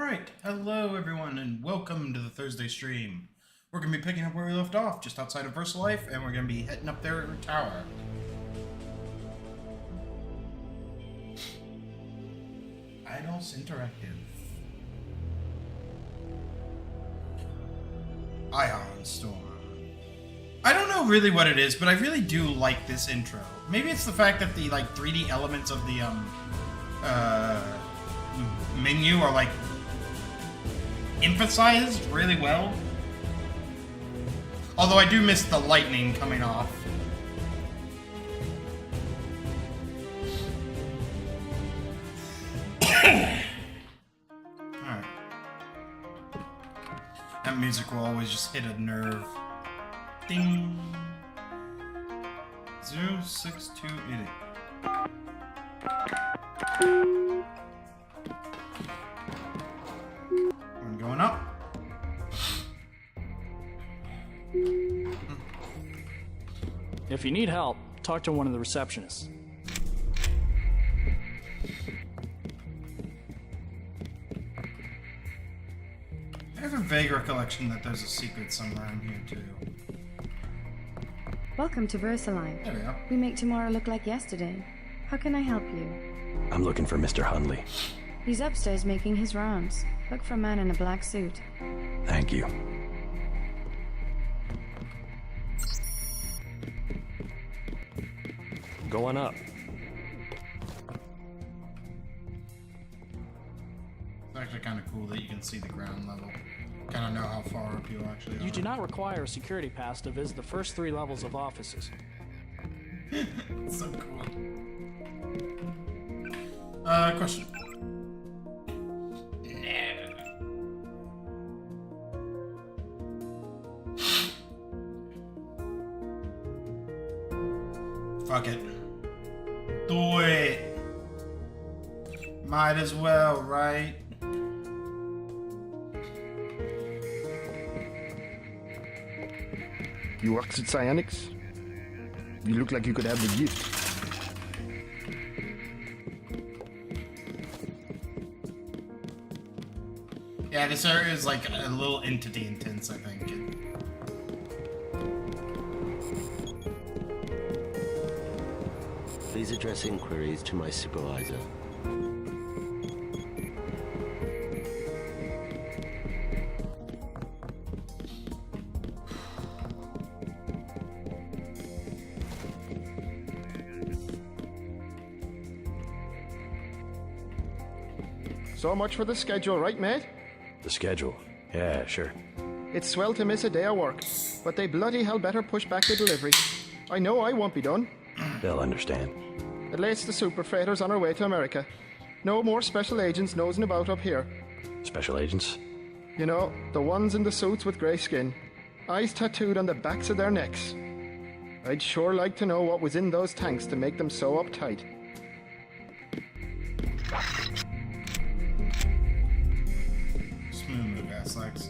Alright, hello everyone and welcome to the Thursday stream. We're going to be picking up where we left off, just outside of VersaLife, and we're going to be heading up their tower. Idols Interactive. Ion Storm. I don't know really what it is, but I really do like this intro. Maybe it's the fact that the 3D elements of the menu are emphasized really well. Although I do miss the lightning coming off. Alright. That music will always just hit a nerve. Ding. 06288. I'm going up. If you need help, talk to one of the receptionists. I have a vague recollection that there's a secret somewhere in here too. Welcome to VersaLife. There we go. We make tomorrow look like yesterday. How can I help you? I'm looking for Mr. Hundley. He's upstairs making his rounds. Look for a man in a black suit. Thank you. Go on up. It's actually kind of cool that you can see the ground level. Kind of know how far up you actually are. You do not require a security pass to visit the first 3 levels of offices. It's so cool. Question. Fuck it. Do it. Might as well, right? You work at Psionics? You look like you could have the gift. Yeah, this area is like a little entity intense, I think. Please address inquiries to my supervisor. So much for the schedule, right, mate? The schedule? Yeah, sure. It's swell to miss a day of work, but they bloody hell better push back the delivery. I know I won't be done. They'll understand. At least the super freighter's on our way to America. No more special agents nosing about up here. Special agents? You know, the ones in the suits with grey skin. Eyes tattooed on the backs of their necks. I'd sure like to know what was in those tanks to make them so uptight. Smooth move, ass legs.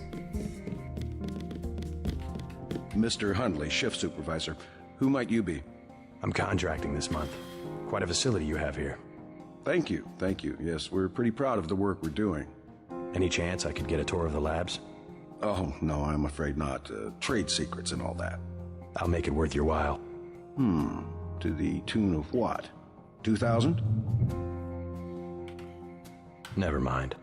Mr. Hundley, shift supervisor. Who might you be? I'm contracting this month. Quite a facility you have here. Thank you, thank you. Yes, we're pretty proud of the work we're doing. Any chance I could get a tour of the labs? Oh, no, I'm afraid not. Trade secrets and all that. I'll make it worth your while. To the tune of what? 2,000? Never mind.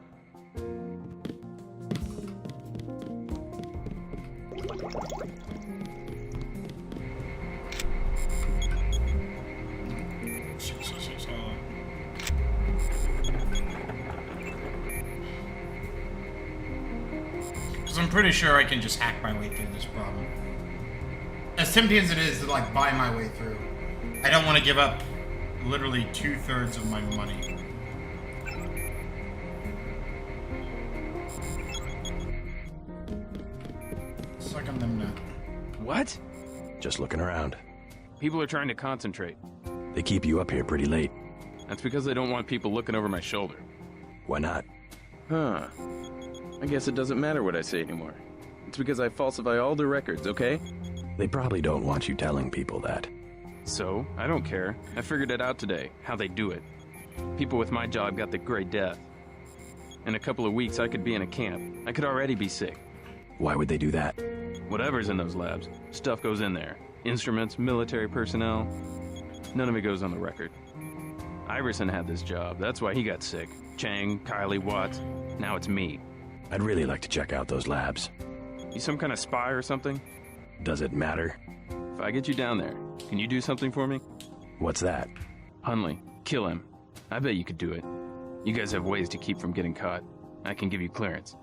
Because I'm pretty sure I can just hack my way through this problem. As tempting as it is to buy my way through, I don't want to give up literally 2/3 of my money. Suck on them nut. What? Just looking around. People are trying to concentrate. They keep you up here pretty late. That's because they don't want people looking over my shoulder. Why not? Huh. I guess it doesn't matter what I say anymore. It's because I falsify all the records, okay? They probably don't want you telling people that. So, I don't care. I figured it out today, how they do it. People with my job got the Great Death. In a couple of weeks, I could be in a camp. I could already be sick. Why would they do that? Whatever's in those labs, stuff goes in there. Instruments, military personnel. None of it goes on the record. Iverson had this job. That's why he got sick. Chang, Kylie, Watts. Now it's me. I'd really like to check out those labs. You some kind of spy or something? Does it matter? If I get you down there, can you do something for me? What's that? Hunley, kill him. I bet you could do it. You guys have ways to keep from getting caught. I can give you clearance.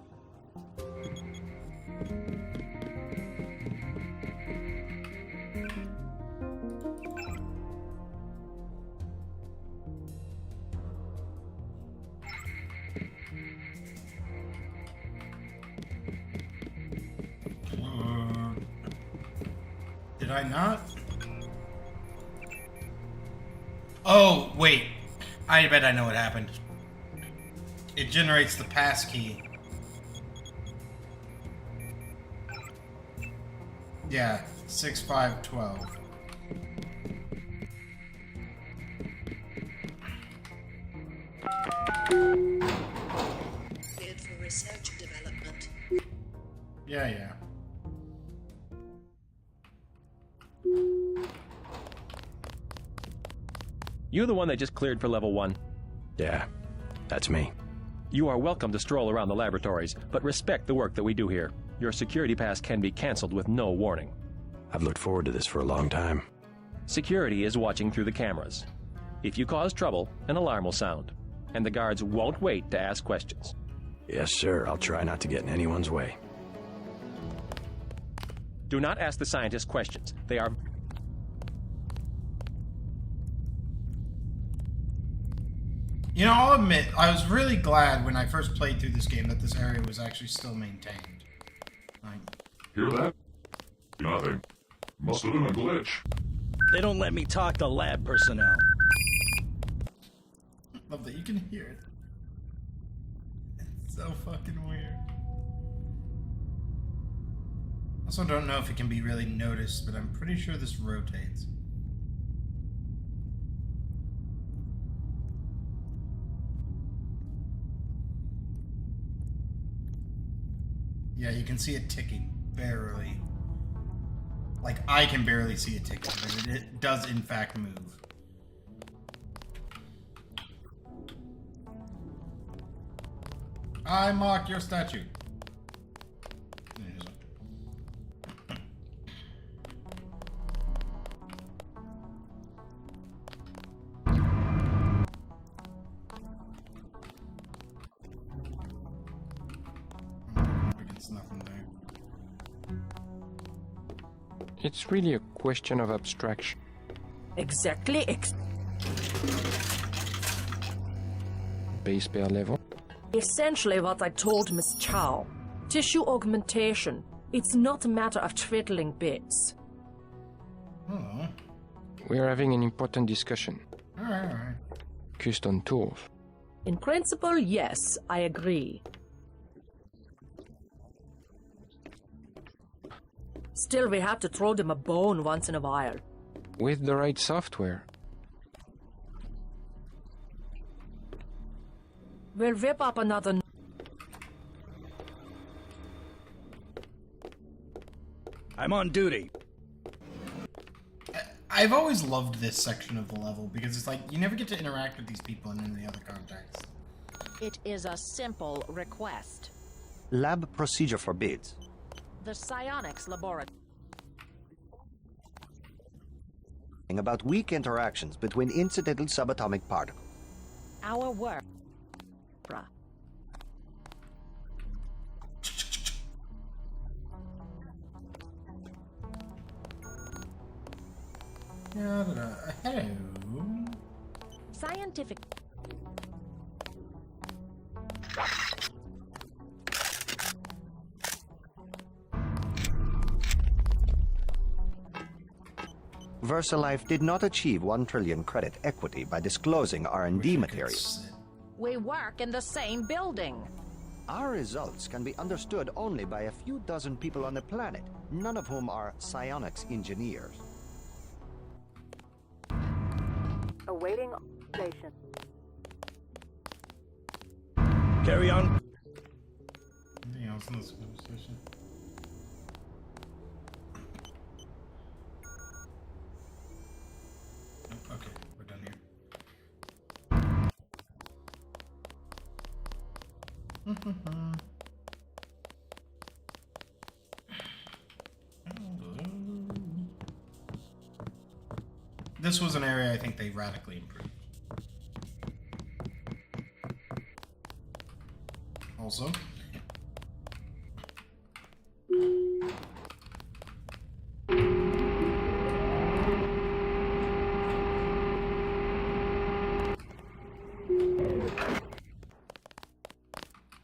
Did I not? Oh, wait. I bet I know what happened. It generates the pass key. Yeah, 6512. Bid for research and development. Yeah. You the one they just cleared for level 1? Yeah, that's me. You are welcome to stroll around the laboratories, but respect the work that we do here. Your security pass can be canceled with no warning. I've looked forward to this for a long time. Security is watching through the cameras. If you cause trouble, an alarm will sound, and the guards won't wait to ask questions. Yes, sir. I'll try not to get in anyone's way. Do not ask the scientists questions. They are... You know, I'll admit, I was really glad when I first played through this game that this area was actually still maintained. Like, hear that? Nothing. Must have been a glitch. They don't let me talk to lab personnel. Love that you can hear it. It's so fucking weird. Also don't know if it can be really noticed, but I'm pretty sure this rotates. Yeah, you can see it ticking, barely. Like, I can barely see it ticking, but it does in fact move. I mock your statue. It's really a question of abstraction. Exactly. Base pair level. Essentially what I told Miss Chow. Tissue augmentation. It's not a matter of twiddling bits. Oh. We're having an important discussion. Alright. Custom tools. In principle, yes, I agree. Still, we have to throw them a bone once in a while. With the right software. We'll whip up another... I'm on duty. I've always loved this section of the level because it's like you never get to interact with these people in any other context. It is a simple request. Lab procedure forbids. The psionics laboratory. About weak interactions between incidental subatomic particles. Our work. Hello. Scientific. VersaLife did not achieve 1 trillion credit equity by disclosing R&D materials. We work in the same building. Our results can be understood only by a few dozen people on the planet, none of whom are psionics engineers. Awaiting station. Carry on. Anything else in this conversation? Okay, we're done here. This was an area I think they radically improved. Also,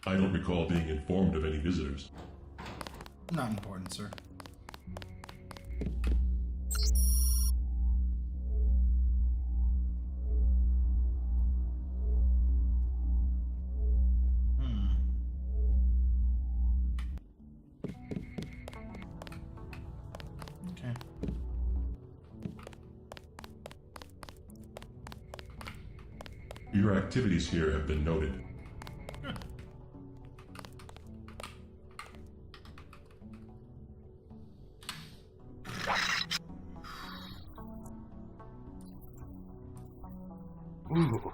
I don't recall being informed of any visitors. not important, sir. Okay. Your activities here have been noted. Good. Ooh.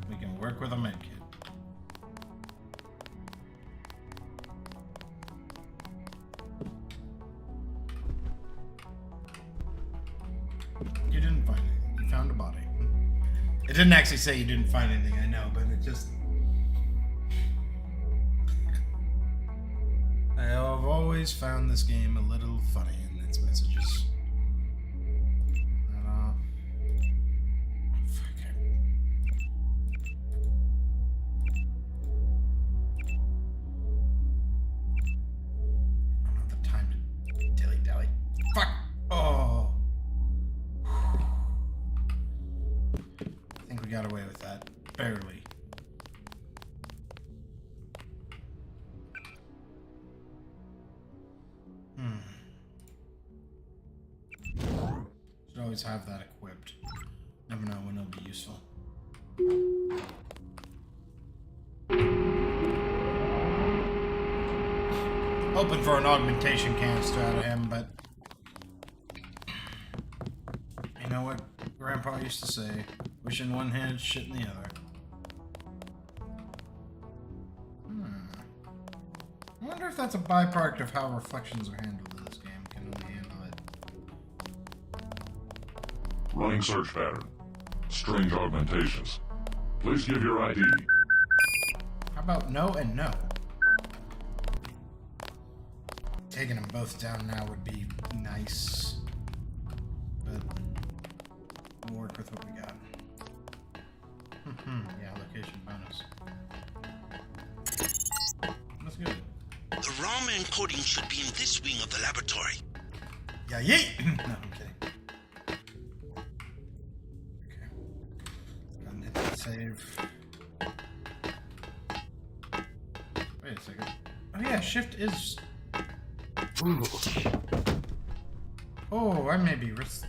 We can work with a med kit. You didn't find anything. You found a body. It didn't actually say you didn't find anything, I know, but it just... I have always found this game a little funny in its messages. Fuck! Oh! I think we got away with that. Barely. Should always have that equipped. Never know when it'll be useful. Hoping for an augmentation canister out of him, but... You know what Grandpa used to say? Wish in one hand, shit in the other. I wonder if that's a byproduct of how reflections are handled in this game. Can only handle it. Running search pattern. Strange augmentations. Please give your ID. How about no and no? Taking them both down now would be nice. But we'll work with what we got. Yeah, location bonus. That's good. The ROM encoding should be in this wing of the laboratory. Yeah, yeet! No, I'm kidding. Okay. Go ahead and hit that save. Wait a second. Oh yeah, shift is... Ooh. Oh, I maybe risked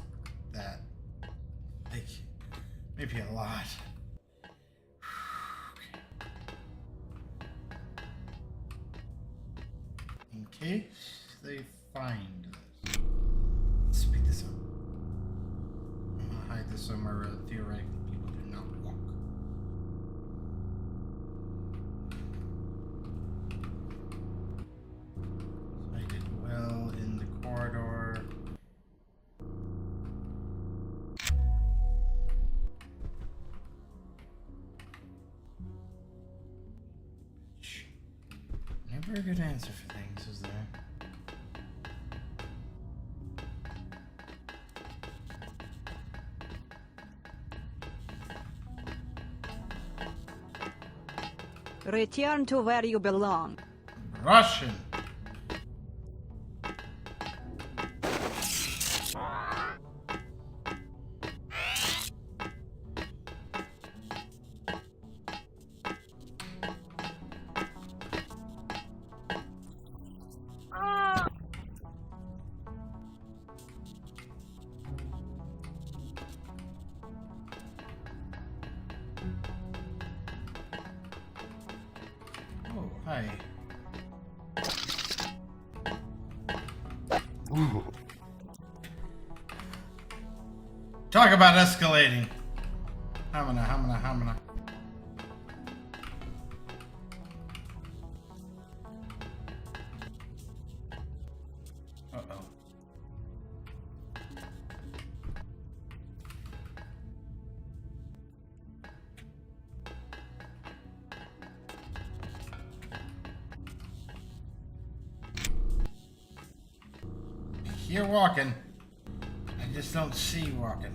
that. Like, maybe a lot. In case they find this. Let's speed this up. I'm gonna hide this somewhere where theoretically people do not walk. I did well in the corridor. Never a good answer for things, is there? Return to where you belong. Russian. Why? Talk about escalating. Hamana. Uh-oh. I hear walking. I just don't see walking.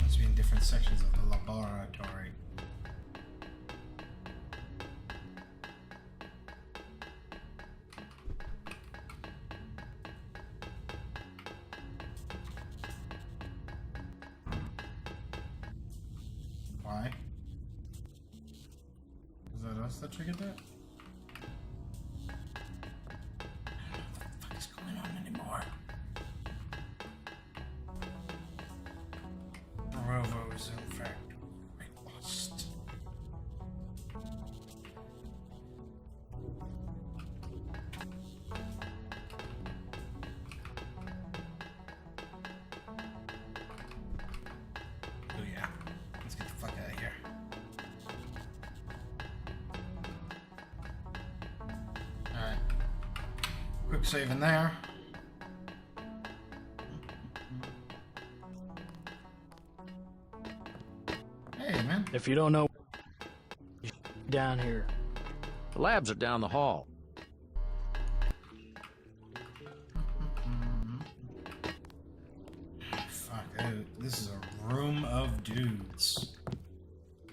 Must be in different sections of the laboratory. Why? Is that us that triggered that? Rovo's in fact lost. Oh yeah, let's get the fuck out of here. Alright. Quick save in there. If you don't know, down here. The labs are down the hall. Fuck, this is a room of dudes.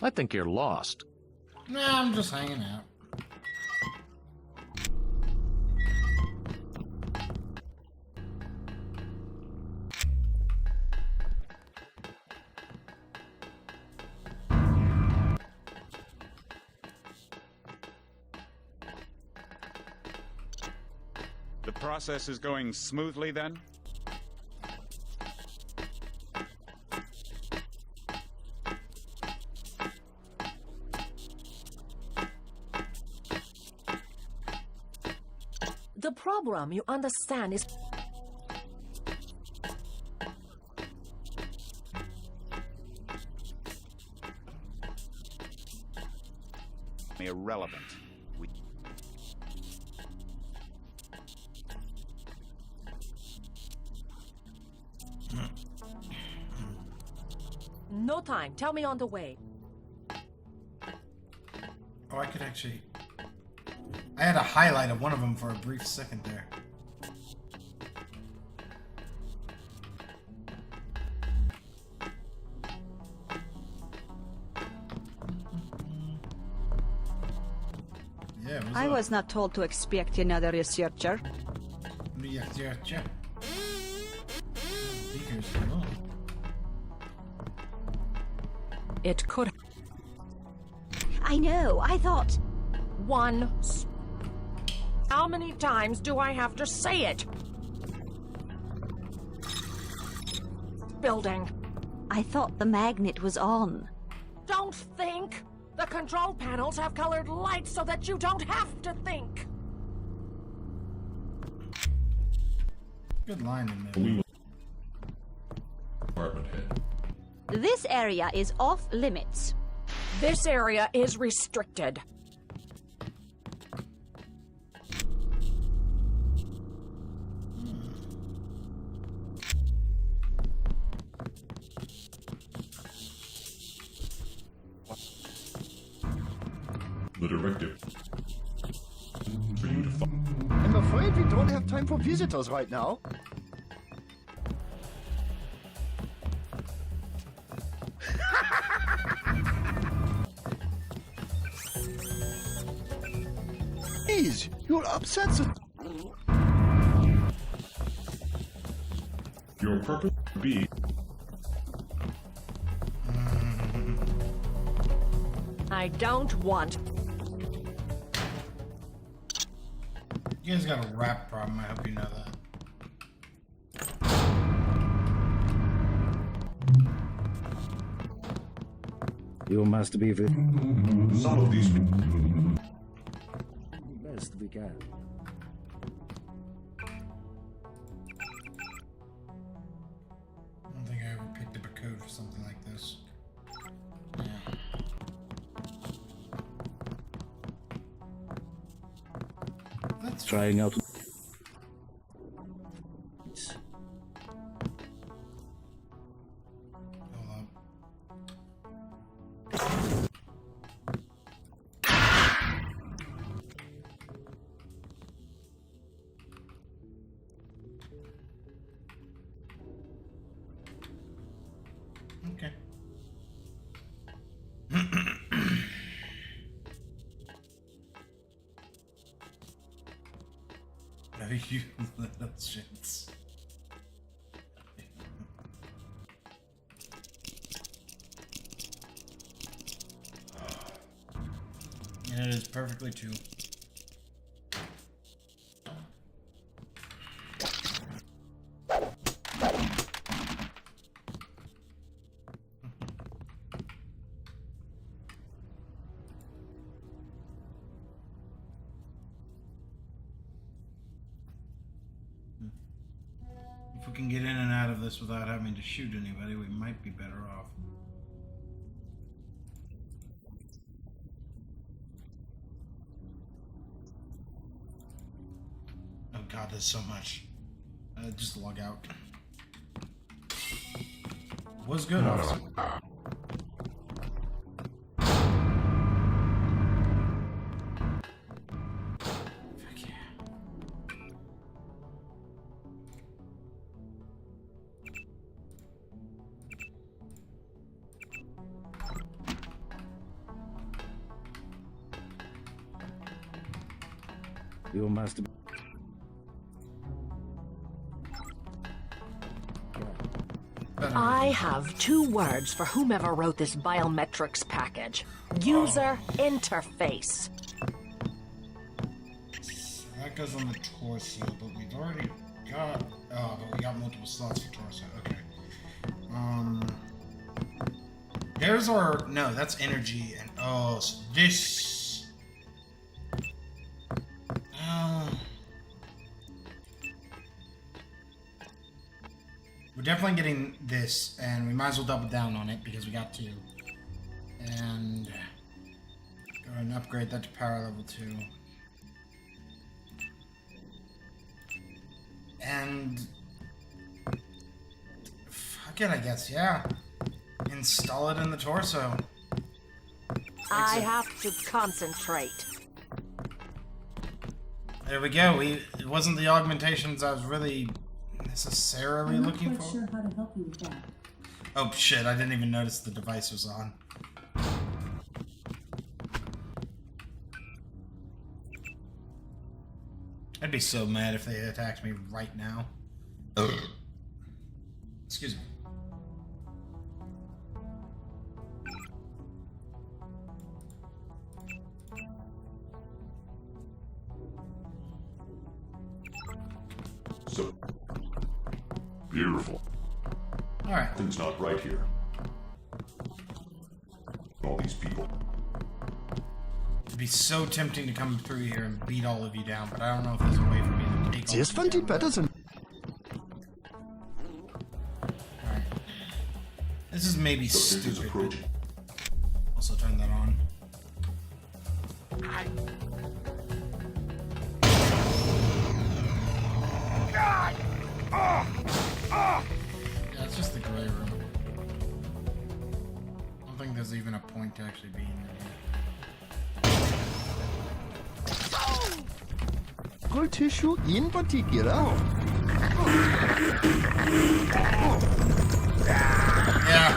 I think you're lost. Nah, I'm just hanging out. The process is going smoothly then? The problem, you understand, is... Irrelevant. No time. Tell me on the way. Oh, I could actually... I had a highlight of one of them for a brief second there. Yeah, I was not told to expect another researcher. Researcher. Beakers, oh. It could... I know, I thought... How many times do I have to say it? Building. I thought the magnet was on. Don't think! The control panels have colored lights so that you don't have to think! Good line in there. Department head. This area is off limits. This area is restricted. The directive for you to I'm afraid we don't have time for visitors right now. Please, you'll upset Your purpose be I don't want... You guys got a rap problem, I hope you know that. You must be with Some of these best we can. I don't think I ever picked up a code for something like this. Yeah. That's Trying out. Okay. Oh, you little shits. And it is perfectly true. If we can get in and out of this without having to shoot anybody, we might be better off. Oh god, there's so much. Just log out. Was good, officer. You must be. I have 2 words for whomever wrote this biometrics package. User interface. That goes on the torso, but we've already got... Oh, but we got multiple slots for torso. Okay. There's our... No, that's energy, and... Oh, so this... We're definitely getting this, and we might as well double down on it because we got to. And... Go ahead and upgrade that to power level 2. And... Fuck it, I guess, yeah. Install it in the torso. I have to concentrate. There we go. It wasn't the augmentations I was really necessarily looking for. Sure how to help you with that. Oh shit, I didn't even notice the device was on. I'd be so mad if they attacked me right now. Excuse me. So beautiful. All right. Something's not right here. All these people. It'd be so tempting to come through here and beat all of you down, but I don't know if there's a way for me to take all This of you fand down. better than. Alright. This is maybe So this is stupid. approaching. Also turn that on. Yeah, it's just the gray room. I don't think there's even a point to actually being in here. Cold tissue in particular. Yeah.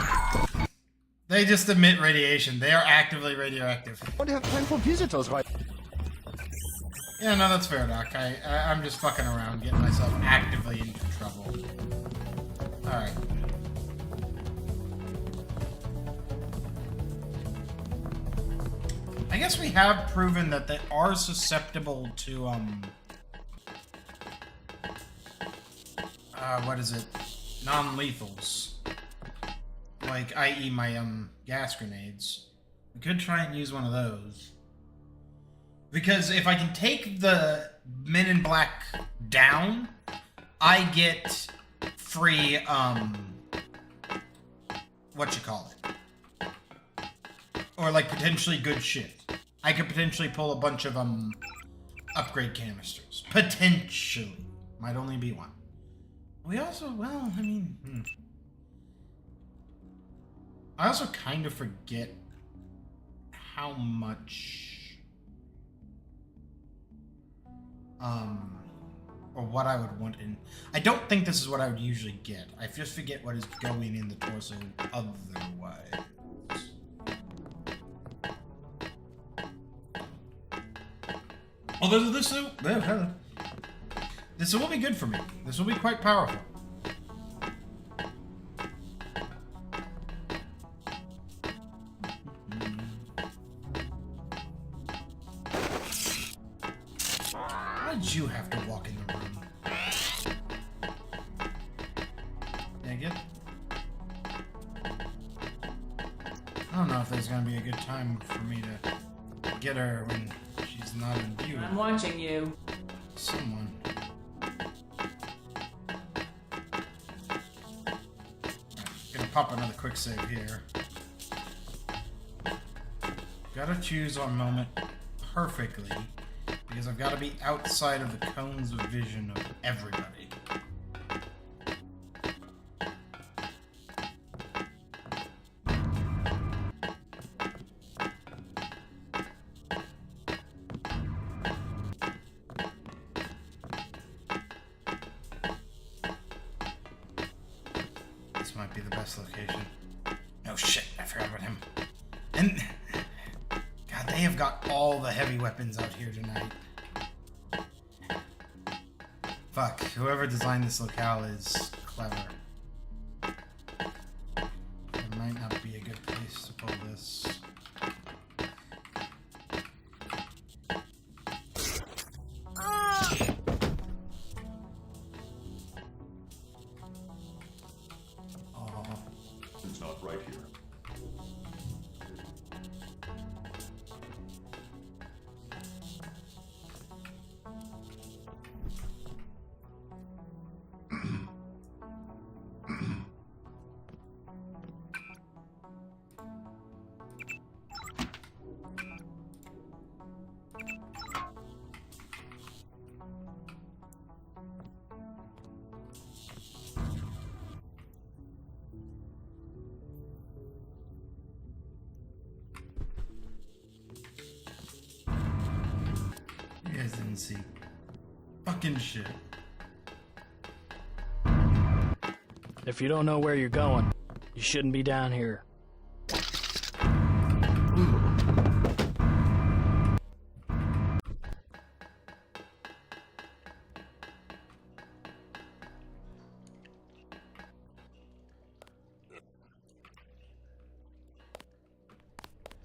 They just emit radiation. They are actively radioactive. Don't have time for visitors, right? Yeah, no, that's fair, Doc. I'm just fucking around, getting myself actively into trouble. Alright. I guess we have proven that they are susceptible to, what is it? Non-lethals. Like, i.e. my, gas grenades. We could try and use one of those. Because if I can take the Men in Black down, I get free, or like potentially good shit. I could potentially pull a bunch of, upgrade canisters. Potentially. Might only be one. We also, well, I mean, I also kind of forget how much, or what I would want in. I don't think this is what I would usually get. I just forget what is going in the torso otherwise. Although this will be good for me. This will be quite powerful. Why did you have to walk in the room? Dang it. I don't know if there's gonna be a good time for me to get her when she's not in view. I'm watching you. Someone. Gonna pop another quick save here. Gotta choose our moment perfectly because I've got to be outside of the cones of vision of everybody. This might be the best location. Oh shit, I forgot about him. And God, they have got all the heavy weapons out here tonight. Fuck, whoever designed this locale is clever. It might not be a good place to pull this. It's not right here. You guys didn't see fucking shit. If you don't know where you're going, you shouldn't be down here.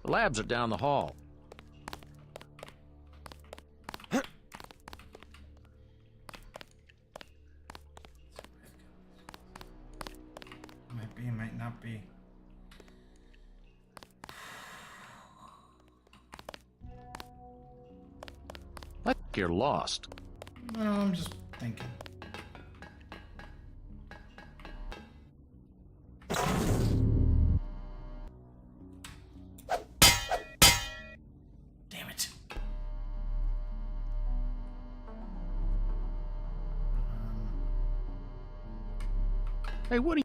The labs are down the hall. Might be, might not be. I think you're lost. No, I'm just thinking. Damn it. Hey, what are you...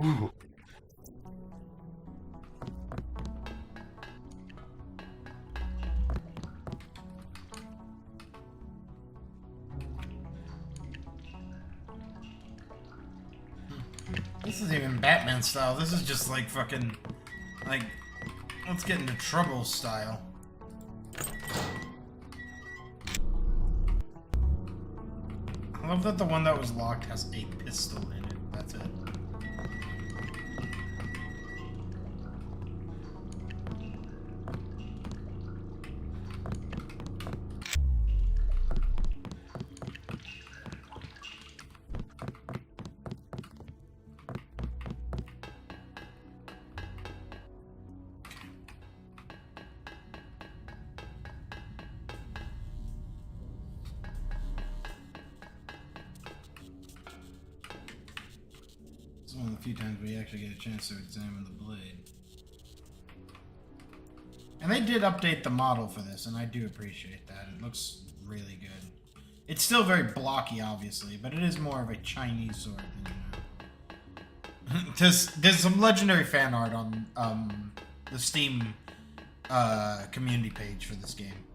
Ooh. This isn't even Batman style. This is just like fucking, like, let's get into trouble style. I love that the one that was locked has a pistol in it. That's it. one of the few times we actually get a chance to examine the blade. And they did update the model for this, and I do appreciate that. It looks really good. It's still very blocky, obviously, but it is more of a Chinese sword than, you know. There's some legendary fan art on the Steam community page for this game.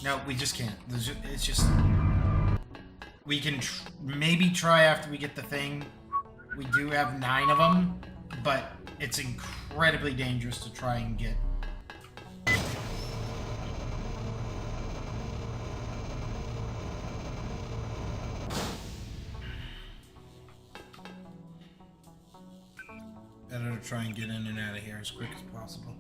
No, we just can't. It's just... We can maybe try after we get the thing. We do have 9 of them, but it's incredibly dangerous to try and get. Better to try and get in and out of here as quick as possible.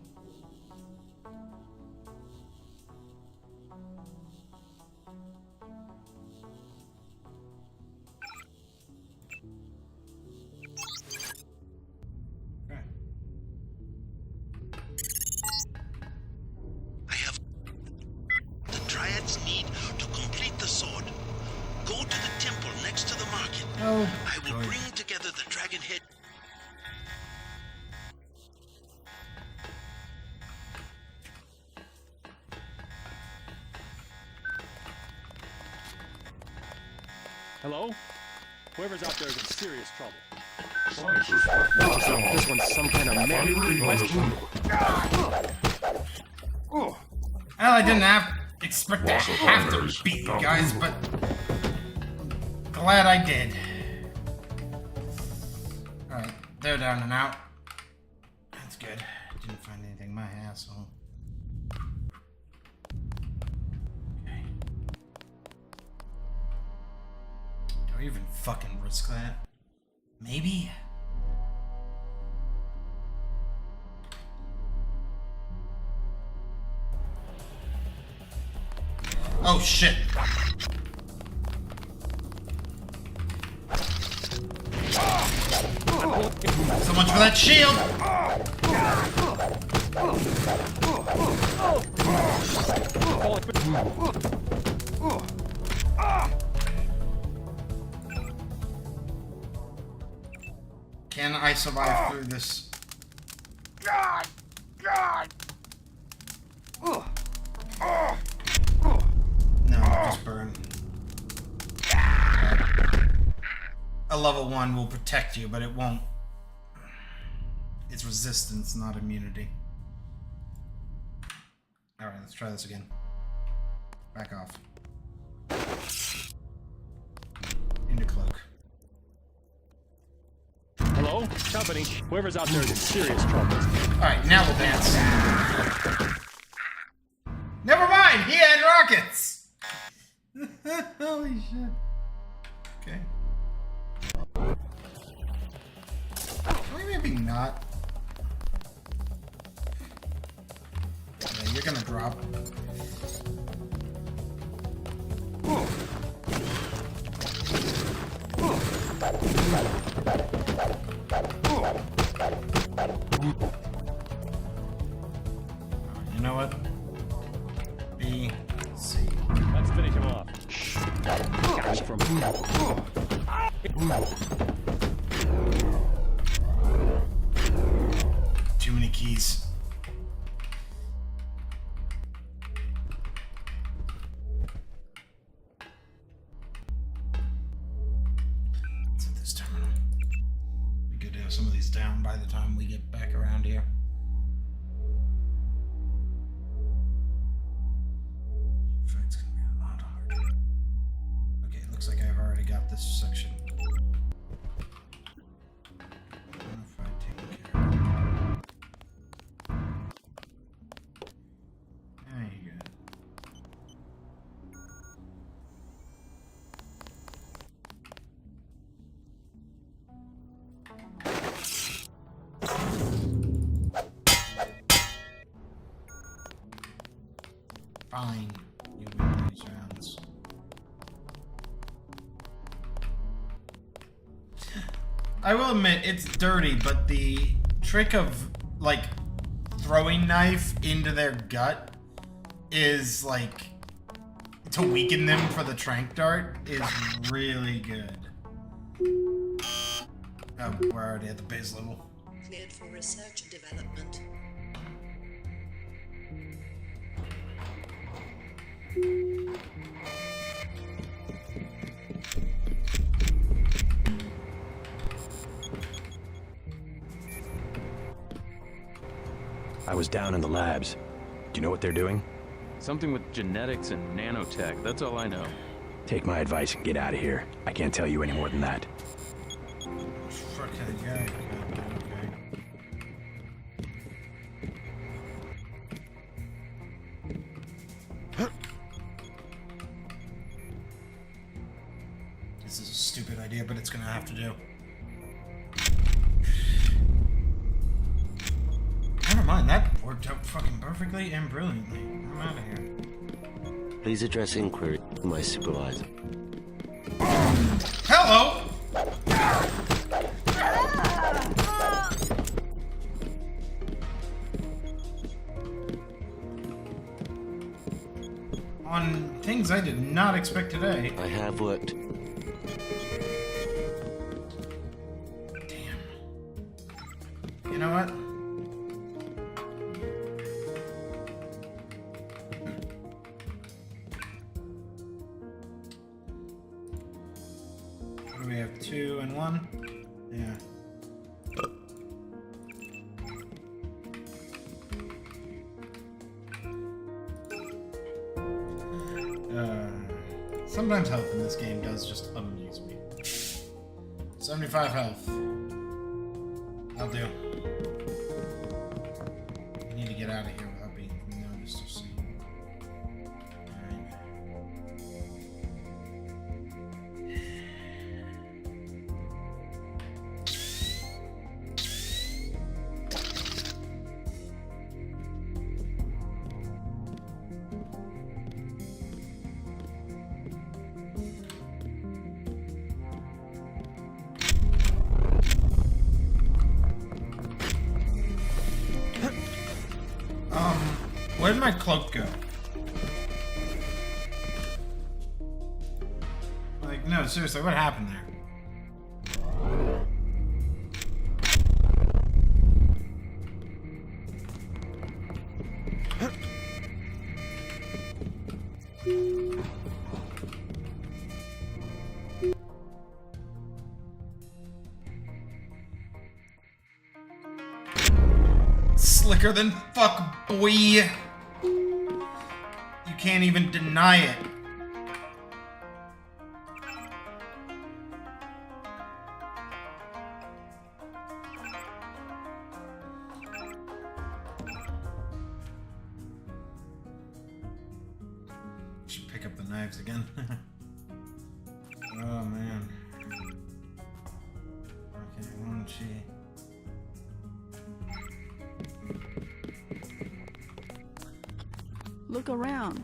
I will bring together the dragon head. Hello? Whoever's out there is in serious trouble. Oh, this one's some kind of man question. Well, I didn't expect to have to beat the guys, but glad I did. Alright, they're down and out. That's good. Didn't find anything, my asshole. Okay. Do I even fucking risk that? Maybe? Oh shit! So much for that shield! Can I survive through this? God! No, just burn. A level 1 will protect you, but it won't. It's resistance, not immunity. Alright, let's try this again. Back off. Into cloak. Hello? Company. Whoever's out there is in serious trouble. Alright, now we'll dance. Never mind! He had rockets! Holy shit. Okay. Maybe not. Yeah, you're gonna drop. You know what? B, C. Let's finish him off. Guys from too many keys. Let's hit this terminal. Be good to have some of these down by the time we get back around here. Fight's gonna be a lot harder. Okay, it looks like I've already got this section. Fine, you win these rounds. I will admit, it's dirty, but the trick of, like, throwing knife into their gut is, like, to weaken them for the trank dart is really good. Oh, we're already at the base level. Cleared for research and development. I was down in the labs. Do you know what they're doing? Something with genetics and nanotech, that's all I know. Take my advice and get out of here. I can't tell you any more than that. Fucking guy. This is a stupid idea, but it's gonna have to do. Never mind, that worked out fucking perfectly and brilliantly. I'm out of here. Please address inquiry to my supervisor. Hello! On things I did not expect today. I have worked. Damn. You know what? What do we have? 2 and 1? Yeah. Sometimes health in this game does just amuse me. 75 health. I'll do. I need to get out of here without being noticed or seen. Where'd my cloak go? Like, no, seriously, what happened there? Slicker than fuck, boy! You can't even deny it. Should pick up the knives again. Oh man. Okay, 1G. Look around.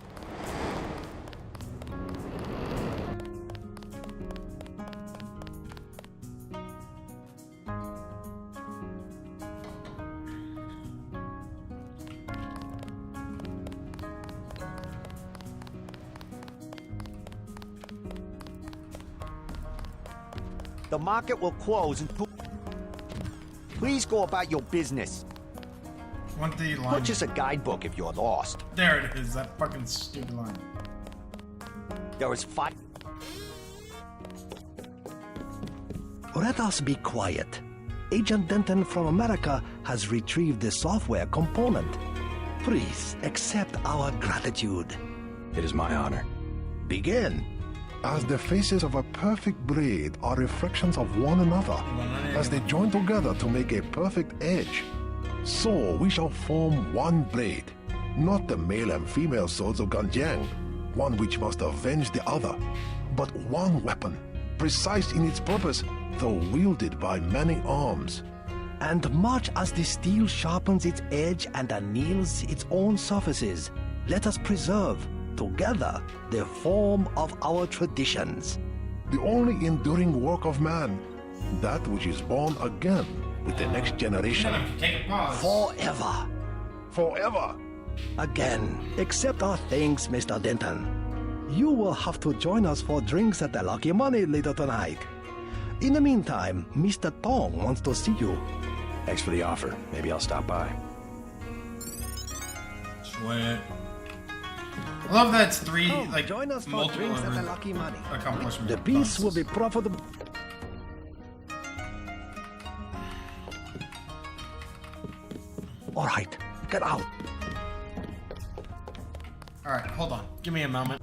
The market will close in 2... Please go about your business. Want the line? Purchase a guidebook if you're lost. There it is, that fucking stupid line. There is 5... Let us be quiet. Agent Denton from America has retrieved the software component. Please accept our gratitude. It is my honor. Begin. As the faces of a perfect blade are reflections of one another, as they join together to make a perfect edge, so we shall form one blade, not the male and female swords of Ganjiang, one which must avenge the other, but one weapon, precise in its purpose, though wielded by many arms. And much as the steel sharpens its edge and anneals its own surfaces, let us preserve, together, the form of our traditions. The only enduring work of man, that which is born again with the next generation. Take a pause. Forever. Forever. Again, accept our thanks, Mr. Denton. you will have to join us for drinks at the Lucky Money later tonight. In the meantime, Mr. Tong wants to see you. Thanks for the offer. Maybe I'll stop by. Sweat. I love that's three, Come, like, join us for multiple drinks at the Lucky Money. accomplishment The piece will bonuses. be profitable. All right, get out. Alright, hold on. Give me a moment.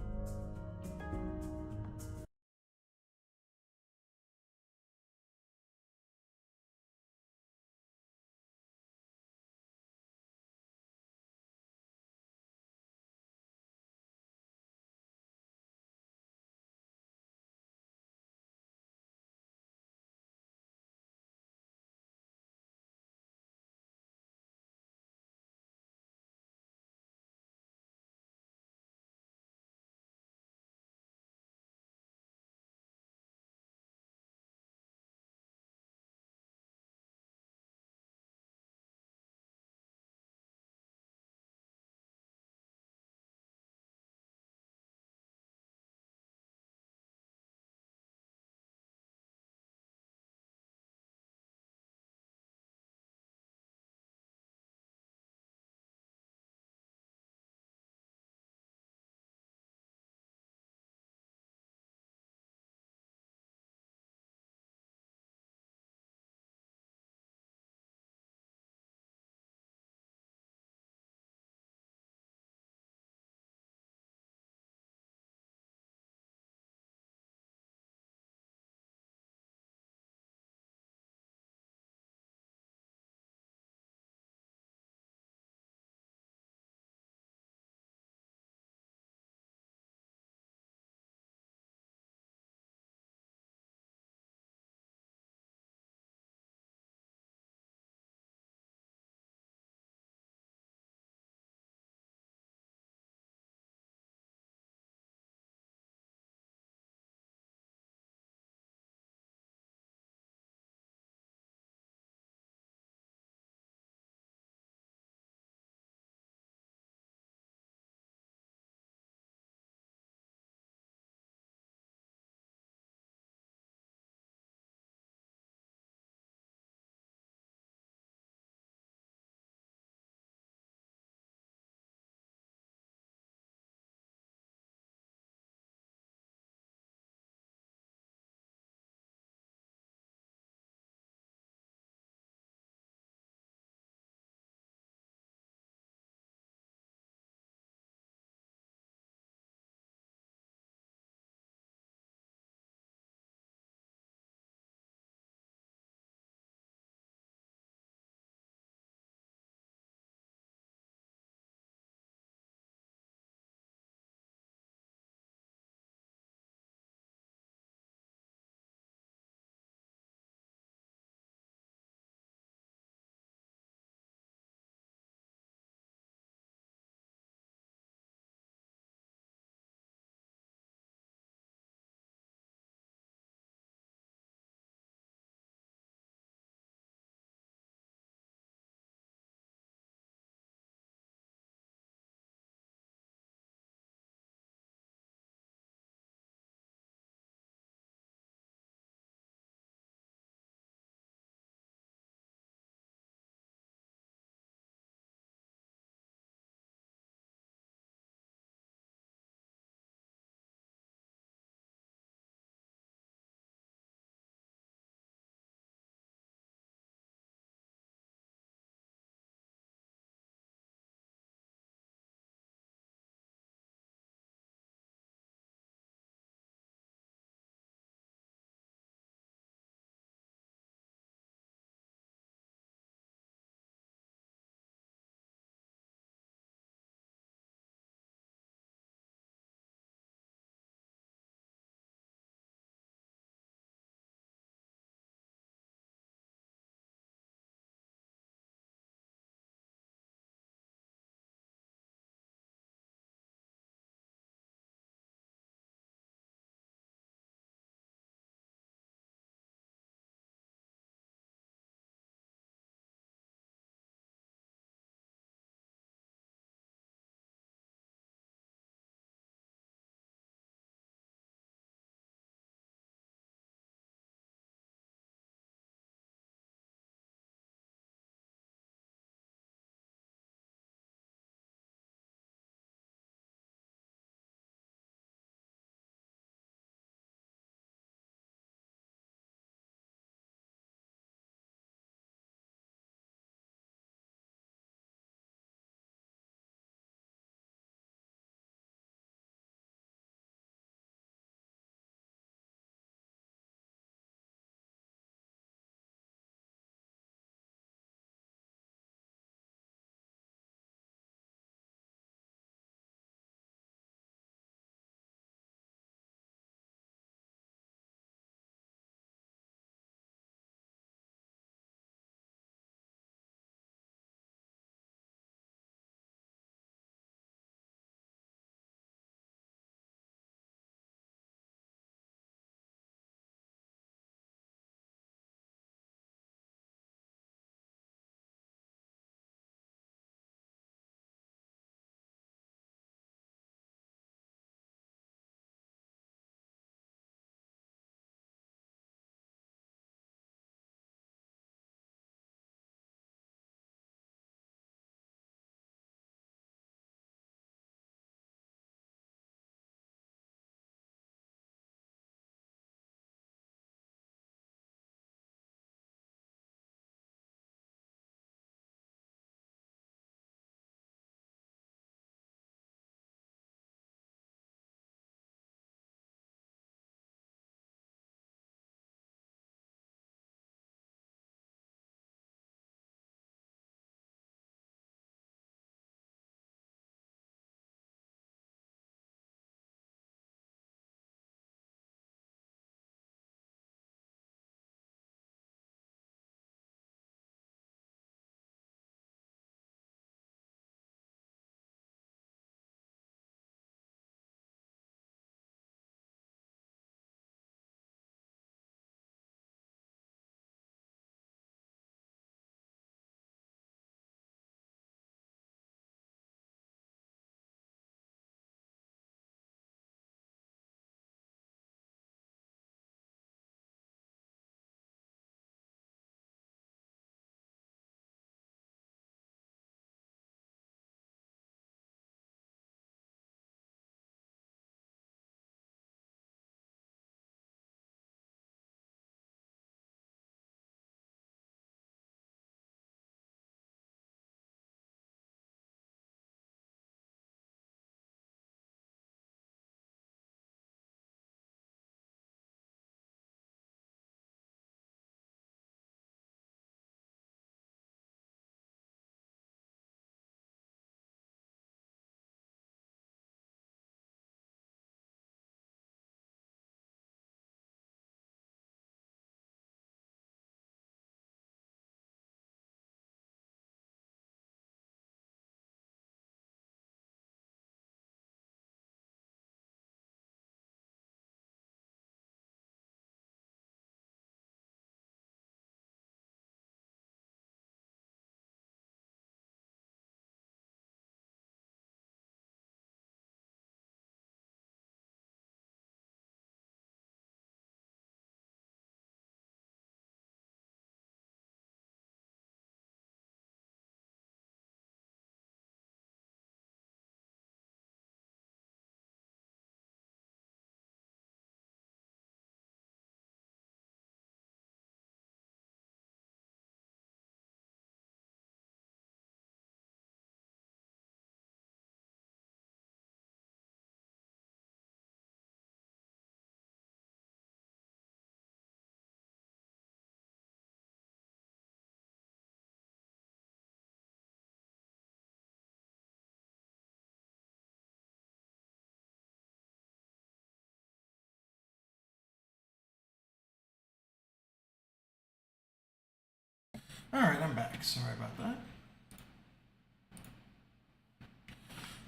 Alright, I'm back. Sorry about that.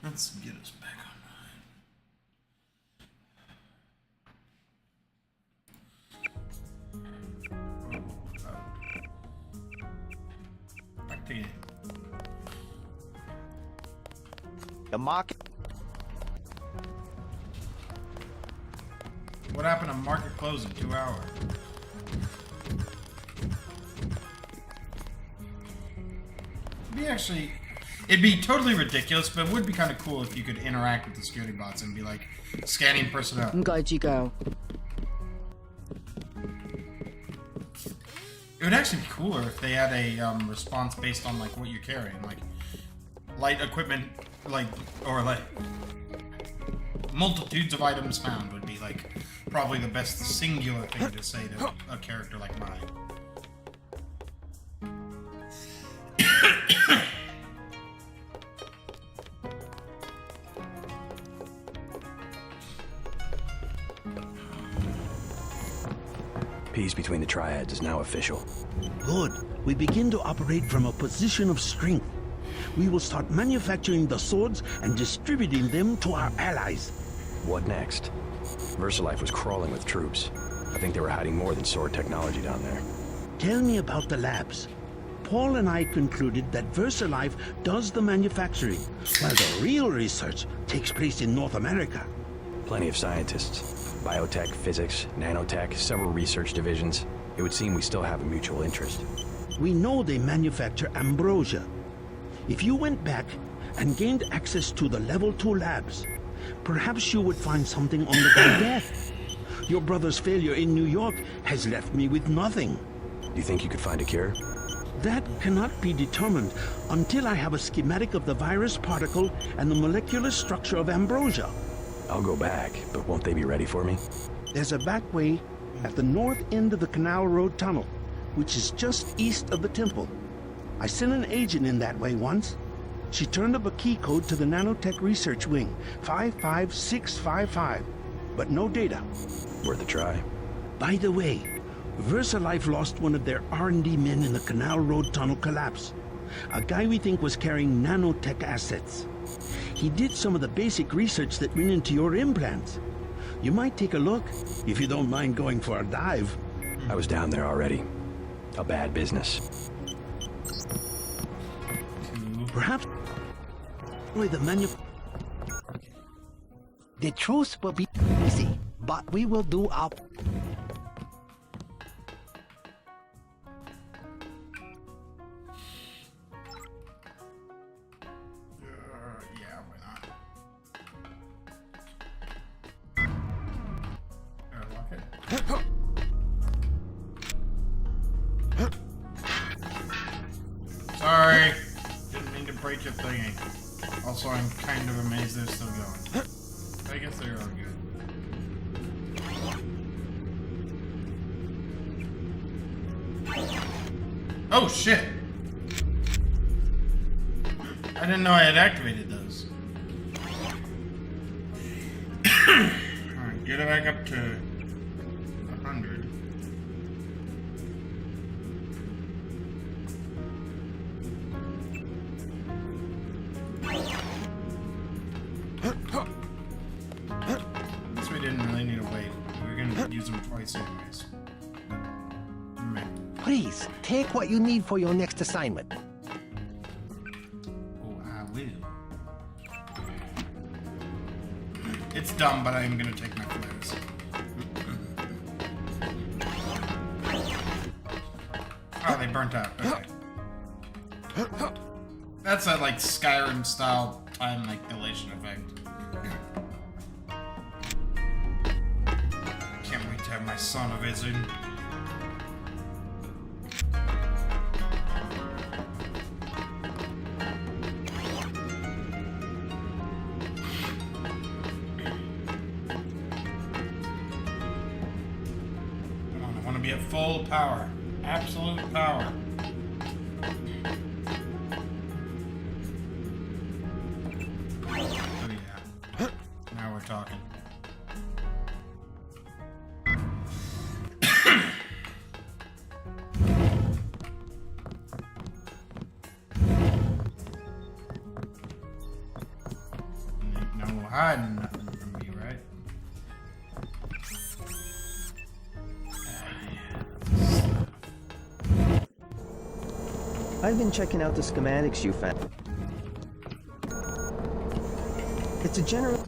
Let's get us back online. Back to you. The market. What happened to market close in 2 hours? It'd be totally ridiculous, but it would be kind of cool if you could interact with the security bots and be like, scanning personnel. Guide you go. It would actually be cooler if they had a response based on like what you're carrying, like light equipment, or multitudes of items found would be like probably the best singular thing to say to a character like mine. Peace between the triads is now official. Good. We begin to operate from a position of strength. We will start manufacturing the swords and distributing them to our allies. What next? VersaLife was crawling with troops. I think they were hiding more than sword technology down there. Tell me about the labs. Paul and I concluded that VersaLife does the manufacturing, while the real research takes place in North America. Plenty of scientists. Biotech, physics, nanotech, several research divisions. It would seem we still have a mutual interest. We know they manufacture ambrosia. If you went back and gained access to the Level 2 labs, perhaps you would find something on the way back. Your brother's failure in New York has left me with nothing. Do you think you could find a cure? That cannot be determined until I have a schematic of the virus particle and the molecular structure of ambrosia. I'll go back, but won't they be ready for me? There's a back way at the north end of the Canal Road Tunnel, which is just east of the temple. I sent an agent in that way once. She turned up a key code to the Nanotech Research Wing, 55655, but no data. Worth a try. By the way, VersaLife lost one of their R&D men in the Canal Road Tunnel collapse. A guy we think was carrying nanotech assets. He did some of the basic research that went into your implants. You might take a look, if you don't mind going for a dive. I was down there already. A bad business. Perhaps with the The truth will be easy, but we will do our... Yeah, why not? Lock it. Sorry. Didn't mean to break your thingy. Also, I'm kind of amazed they're still going. I guess they're all good. Oh, shit! I didn't know I had activated those. Alright, get it back up to 100. Guess we didn't really need to wait. We were gonna use them twice anyways. Please, take what you need for your next assignment. Oh, I will. It's dumb, but I am gonna take my flares. Oh, they burnt out. Okay. That's a like Skyrim style time like dilation effect. Can't wait to have my son a visit. I want to be at full power. Absolute power. Oh yeah. Now we're talking. hiding nothing from me, right? I've been checking out the schematics you found. It's a general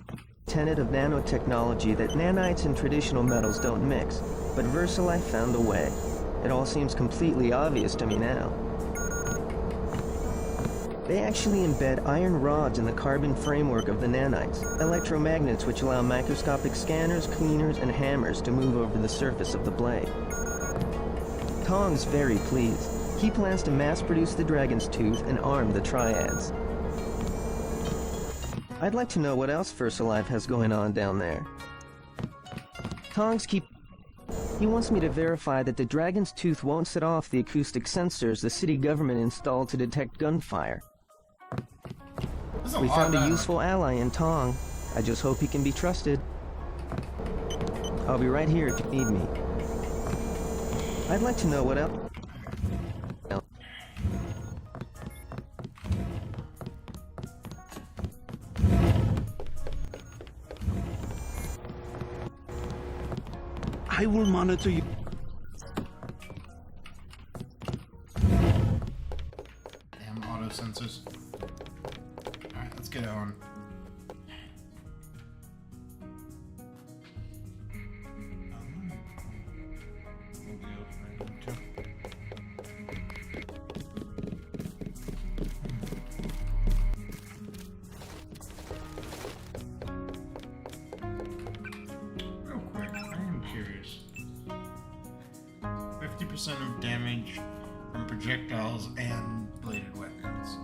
tenet of nanotechnology that nanites and traditional metals don't mix, but VersaLife found a way. It all seems completely obvious to me now. They actually embed iron rods in the carbon framework of the nanites, electromagnets which allow microscopic scanners, cleaners, and hammers to move over the surface of the blade. Tong's very pleased. He plans to mass-produce the Dragon's Tooth and arm the Triads. I'd like to know what else VersaLife has going on down there. He wants me to verify that the Dragon's Tooth won't set off the acoustic sensors the city government installed to detect gunfire. We found a useful ally in Tong. I just hope he can be trusted. I'll be right here if you need me. I'd like to know what else. I will monitor you. Damn auto sensors. Alright, let's get on. Real quick, I am curious. 50% of damage from projectiles and bladed weapons.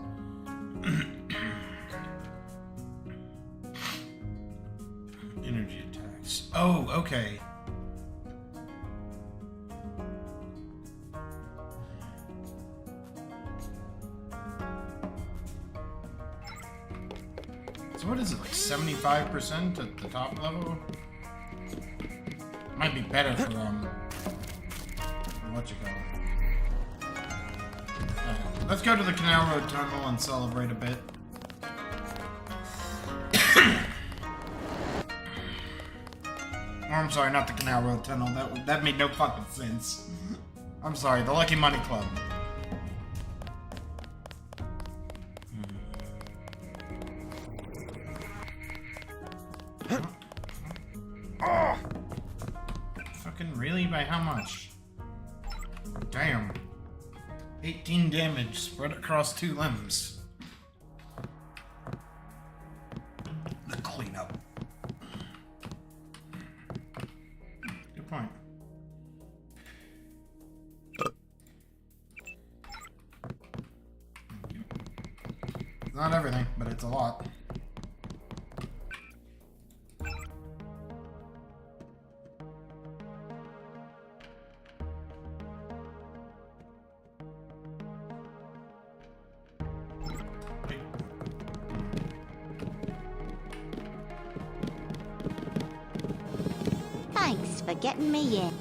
Energy attacks. Oh, okay. So what is it, like 75% at the top level? Might be better for what you call it. Let's go to the Canal Road Tunnel and celebrate a bit. Oh, I'm sorry, not the Canal Road Tunnel. That made no fucking sense. I'm sorry, the Lucky Money Club. Oh! Fucking really? By how much? Damn. 18 damage spread across 2 limbs. The cleanup. Good point. It's not everything, but it's a lot. Thanks for getting me in.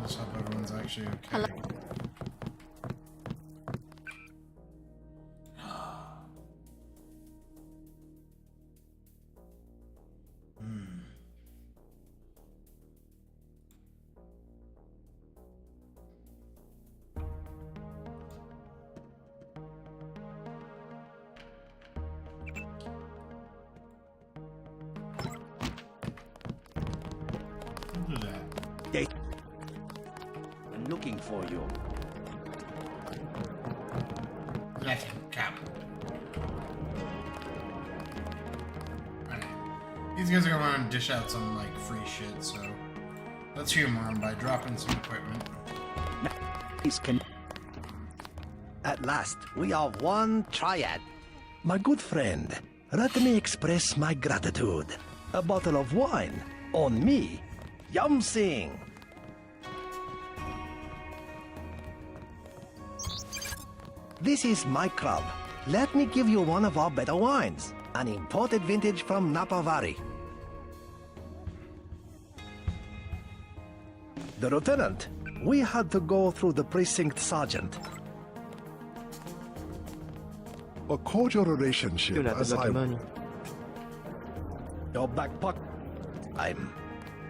Let's hope everyone's actually okay. Hello. Do that. I'm looking for you. Let him come. Alright. These guys are gonna want to dish out some, like, free shit, so let's humor them by dropping some equipment. At last, we are one triad. My good friend, let me express my gratitude. A bottle of wine on me. Yum Sing. This is my club. Let me give you one of our better wines. An imported vintage from Napa Valley. The lieutenant, we had to go through the precinct sergeant. A cordial relationship as I... Your back pocket. I'm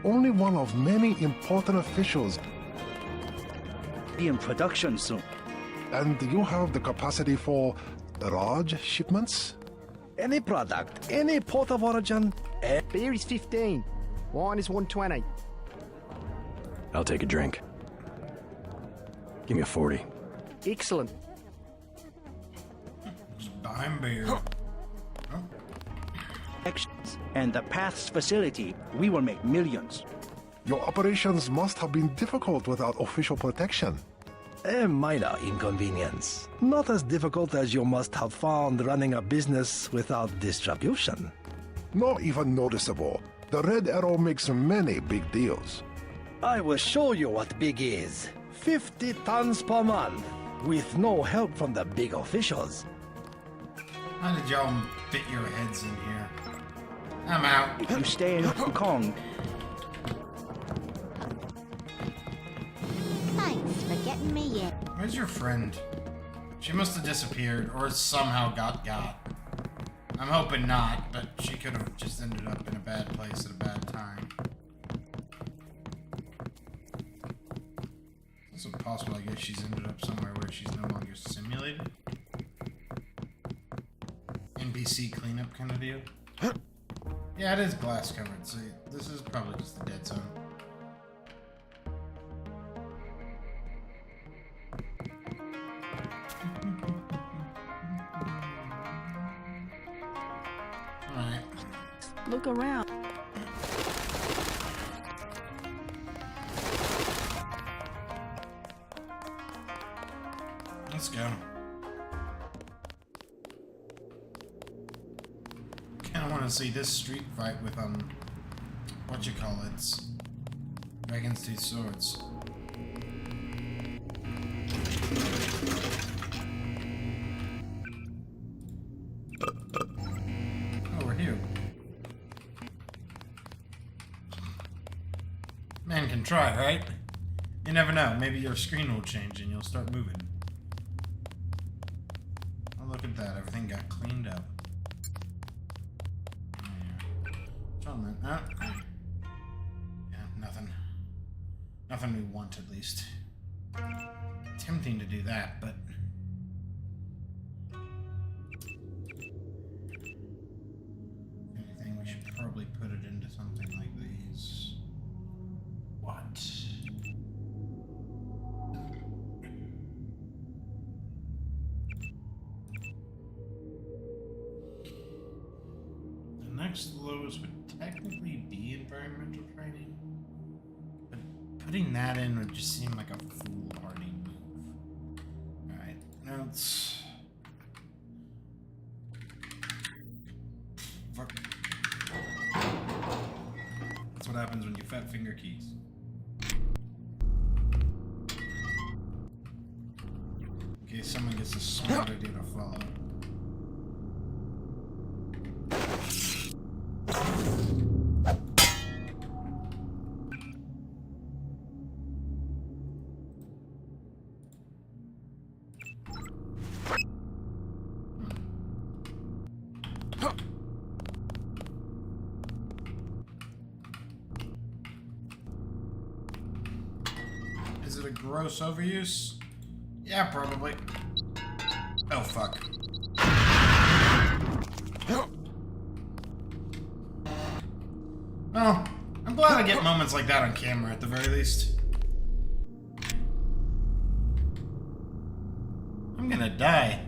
only one of many important officials. Be in production soon. And you have the capacity for large shipments? Any product, any port of origin. Beer is 15. Wine is 120. I'll take a drink. Give me a 40. Excellent. Dime beer. Actions. And the Paths facility, we will make millions. Your operations must have been difficult without official protection. A minor inconvenience. Not as difficult as you must have found running a business without distribution. Not even noticeable. The Red Arrow makes many big deals. I will show you what big is. 50 tons per month, with no help from the big officials. How did y'all fit your heads in here? I'm out. If you stay in Hong Kong, Thanks for getting me in. Where's your friend? She must have disappeared or somehow got. I'm hoping not, but she could have just ended up in a bad place at a bad time. It's also possible, I guess she's ended up somewhere where she's no longer simulated. NPC cleanup kind of deal. Yeah, it is glass covered, so this is probably just the dead zone. Alright. Look around. Let's go. Kinda wanna see this street fight with what you call it? Dragon's Tooth swords. Oh, we're here. Man can try, right? You never know, maybe your screen will change and you'll start moving. Oh, look at that, everything got cleaned up. Yeah, nothing. Nothing we want, at least. Tempting to do that, but... If anything, we should probably put it into something like these. What? The next lowest would technically be environmental training, but putting that in would just seem like a foolhardy move. Alright, notes. Fuck. That's what happens when you fat finger keys. In case someone gets a smart idea to follow. Is it a gross overuse? Yeah, probably. Oh, fuck. Well, I'm glad I get moments like that on camera at the very least. I'm gonna die.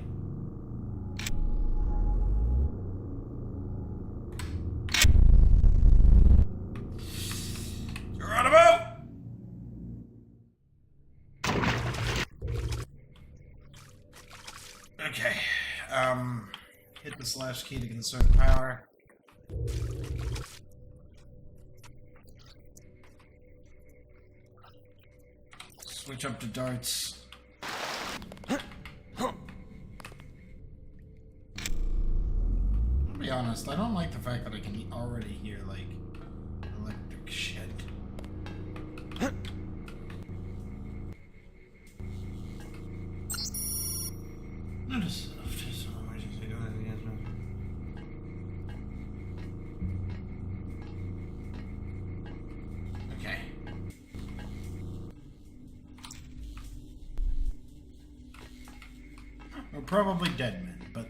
Geronimo! Okay, hit the slash key to conserve power. Switch up to darts. I'll be honest, I don't like the fact that I can already hear, like, electric shit. Notice emergency probably dead men, but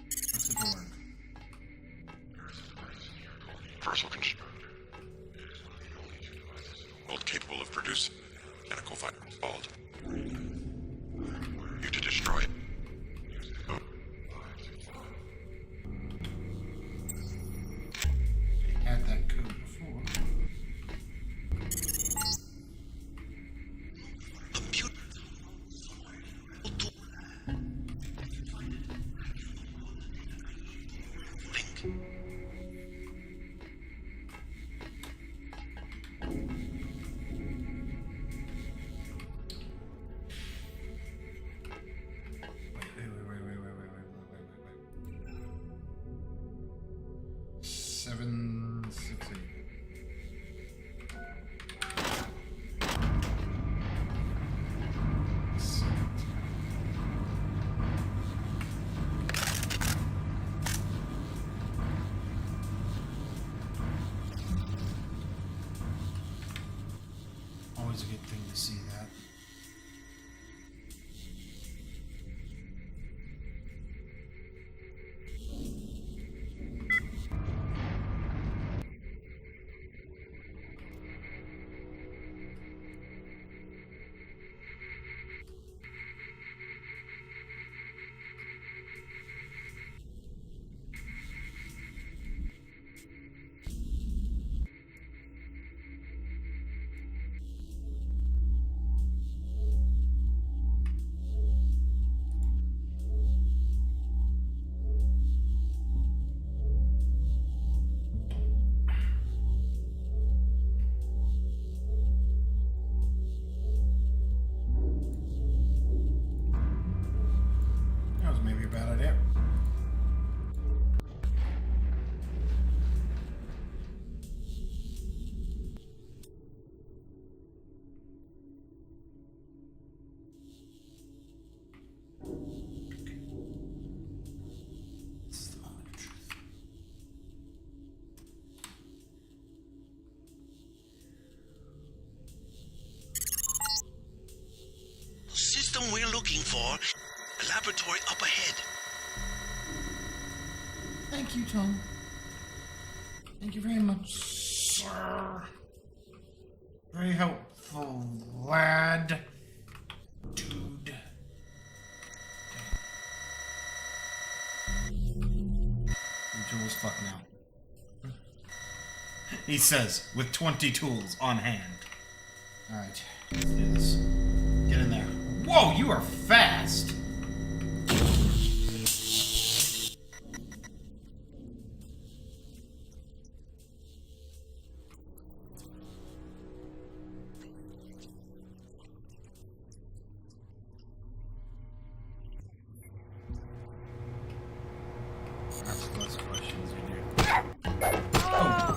let's get to work. Universal construct. World capable of producing mechanical fire called. You to destroy it. Had that code before. Wait. 7, 6, 8. Always a good thing to see that. That was maybe a bad idea. This is the moment of truth. The system we're looking for, a laboratory up ahead. Thank you, Tom. Thank you very much, sir. Very helpful, lad. Dude. Your tools fuck now. He says, with 20 tools on hand. Alright, let's do this. Get in there. Whoa, you are fast! Ask less questions you do. Oh.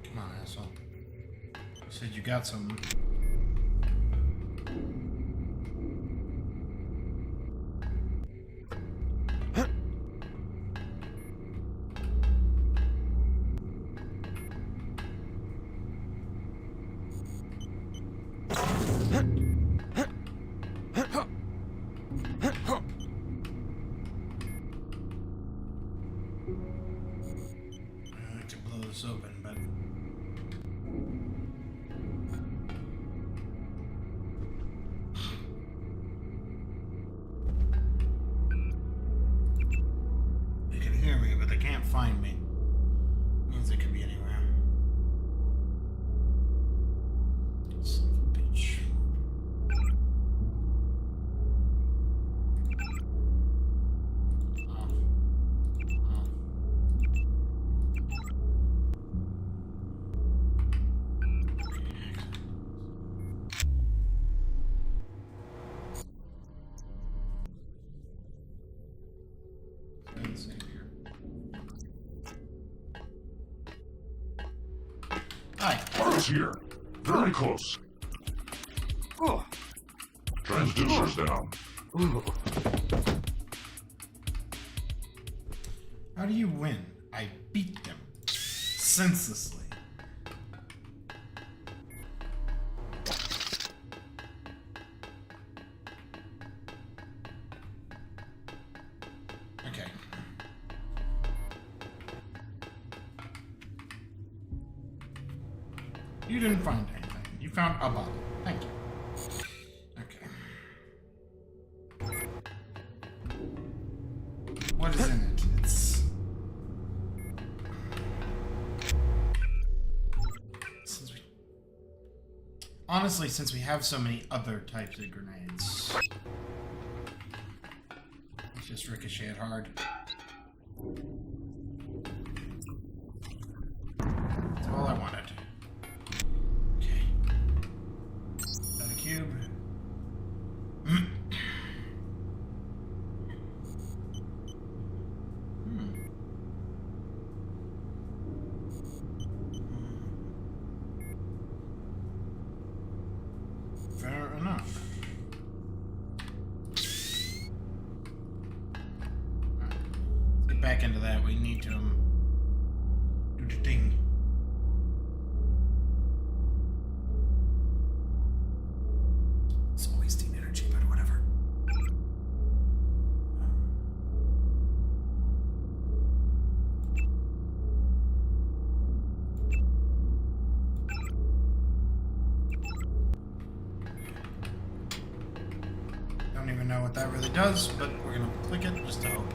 Come on, asshole. You said you got some. I like to blow this open, but they can hear me, but they can't find me. Means they could be anywhere. Son of a bitch. Hi. Art's here. Very close. Transducers down. How do you win? I beat them senselessly. Okay. You didn't find anything. You found a bottle. Thank you. Okay. What is in it? It's... Honestly, since we have so many other types of grenades, let's just ricochet it hard. That's all I wanted. Okay. Got a cube. Fair enough. Let's get back into that. We need to do the thing. It's wasting energy, but whatever. Don't even know what that really does, but we're gonna click it just to hope.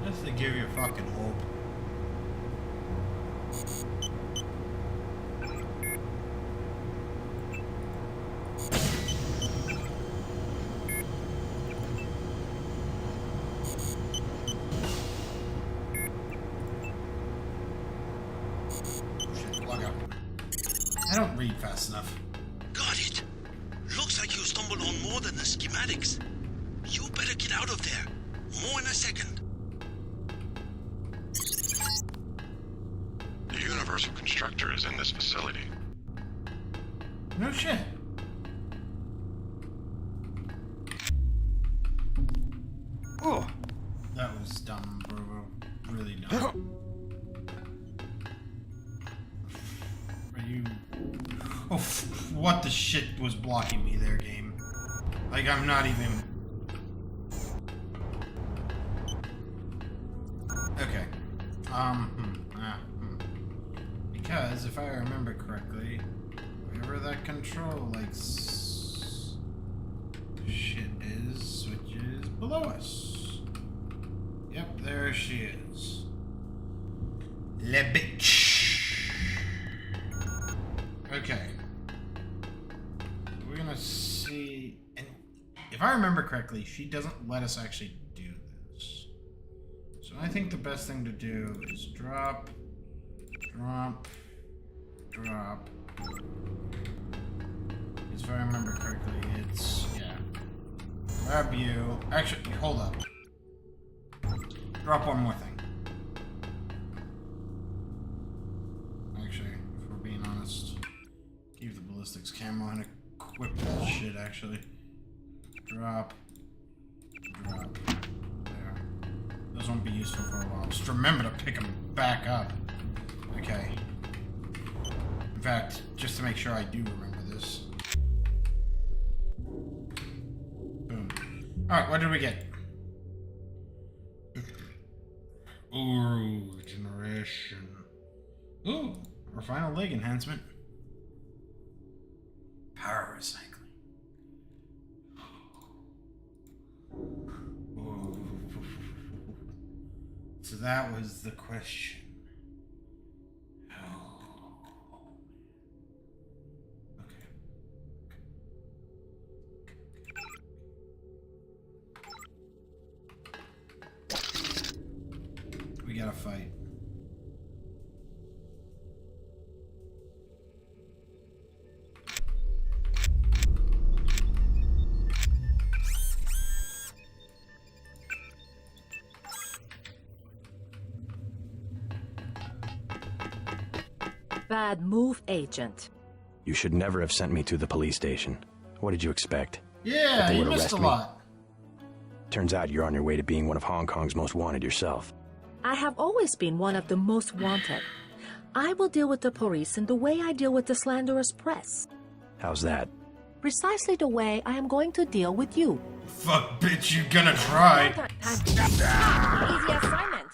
Just to give you fucking hope. Shit, log out. I don't read fast enough. Got it. Looks like you stumbled on more than the schematics. You better get out of there. More in a second. The Universal Constructor is in this facility. No shit. Oh, that was dumb, bro. Really dumb. Are you? Oh, what the shit was blocking me there, game? Like, I'm not even. Okay. Because if I remember correctly, wherever that control like shit is, which is below us. Yep, there she is. Le bitch. Okay. We're gonna see, and if I remember correctly, she doesn't let us actually do this. So I think the best thing to do is drop, drop, drop. Because if I remember correctly, it's, yeah. Grab you. Actually, hold up. Drop one more thing. Actually, if we're being honest, keep the ballistics camo and equip that shit, actually. Drop. Drop. There. Those won't be useful for a while. Just remember to pick them back up. Okay. In fact, just to make sure I do remember this. Boom. Alright, what did we get? Ooh, generation. Ooh, our final leg enhancement. Power recycling. Ooh. So that was the question. We gotta fight. Bad move, Agent. You should never have sent me to the police station. What did you expect? Yeah, That they you would missed arrest a me? lot. Turns out you're on your way to being one of Hong Kong's most wanted yourself. I have always been one of the most wanted. I will deal with the police in the way I deal with the slanderous press. How's that? Precisely the way I am going to deal with you. Fuck, bitch, you gonna try. Easy assignment.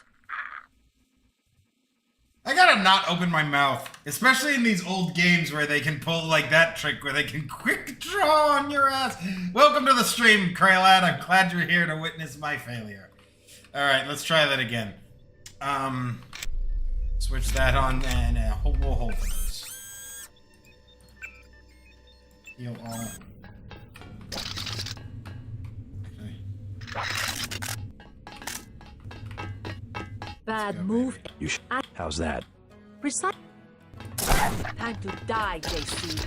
I gotta not open my mouth, especially in these old games where they can pull like that trick where they can quick draw on your ass. Welcome to the stream, Kraylad. I'm glad you're here to witness my failure. Alright, let's try that again. Switch that on and we'll hold for those. Heal all. Bad move. You How's that? Precise. Time to die, JC.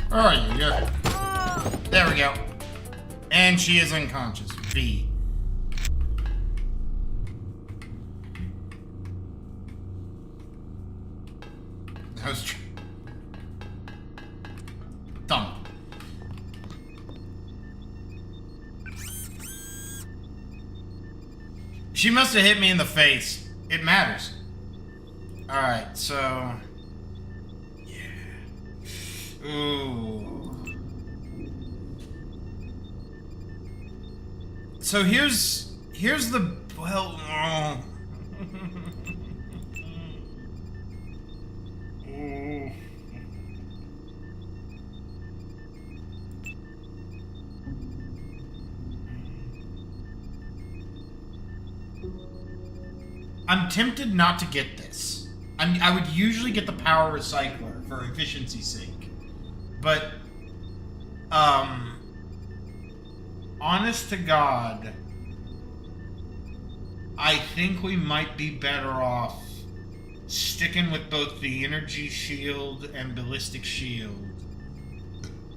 Where are you? There we go. And she is unconscious. V. That was true. Dumb. She must have hit me in the face. It matters. Alright, so... Yeah. Ooh. So here's the... Well... Ooh. I'm tempted not to get this. I would usually get the power recycler for efficiency's sake. But, honest to God, I think we might be better off sticking with both the energy shield and ballistic shield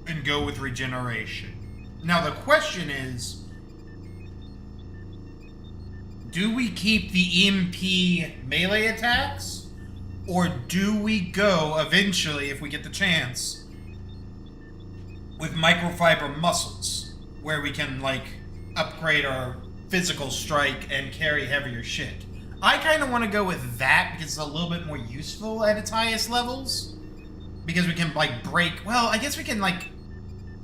and go with regeneration. Now the question is, do we keep the EMP melee attacks? Or do we go, eventually, if we get the chance, with microfiber muscles, where we can, like, upgrade our physical strike and carry heavier shit? I kind of want to go with that, because it's a little bit more useful at its highest levels. Because we can, like, break... Well, I guess we can, like,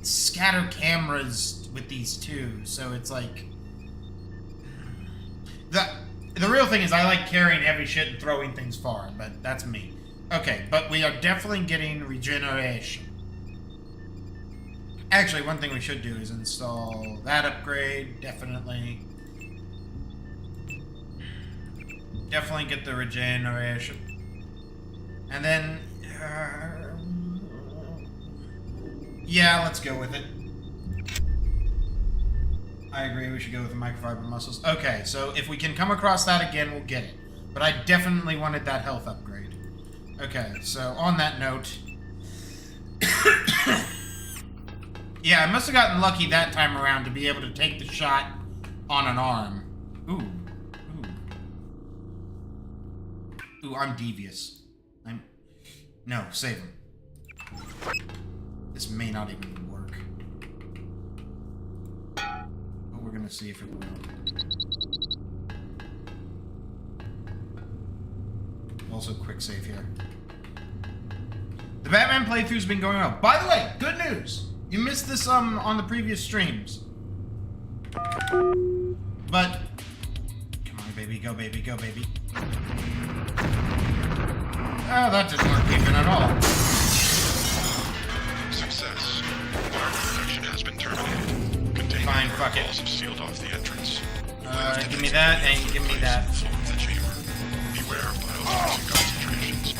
scatter cameras with these too, so it's like... The real thing is I like carrying heavy shit and throwing things far, but that's me. Okay, but we are definitely getting regeneration. Actually, one thing we should do is install that upgrade, definitely. Definitely get the regeneration. And then... yeah, let's go with it. I agree, we should go with the microfiber muscles. Okay, so if we can come across that again, we'll get it. But I definitely wanted that health upgrade. Okay, so on that note... yeah, I must have gotten lucky that time around to be able to take the shot on an arm. Ooh. Ooh, I'm devious. No, save him. This may not even work. We're gonna see if it will. Also, quick save here. The Batman playthrough's been going on. By the way, good news! You missed this on the previous streams. But come on, baby, go, baby, go, baby. Oh, that didn't work even at all. Success. Power production has been terminated. Fine, fuck it. Sealed off the entrance. Give me that, and give me that. The chamber. Beware of biotoxic concentrations.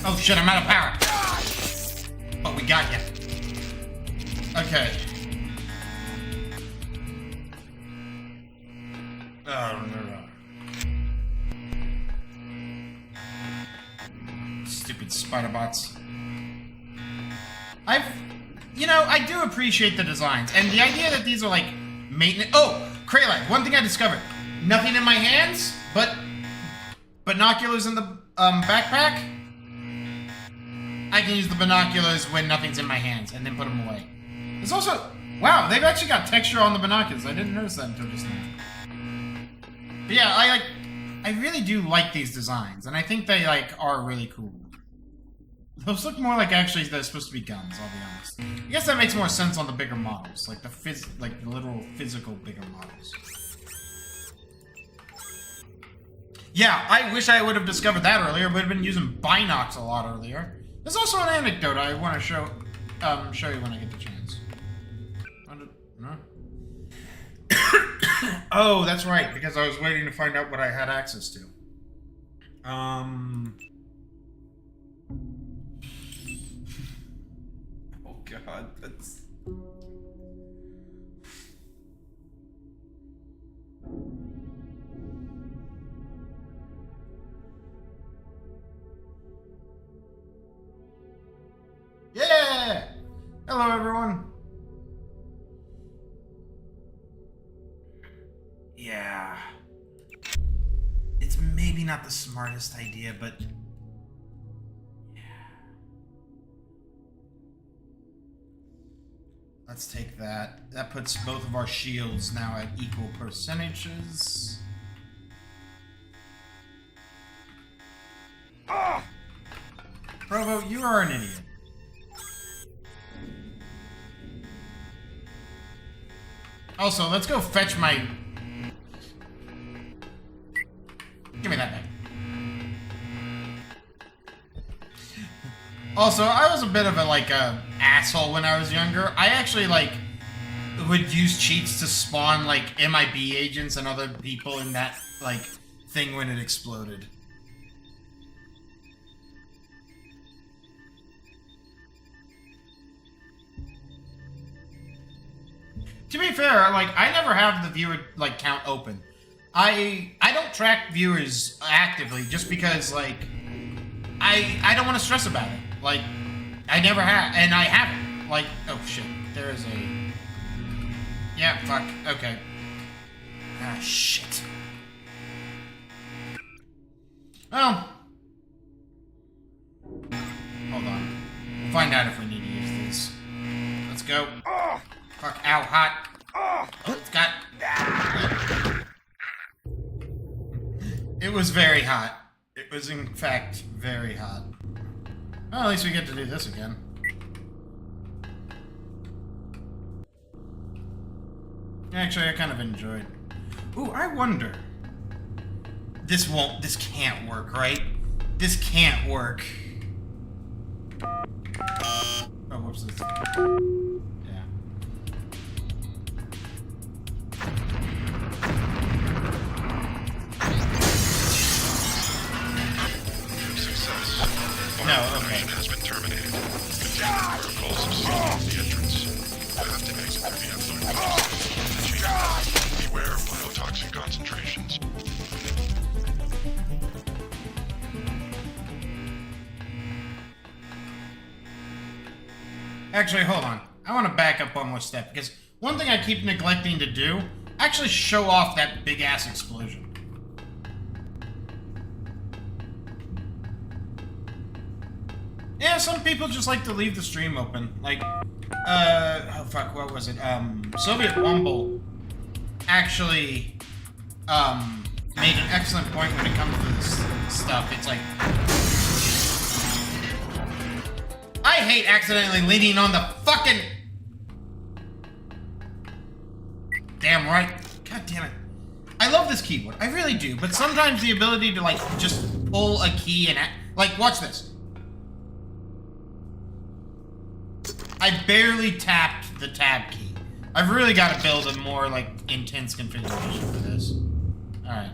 Oh shit, I'm out of power. But we got ya. Okay. Oh no. Stupid spider bots. You know, I do appreciate the designs. And the idea that these are like maintenance... Oh! Kraylak, one thing I discovered. Nothing in my hands, but binoculars in the backpack. I can use the binoculars when nothing's in my hands, and then put them away. There's also... Wow, they've actually got texture on the binoculars. I didn't notice that until just now. But yeah, I really do like these designs, and I think they, like, are really cool. Those look more like actually they're supposed to be guns, I'll be honest. I guess that makes more sense on the bigger models, like the literal physical bigger models. Yeah, I wish I would have discovered that earlier. Would have been using binocs a lot earlier. There's also an anecdote I want to show you when I get the chance. No? Oh, that's right, because I was waiting to find out what I had access to. Oh god, that's... Yeah! Hello, everyone. Yeah. It's maybe not the smartest idea, but... Yeah. Let's take that. That puts both of our shields now at equal percentages. Ah! Provo, you are an idiot. Also, let's go fetch my... Give me that back. Also, I was a bit of a, like, asshole when I was younger. I actually, like, would use cheats to spawn, like, MIB agents and other people in that, like, thing when it exploded. To be fair, like, I never have the viewer, like, count open. I don't track viewers actively just because, like, I don't want to stress about it. Like, I never have, and I haven't. Like, oh shit, there is a... Yeah, fuck, okay. Ah, shit. Well. Hold on. We'll find out if we need to use these. Let's go. Oh! Fuck, ow, hot. Oh, it's got... It was very hot. It was, in fact, very hot. Well, at least we get to do this again. Actually, I kind of enjoyed. Ooh, I wonder. This can't work, right? This can't work. Oh, whoops. Yeah. No, okay. Has been terminated. Containment protocols have sealed off the entrance. You have to exit through the effluent process. Beware of biotoxin concentrations. Actually, hold on. I want to back up one more step, because one thing I keep neglecting to do, actually show off that big-ass explosion. Yeah, some people just like to leave the stream open. Like, oh fuck, what was it? Soviet Wumble actually, made an excellent point when it comes to this stuff. It's like, I hate accidentally leaning on the fucking... Damn right. God damn it. I love this keyboard. I really do. But sometimes the ability to, like, just pull a key and... Like, watch this. I barely tapped the tab key. I've really got to build a more, like, intense configuration for this. Alright.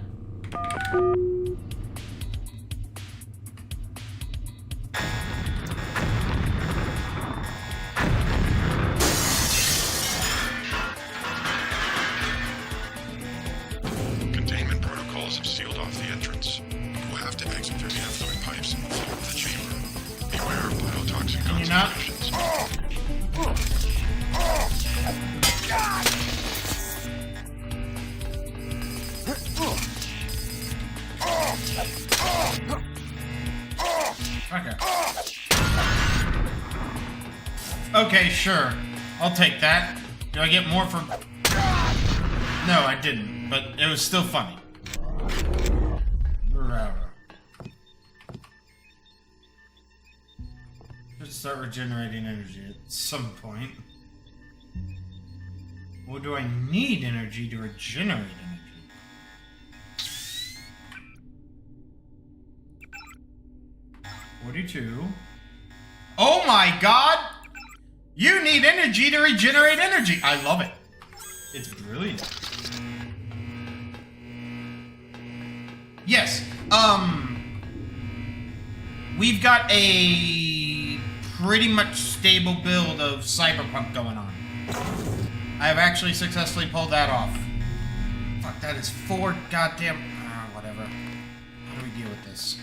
Containment protocols have sealed off the entrance. You'll have to exit through the effluent pipes and floor of the chamber. Beware of biotoxin concentrations. Okay, sure. I'll take that. Do I get more from... No, I didn't, but it was still funny. Should start regenerating energy at some point. Well, do I need energy to regenerate energy? 42. Oh my god! You need energy to regenerate energy! I love it. It's brilliant. Yes, we've got a pretty much stable build of Cyberpunk going on. I have actually successfully pulled that off. Fuck, that is 4 goddamn... whatever. How do we deal with this?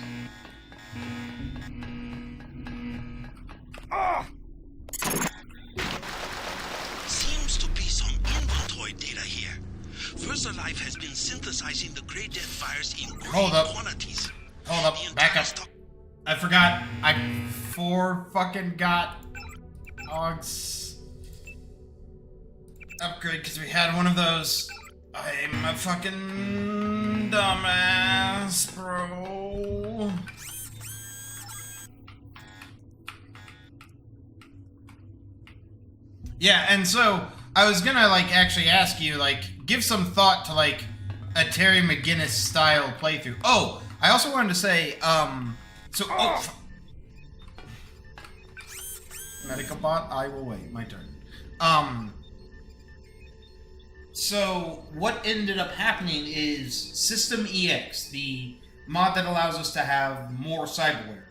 Seems to be some inventory data here. VersaLife has been synthesizing the Grey Death virus in great quantities. Hold up. Back up. I forgot. I 4 fucking got Ogs upgrade because we had one of those. I'm a fucking dumbass, bro. Yeah, and so I was gonna like actually ask you, like, give some thought to like a Terry McGinnis style playthrough. Oh, I also wanted to say, Medical bot, I will wait. My turn. So what ended up happening is System EX, the mod that allows us to have more cyberware.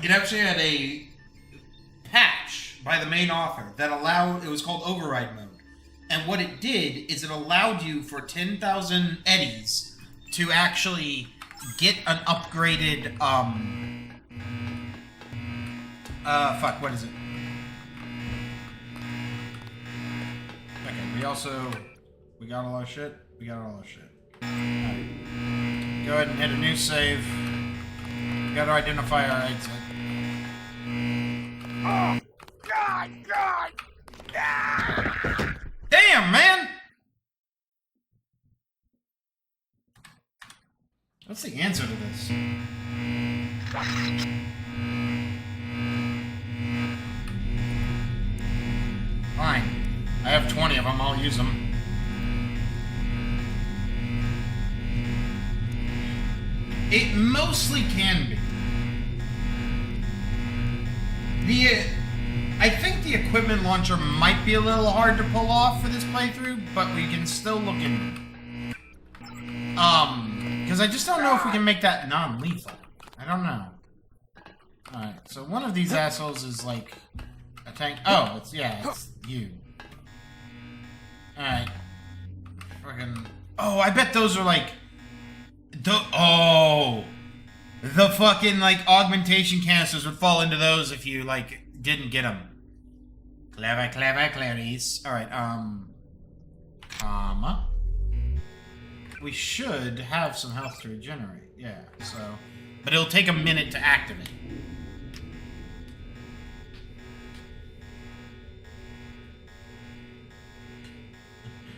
It actually had a patch by the main author that allowed, it was called override mode. And what it did is it allowed you for 10,000 eddies to actually get an upgraded, fuck, what is it? Okay, we got all our shit? We got all our shit. Alright. Go ahead and hit a new save. We gotta identify our exit. Oh, God! Damn, man! What's the answer to this? Fine. I have 20 of them. I'll use them. It mostly can be. I think the equipment launcher might be a little hard to pull off for this playthrough, but we can still look into it. Because I just don't know if we can make that non-lethal. I don't know. Alright, so one of these assholes is like a tank. Oh, it's you. Alright. Fucking. Oh, I bet those are like. The fucking like augmentation canisters would fall into those if you like didn't get them. Clever, Clarice. Alright, comma. We should have some health to regenerate. Yeah, so. But it'll take a minute to activate.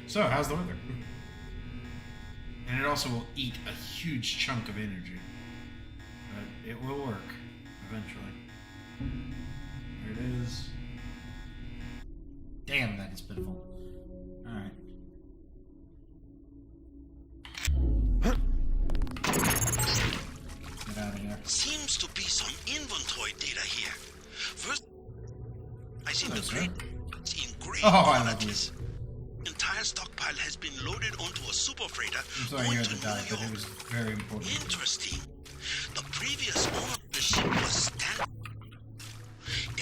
So, how's the weather? And it also will eat a huge chunk of energy. But it will work, eventually. There it is. Damn, that is pitiful. Alright. Get out of here. Seems to be some inventory data here. First, I see the great in great quantities. Entire stockpile has been loaded onto a super freighter. I'm sorry you had to die, but it was very important. Interesting. The previous owner of the ship was Stan.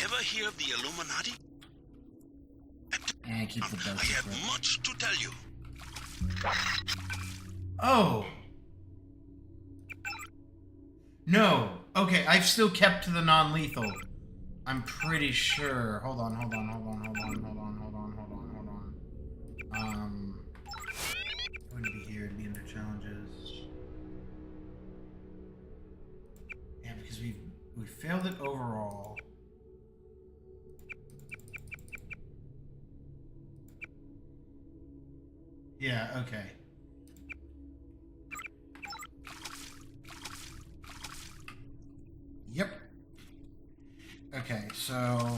Ever hear of the Illuminati? And keep the best. I have much to tell you. Oh. No. Okay, I've still kept to the non-lethal. I'm pretty sure. Hold on. Going to be here to be under challenges. Yeah, because we failed it overall. Yeah, okay. Yep. Okay, so...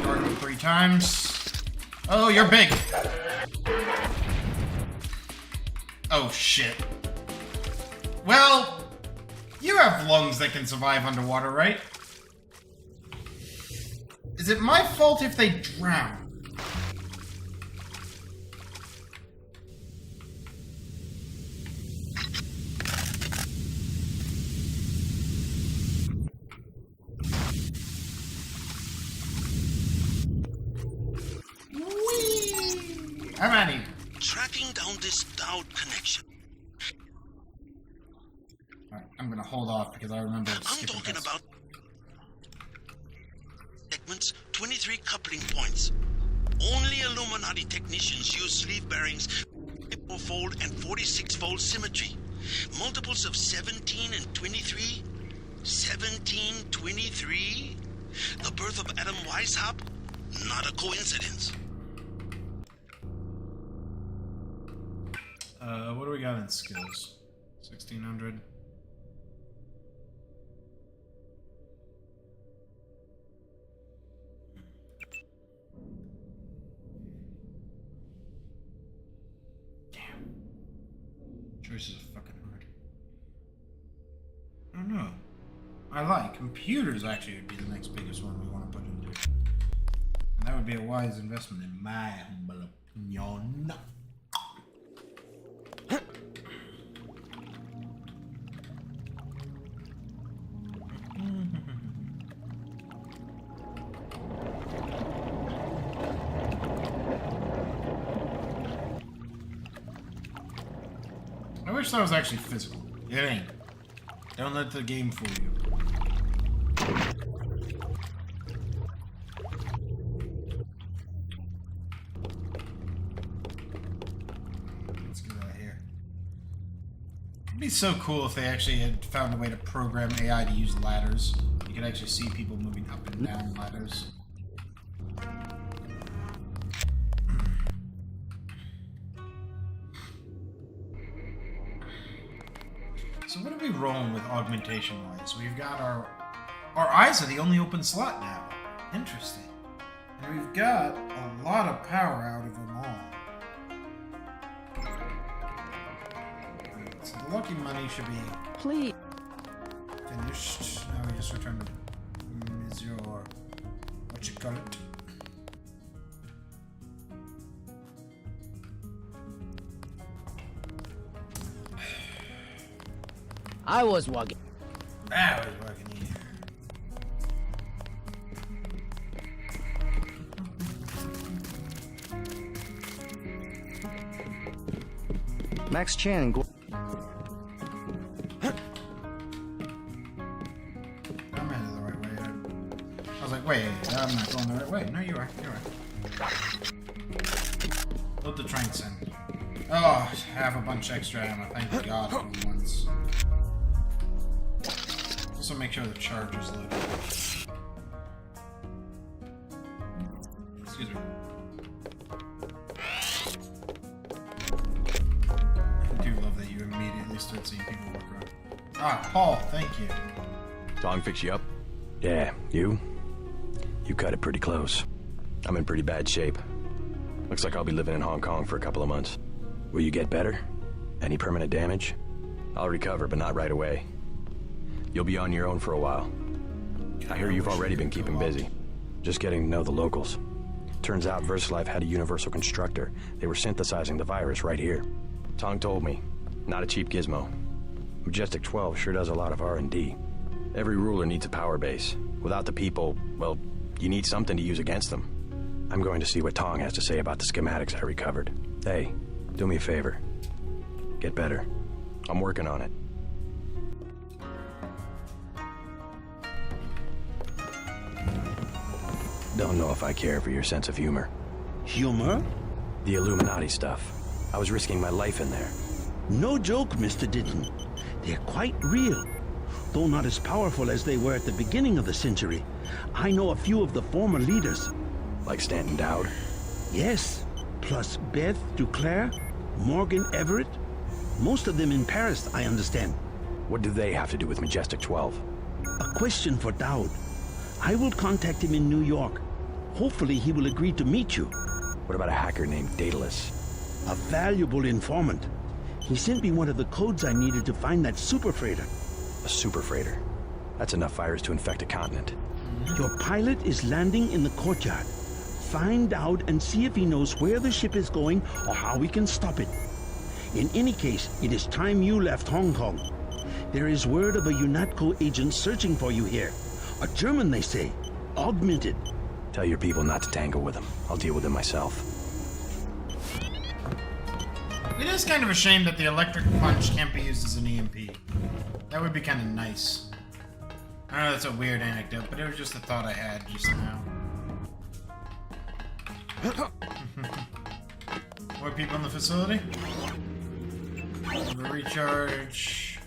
Target him 3 times. Oh, you're big! Oh, shit. Well, you have lungs that can survive underwater, right? Is it my fault if they drown? Whee! I'm out of here. Tracking down this Dowd connection. Alright, I'm gonna hold off because I remember I'm talking about segments, 23 coupling points. Only Illuminati technicians use sleeve bearings, 54-fold and 46-fold symmetry. Multiples of 17 and 23. 17, 23. The birth of Adam Weishaupt? Not a coincidence. What do we got in skills? 1600. Damn. Choices are fucking hard. I don't know. I like computers actually would be the next biggest one we want to put into. And that would be a wise investment in my humble opinion. I wish that was actually physical. It ain't. Don't let the game fool you. Let's get out of here. It'd be so cool if they actually had found a way to program AI to use ladders. You could actually see people moving up and down ladders. So what are we rolling with augmentation-wise? We've got our eyes are the only open slot now. Interesting. And we've got a lot of power out of them all. So the lucky money should be Please. finished. Now we just return to Monsieur, what you call it? I was walking. I was walking here. Max Chan and I'm headed the right way. I was like, wait, I'm not going the right way. No, you are. You're right. Load the train send. Oh, have a bunch extra ammo. Thank God for once. Also make sure the charger's loaded. Excuse me. I do love that you immediately start seeing people walk around. Ah, Paul, thank you. Tong fix you up? Yeah, you? You cut it pretty close. I'm in pretty bad shape. Looks like I'll be living in Hong Kong for a couple of months. Will you get better? Any permanent damage? I'll recover, but not right away. You'll be on your own for a while. I hear you've already been keeping busy. Just getting to know the locals. Turns out VersaLife had a universal constructor. They were synthesizing the virus right here. Tong told me. Not a cheap gizmo. Majestic 12 sure does a lot of R&D. Every ruler needs a power base. Without the people, well, you need something to use against them. I'm going to see what Tong has to say about the schematics I recovered. Hey, do me a favor. Get better. I'm working on it. Don't know if I care for your sense of humor. Humor? The Illuminati stuff. I was risking my life in there. No joke, Mr. Ditton. They're quite real. Though not as powerful as they were at the beginning of the century. I know a few of the former leaders. Like Stanton Dowd? Yes. plus Beth Duclair, Morgan Everett. Most of them in Paris, I understand. What do they have to do with Majestic 12? A question for Dowd. I will contact him in New York. Hopefully he will agree to meet you. What about a hacker named Daedalus? A valuable informant. He sent me one of the codes I needed to find that super freighter. A super freighter? That's enough fires to infect a continent. Your pilot is landing in the courtyard. Find out and see if he knows where the ship is going or how we can stop it. In any case, it is time you left Hong Kong. There is word of a UNATCO agent searching for you here. A German, they say. Augmented. Tell your people not to tangle with him. I'll deal with him myself. It is kind of a shame that the electric punch can't be used as an EMP. That would be kind of nice. I know that's a weird anecdote, but it was just a thought I had just now. More people in the facility? Recharge.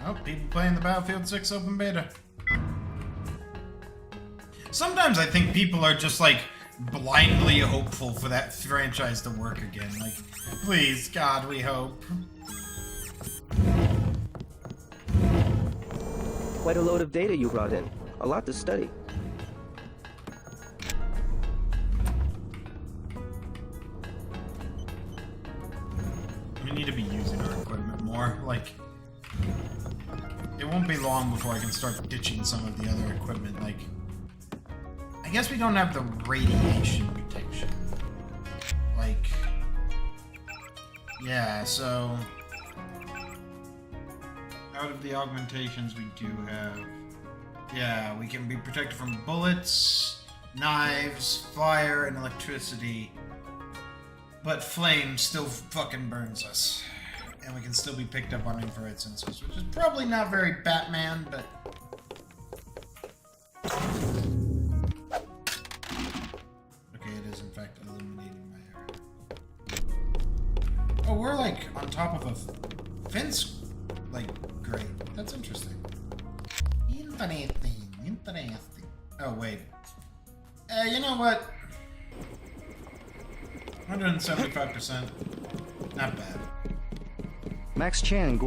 Oh, people playing the Battlefield 6 open beta. Sometimes I think people are just like blindly hopeful for that franchise to work again. Like, please, God, we hope. Quite a load of data you brought in. A lot to study. We need to be using our equipment more. Like, it won't be long before I can start ditching some of the other equipment. Like, I guess we don't have the radiation protection. Like, yeah, so out of the augmentations we do have, yeah, we can be protected from bullets, knives, fire, and electricity, but flame still fucking burns us. And we can still be picked up on infrared sensors, which is probably not very Batman, but okay, it is in fact illuminating my area. Oh, we're like on top of a fence, like, grate. That's interesting. Interesting. Oh, wait. You know what? 175%. Not bad. Max Chan.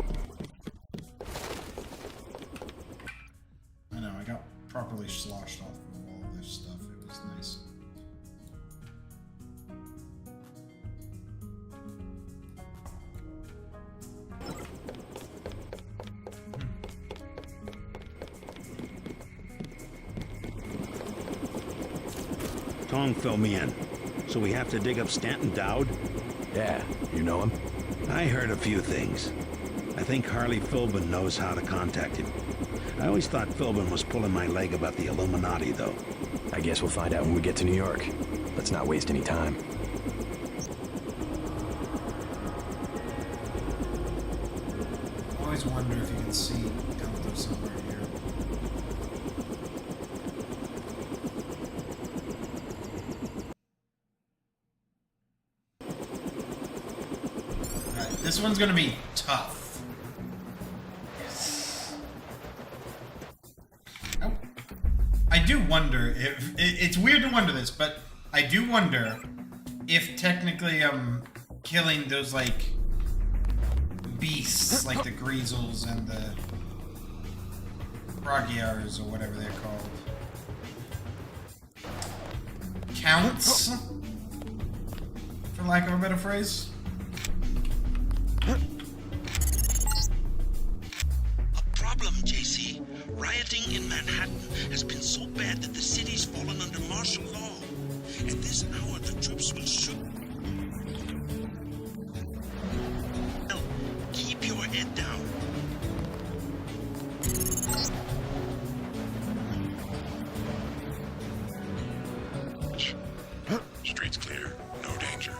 I know, I got properly sloshed off from all of this stuff. It was nice. Tong filled me in. So we have to dig up Stanton Dowd? Yeah, you know him? I heard a few things. I think Harley Philbin knows how to contact him. I always thought Philbin was pulling my leg about the Illuminati, though. I guess we'll find out when we get to New York. Let's not waste any time. I always wonder if you can see Delta somewhere here. Alright, this one's gonna be tough. Yes. Oh. I do wonder if... It's weird to wonder this, but I do wonder if technically killing those, like, beasts, like the Greasels and the Rogiars, or whatever they're called, counts? For lack of a better phrase? A problem, JC. Rioting in Manhattan has been so bad that the city's fallen under martial law. At this hour, the troops will shoot. Well, keep your head down. Street's clear. No danger.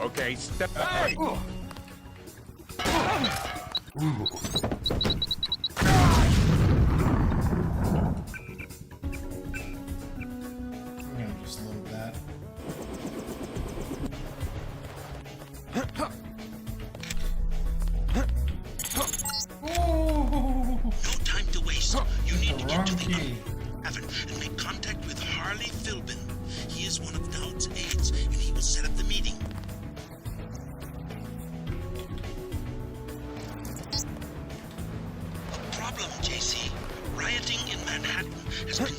Okay, step back. I'm gonna just load that.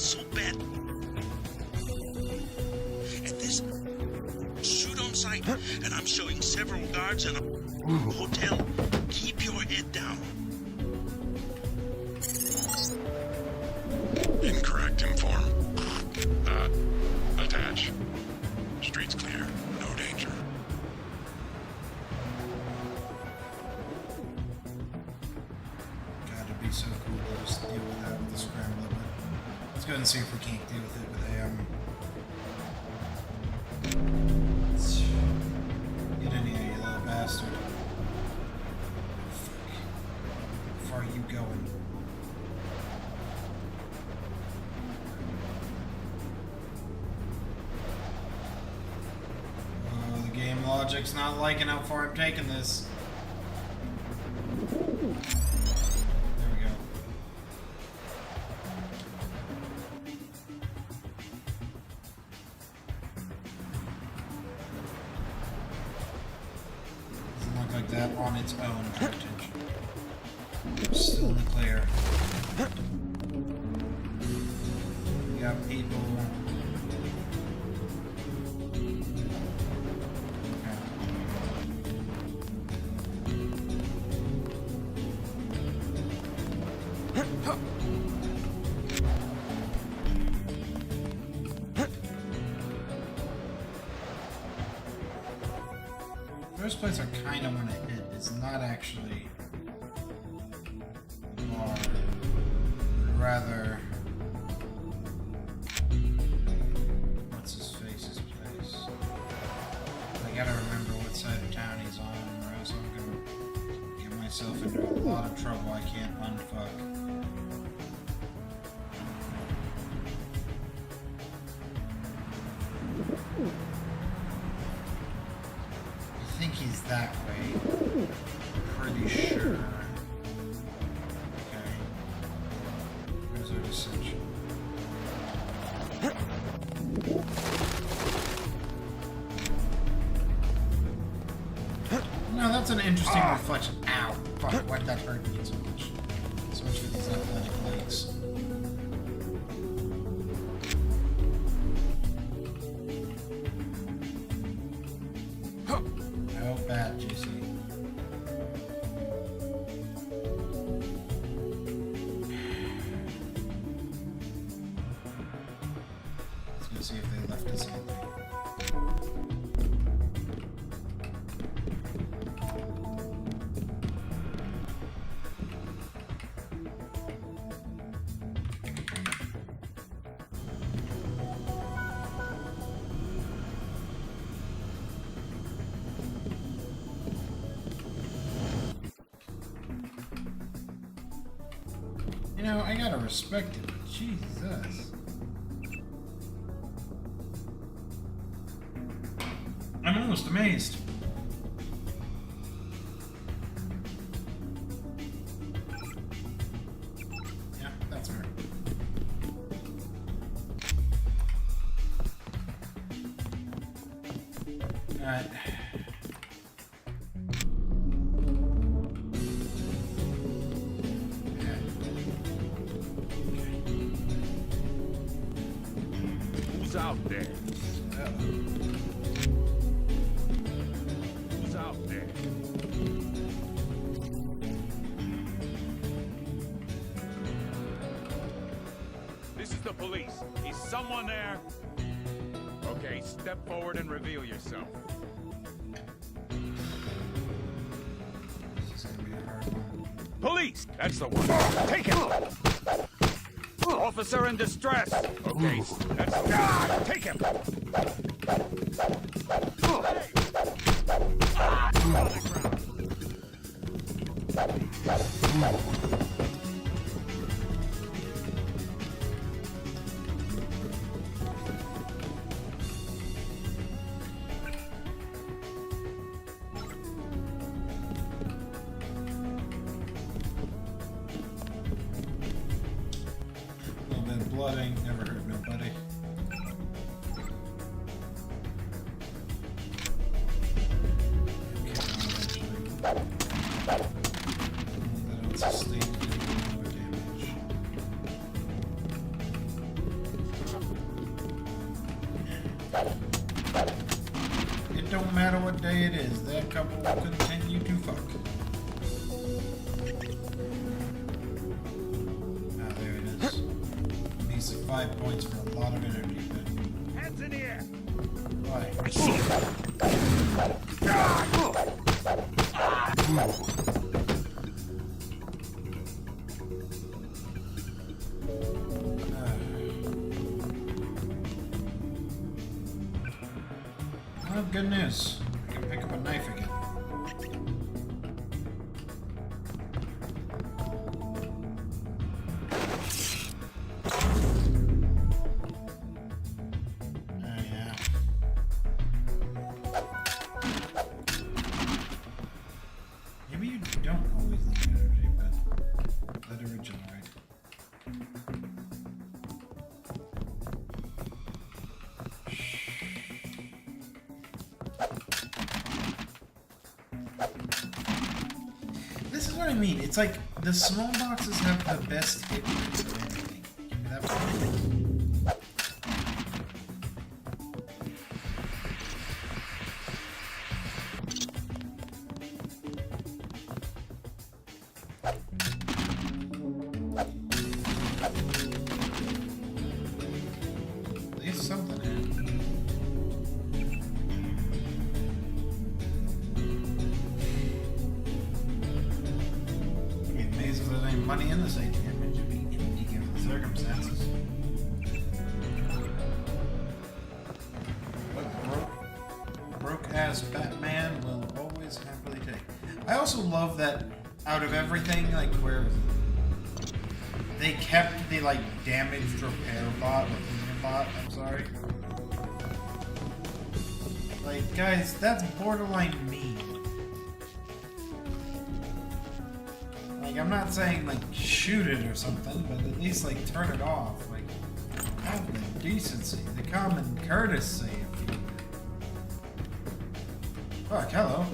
so bad. At this shoot on sight, and I'm showing several guards and a hotel. Keep your head down. Incorrect inform. Attach. Streets clear. No danger. God, it'd be so cool to just deal with that with the scrambler. But let's go and see if we can't deal with it with a Get in here, you little bastard. Fuck. How far are you going? Oh, the game logic's not liking how far I'm taking this. There we go. Doesn't look like that on its own. Pay attention. Still in the clear. We got people. First place I kind of want to hit is not actually the bar, but rather what's his face's place. I gotta remember what side of town he's on, or else I'm gonna get myself into a lot of trouble I can't unfuck. I think he's that way. Pretty sure. Okay. Where's our dissension? No, that's an interesting reflection. Ow. Fuck, why did that hurt me so much? So much for these athletic legs. No bad, JC. Let's go see if they left us anything. You know, I gotta respect it, but Jesus. I'm almost amazed. Yeah, that's fair. Alright. Who's out there? Who's out there? This is the police. Is someone there? Okay, step forward and reveal yourself. This is gonna be a hard one. Police! That's the one. Take him! Officer in distress! Okay, that's... take him! A little bit of blood ain't never hurt nobody. Okay, eventually. That else is It don't matter what day it is, that couple will continue to fuck. Ah, there it is. Needs 5 points for a lot of energy, but... Hands in the air! Why? Well, good news. I can pick up a knife again. Oh, yeah. Maybe you don't always need energy, but let it regenerate. This is what I mean. It's like the small boxes have the best hit rates of anything. Give me that one. At least something happened. I'd be amazed if there's any money in this ATM. It should be empty given the circumstances. But broke ass Batman will always happily take. I also love that out of everything, like where they kept the like damaged repair bot, the cleaner bot, I'm sorry. Like, guys, that's borderline mean. Like, I'm not saying, like, shoot it or something, but at least, like, turn it off. Like, have the decency, the common courtesy, if you will. Fuck, hello.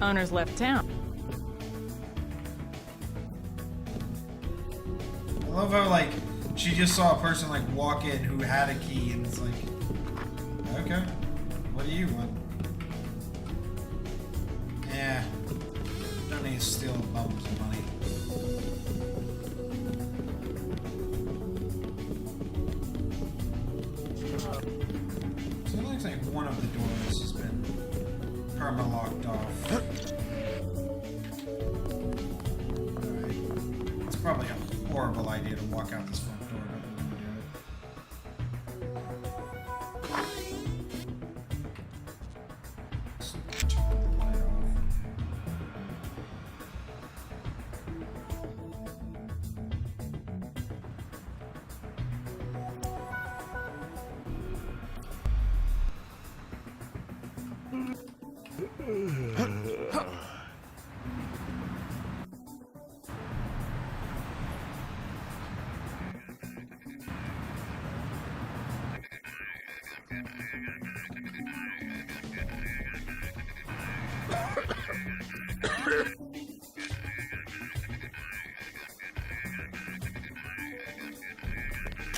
Owner's left town. I love how, like, she just saw a person, like, walk in who had a key, and it's like, okay, what do you want? Yeah, don't need to steal bums of money. So it looks like one of the doors has been perma-locked off. Alright. It's probably a horrible idea to walk out this front door, but we're gonna do it. Just turn the light off.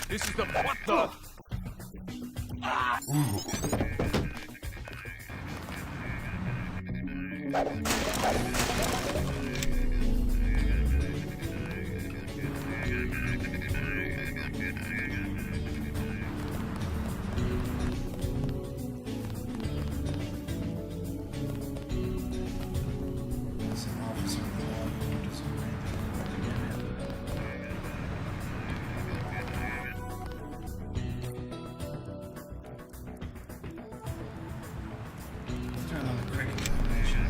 This is the what the? That's an officer of the law who doesn't know anything about the game. Let's do another quick examination.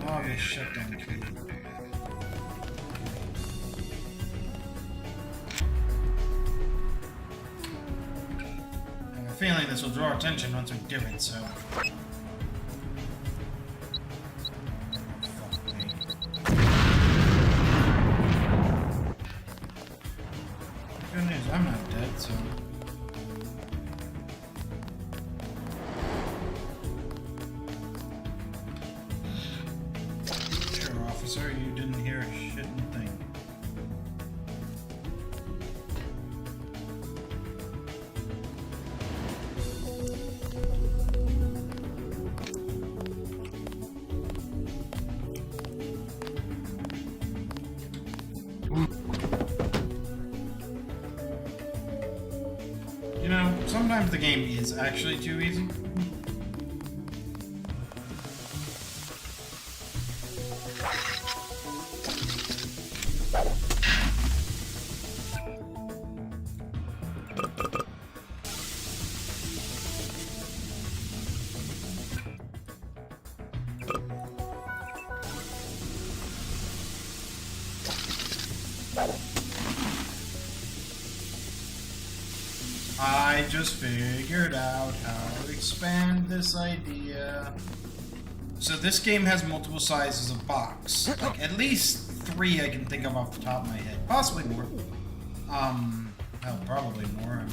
Obvious shutdown key. I have a feeling this will draw attention once we do it, so... Fuck me. Good news, I'm not dead, so... Sure, officer, you didn't hear a shitting thing. sometimes the game is actually too easy. I just figured out how to expand this idea. So this game has multiple sizes of box. Like at least 3 I can think of off the top of my head. Possibly more. Hell, probably more. I'm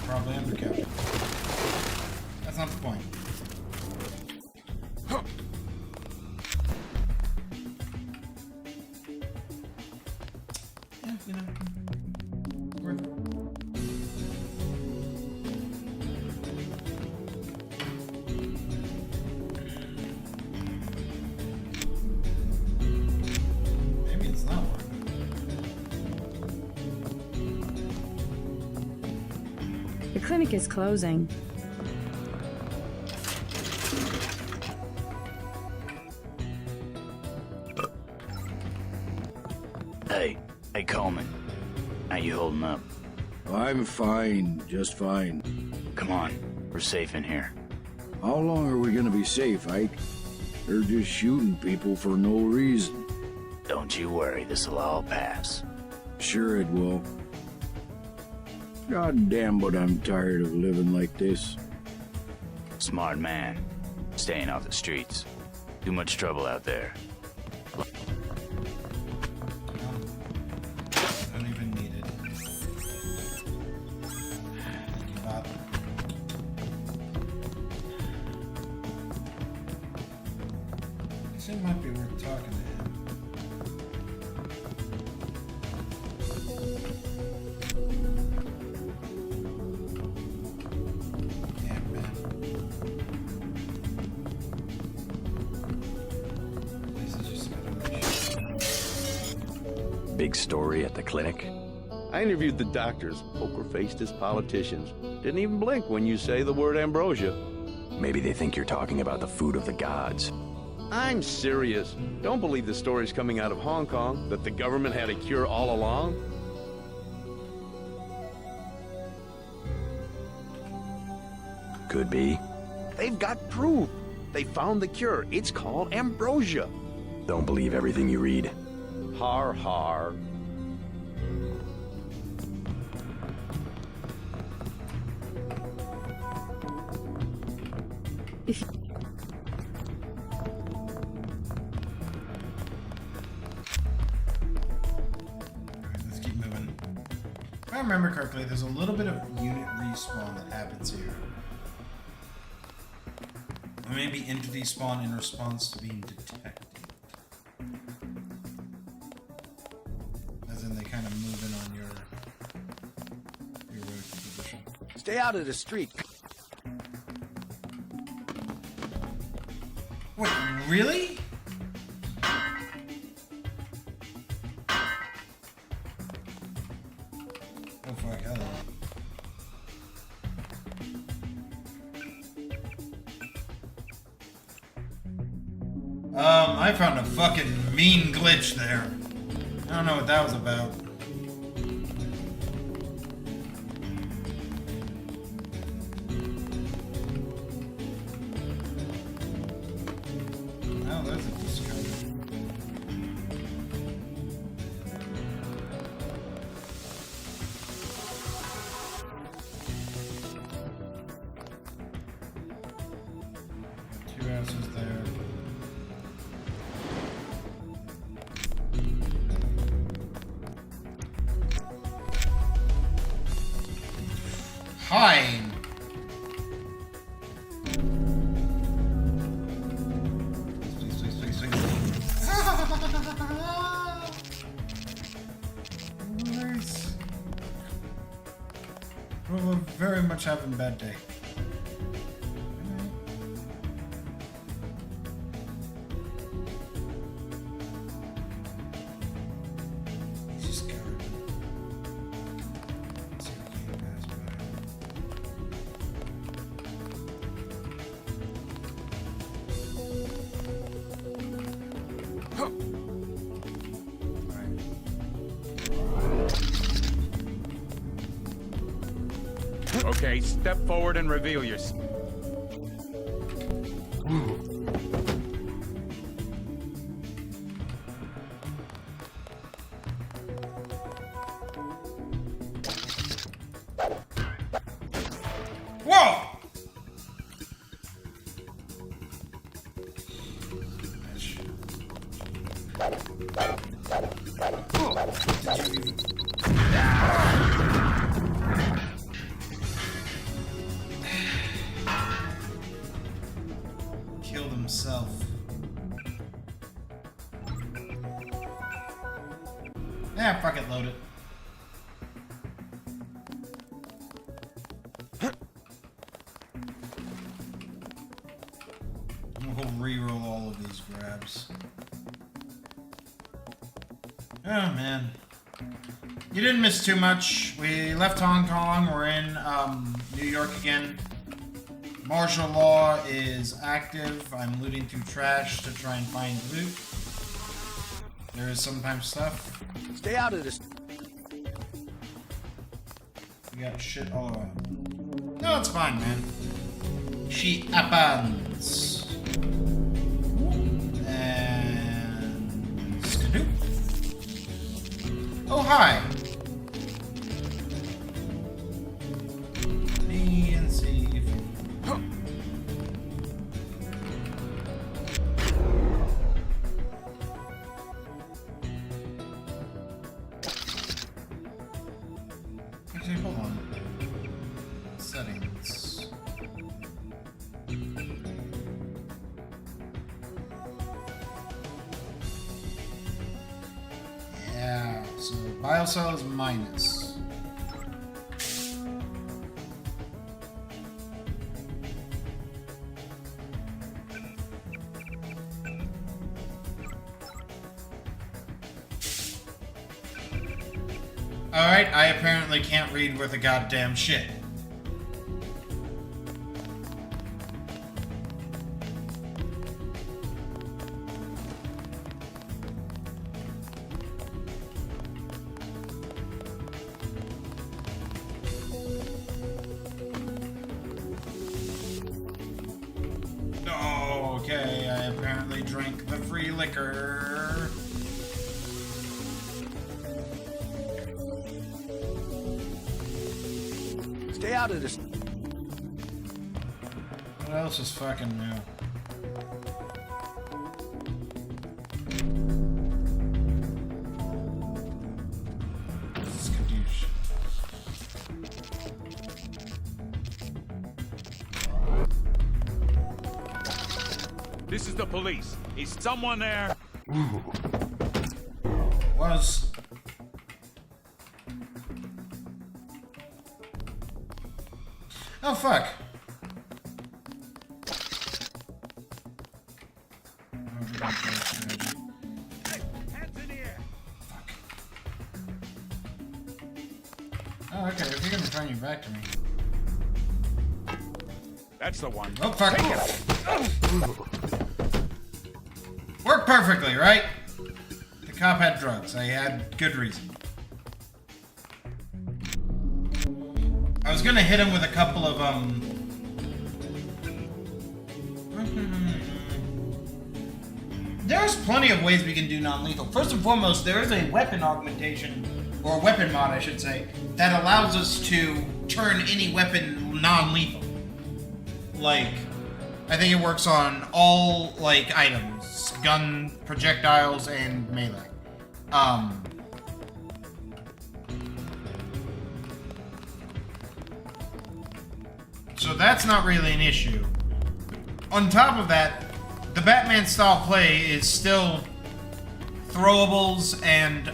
probably undercounting. That's not the point. Yeah, you know. Worth it. Maybe it's not worth The clinic is closing. Hey, Coleman. How you holding up? I'm fine, just fine. Come on, we're safe in here. How long are we gonna be safe, Ike? They're just shooting people for no reason. Don't you worry, this'll all pass. Sure it will. God damn, but I'm tired of living like this. Smart man. Staying off the streets. Too much trouble out there. Don't even need it. But it might be worth talking to him. Damn, man. This is just Big story at the clinic? I interviewed the doctors, poker-faced as politicians. Didn't even blink when you say the word ambrosia. Maybe they think you're talking about the food of the gods. I'm serious. Don't believe the stories coming out of Hong Kong that the government had a cure all along. Could be. They've got proof. They found the cure. It's called ambrosia. Don't believe everything you read. Har har. Let's keep moving. If I remember correctly, there's a little bit of unit respawn that happens here. Or maybe entity spawn in response to being detected. As in they kind of move in on your vertical position. Stay out of the street. Wait, really? Oh fuck, hello. I found a fucking mean glitch there. I don't know what that was about. Oh, there's a discount. Two houses there. Fine. Please, please, please, please. Nice. We're very much having a bad day. Just go. Okay, step forward and reveal yourself. Whoa! Killed himself. Yeah, fuck it, load it. We'll re-roll all of these grabs. Oh man. You didn't miss too much. We left Hong Kong, we're in New York again. Martial law is active. I'm looting through trash to try and find loot. There is sometimes stuff. Stay out of this. We got shit all around. No, it's fine, man. Shit happens. And skadoo. Oh, hi. Me and see if you... Actually, hold on. Settings. Yeah, so biocell is minus. Alright, I apparently can't read worth a goddamn shit. Okay, I apparently drank the free liquor. Stay out of this. What else is fucking new? Skadoosh. This is the police. Is someone there? Was. Oh, fuck. Oh, okay. If you're gonna turn you back to me. That's the one. Oh, fuck. Worked perfectly, right? The cop had drugs. I had good reason. I was gonna hit him with a couple of, There's plenty of ways we can do non-lethal. First and foremost, there is a weapon augmentation, or weapon mod, I should say, that allows us to turn any weapon non-lethal. Like, I think it works on all, like, items. Gun, projectiles, and melee. So that's not really an issue. On top of that, the Batman style play is still throwables and,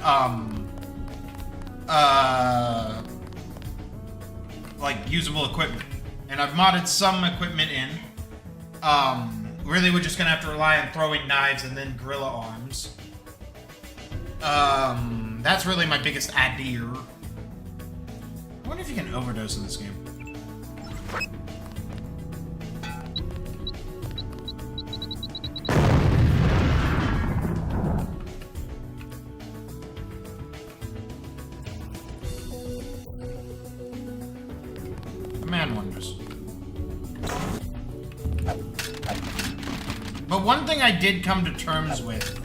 like, usable equipment. And I've modded some equipment in. Really, we're just gonna have to rely on throwing knives and then gorilla arms. That's really my biggest idea. I wonder if you can overdose in this game. command wonders. But one thing I did come to terms with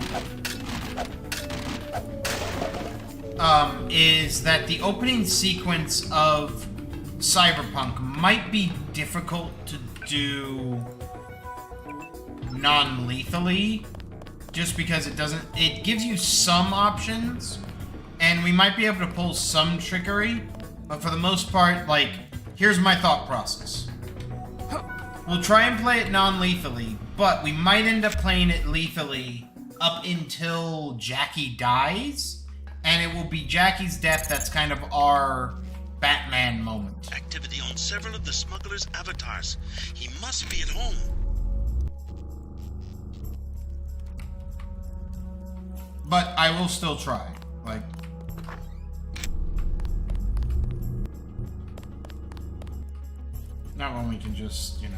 is that the opening sequence of Cyberpunk might be difficult to do non-lethally, just because it gives you some options, and we might be able to pull some trickery, but for the most part, like, here's my thought process. We'll try and play it non-lethally, but we might end up playing it lethally up until Jackie dies, and it will be Jackie's death that's kind of our Batman moment. Activity on several of the smuggler's avatars. He must be at home. But I will still try. Like, not when we can just, you know.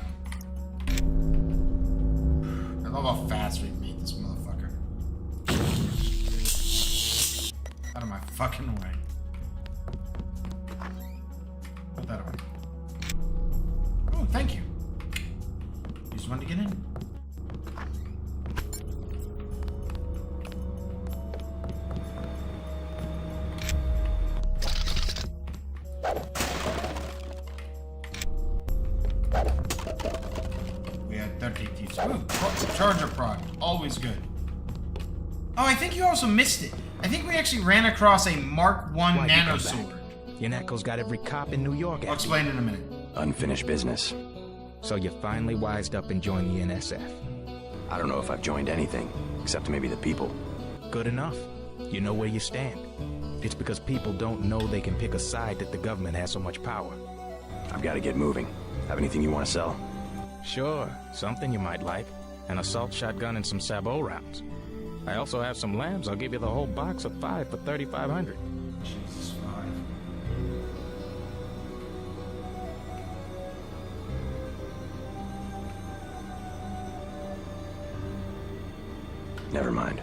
I love how fast we meet this motherfucker. Out of my fucking way. Put that away. Oh, thank you. You just wanted to get in. We had 30 thieves. Ooh, charger prod. Always good. Oh, I think you also missed it. I think we actually ran across a Mark 1 nano sword. Your Knuckles got every cop in New York. I'll explain in a minute. Unfinished business. So you finally wised up and joined the NSF. I don't know if I've joined anything, except maybe the people. Good enough. You know where you stand. It's because people don't know they can pick a side that the government has so much power. I've got to get moving. Have anything you want to sell? Sure, something you might like. An assault shotgun and some sabot rounds. I also have some lambs. I'll give you the whole box of 5 for $3,500. Jesus, 5. Never mind.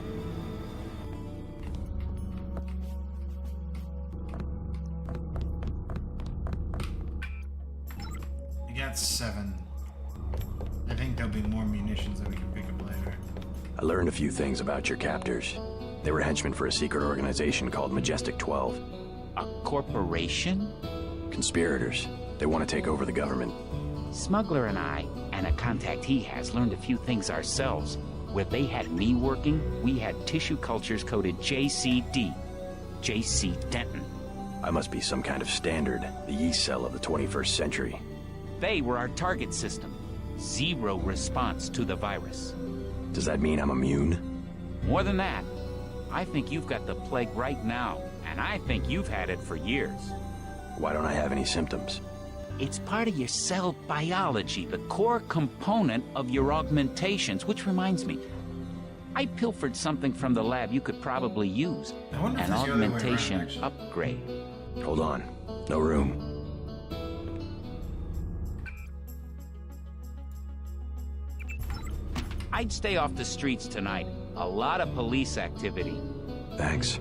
You got 7. I think there'll be more munitions that we can pick up later. I learned a few things about your captors. They were henchmen for a secret organization called Majestic 12. A corporation? Conspirators. They want to take over the government. Smuggler and I, and a contact he has, learned a few things ourselves. Where they had me working, we had tissue cultures coded JCD. J.C. Denton. I must be some kind of standard, the yeast cell of the 21st century. They were our target system. 0 response to the virus. Does that mean I'm immune? More than that, I think you've got the plague right now, and I think you've had it for years. Why don't I have any symptoms? It's part of your cell biology, the core component of your augmentations, which reminds me, I pilfered something from the lab you could probably use. An augmentation upgrade. Hold on. No room. I'd stay off the streets tonight. A lot of police activity. Thanks.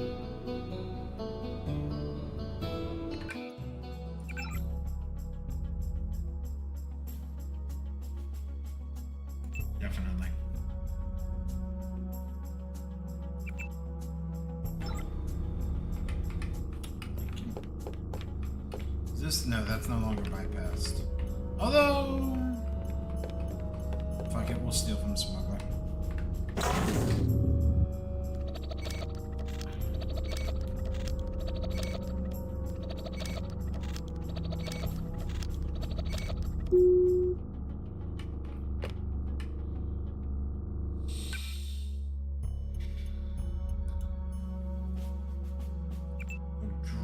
Definitely. Is this? No, that's no longer bypassed. Although, fuck it, we'll steal from the smuggler.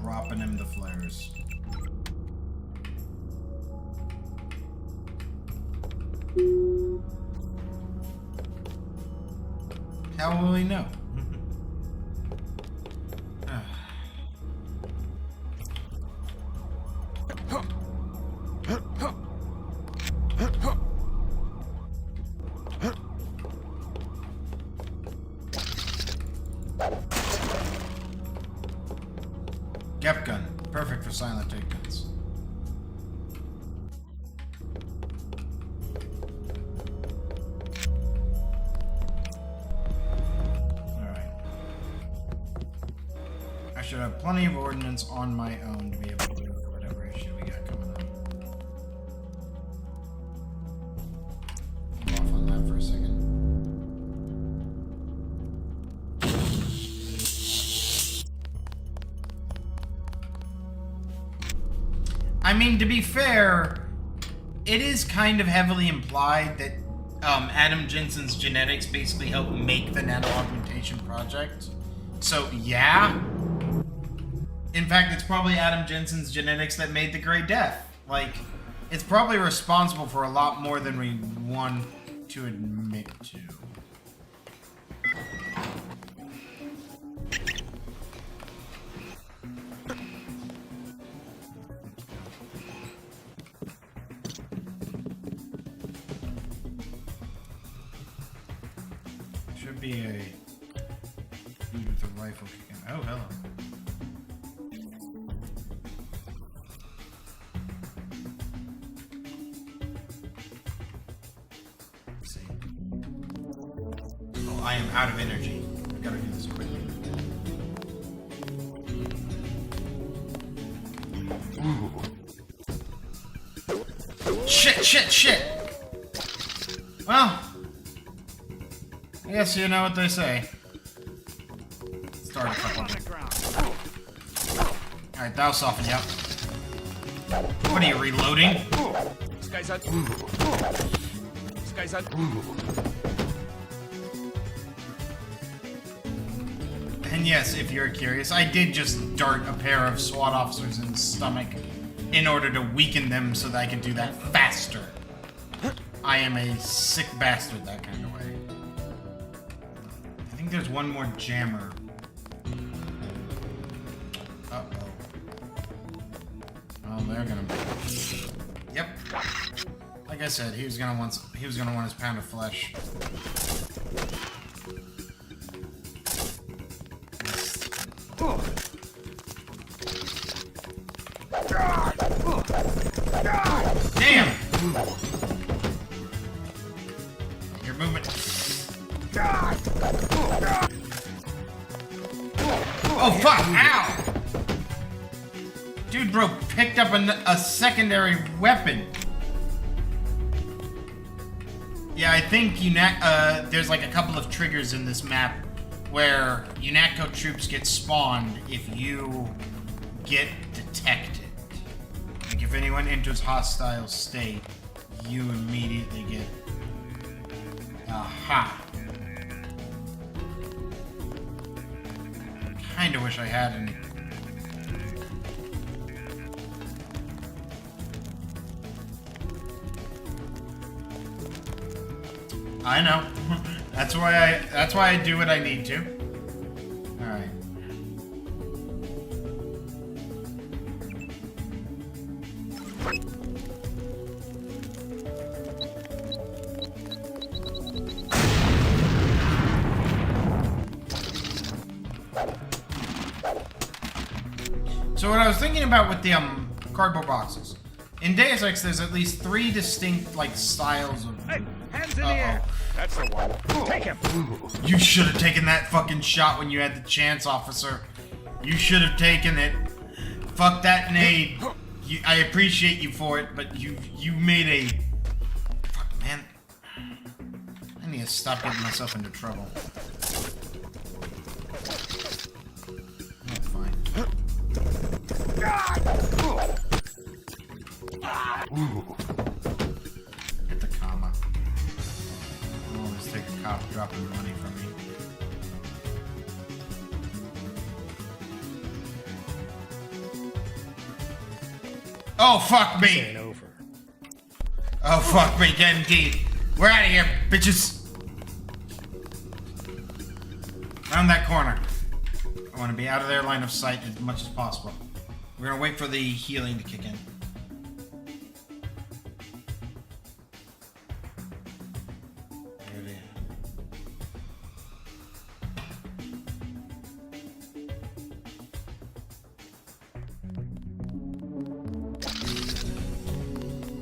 Dropping him the flares. How will he know? Gep gun, perfect for silent take guns. plenty of ordnance on my own to be able to deal with whatever issue we got coming up. Hold off on that for a second. I mean, to be fair, it is kind of heavily implied that Adam Jensen's genetics basically helped make the nano augmentation project. So, yeah. In fact, it's probably Adam Jensen's genetics that made the Grey Death. Like, it's probably responsible for a lot more than we want to admit to. Should be a dude with a rifle kicking. Oh, hello. Let's see. Oh, I am out of energy. I gotta do this quickly. Shit, shit, shit! Well, I guess you know what they say. Start a couple. Alright, that'll soften you up. What are you, reloading? This guy's on. This guy's on. And yes, if you're curious, I did just dart a pair of SWAT officers in the stomach in order to weaken them so that I could do that faster. I am a sick bastard that kind of way. I think there's one more jammer. Uh-oh. Oh, they're gonna... Yep. Like I said, he was gonna want his pound of flesh. Damn! Your movement. Oh fuck! Ow! Dude, bro, picked up a secondary weapon. Yeah, I think there's like a couple of triggers in this map where UNATCO troops get spawned if you get detected. Like if anyone enters hostile state, you immediately get... Aha! Kinda wish I had any. I know. That's why I do what I need to. Alright. So what I was thinking about with the cardboard boxes. In Deus Ex, there's at least 3 distinct like styles of. Hey, hands in the air. That's the one. Take him. You should have taken that fucking shot when you had the chance, officer. You should have taken it. Fuck that nade. I appreciate you for it, but you made a. Fuck, man. I need to stop getting myself into trouble. Oh, fine. Hit the comma. I'll always take a cop dropping money from me. Oh, fuck me! Oh, fuck me, indeed. We're out of here, bitches! Round that corner. I want to be out of their line of sight as much as possible. We're gonna wait for the healing to kick in. There it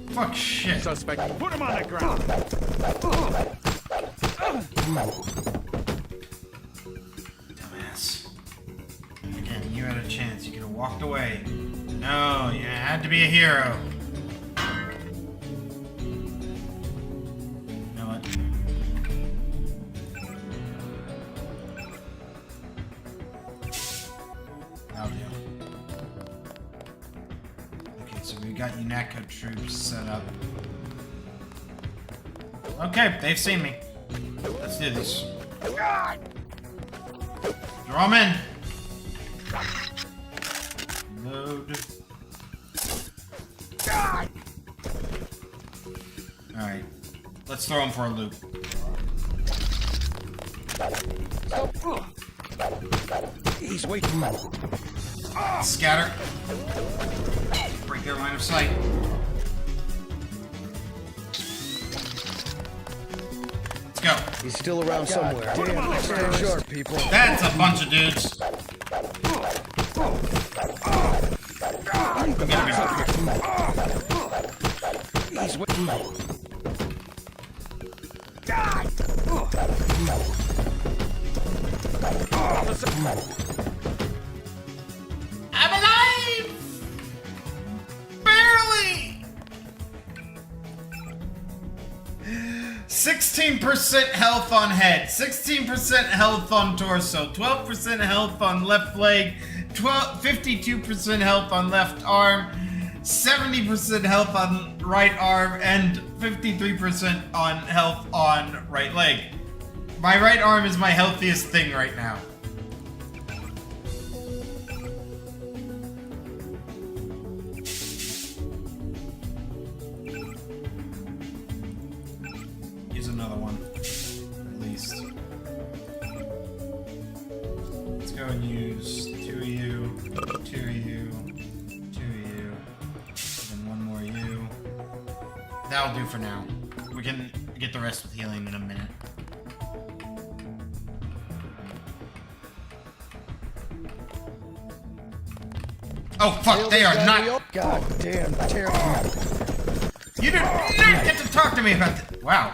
is. Fuck shit. Suspect, put him on the ground. Dumbass. Again, you had a chance. walked away. No, you had to be a hero. You know what? That'll do. Okay, so we got UNACO troops set up. Okay, they've seen me. Let's do this. Draw 'em in. Load. Alright. Let's throw him for a loop. He's waiting. Scatter. Break their line of sight. Let's go. He's still around somewhere. Damn, stay sharp, people. That's a bunch of dudes. He's waiting. I'm alive! Barely! 16% health on head, 16% health on torso, 12% health on left leg, 52% health on left arm, 70% health on right arm, and 53% on health on right leg. My right arm is my healthiest thing right now. Use another one, at least. Let's go and use 2 of you, 2 of you, 2 of you, and 1 more you. That'll do for now. We can get the rest with healing in a minute. Oh fuck, they are not. God damn, terrible. You did not get to talk to me about that. Wow.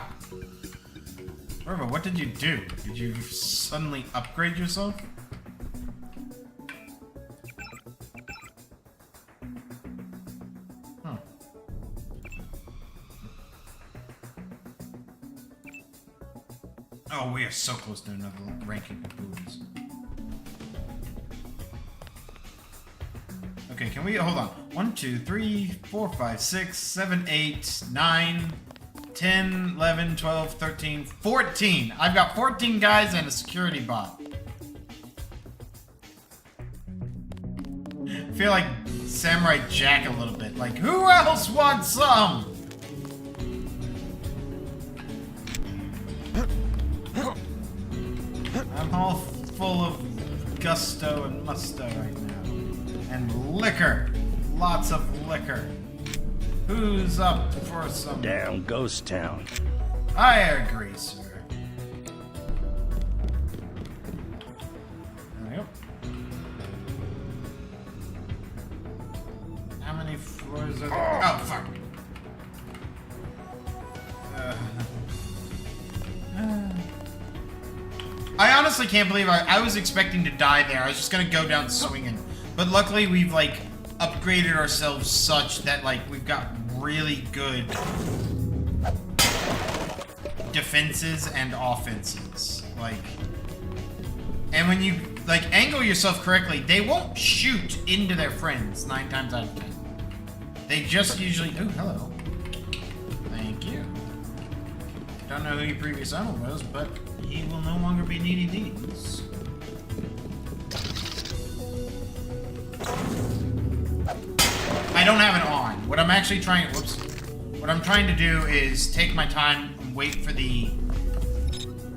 Verva, what did you do? Did you suddenly upgrade yourself? Huh. Oh, we are so close to another ranking of booties. Okay, can we hold on? 1, 2, 3, 4, 5, 6, 7, 8, 9, 10, 11, 12, 13, 14. I've got 14 guys and a security bot. I feel like Samurai Jack a little bit. Like, who else wants some? I'm all full of gusto and musto right now. And liquor. Lots of liquor. Who's up for some... Down Ghost Town. I agree, sir. There we go. How many floors are there? Oh, fuck. I honestly can't believe I was expecting to die there. I was just gonna go down swinging. But luckily we've, like, upgraded ourselves such that, like, we've got really good defenses and offenses. Like, and when you, like, angle yourself correctly, they won't shoot into their friends 9 times out of 10. They just usually... Oh, hello. Thank you. Don't know who your previous owner was, but he will no longer be needing these. I don't have it on. What I'm actually trying... Whoops. What I'm trying to do is take my time and wait for the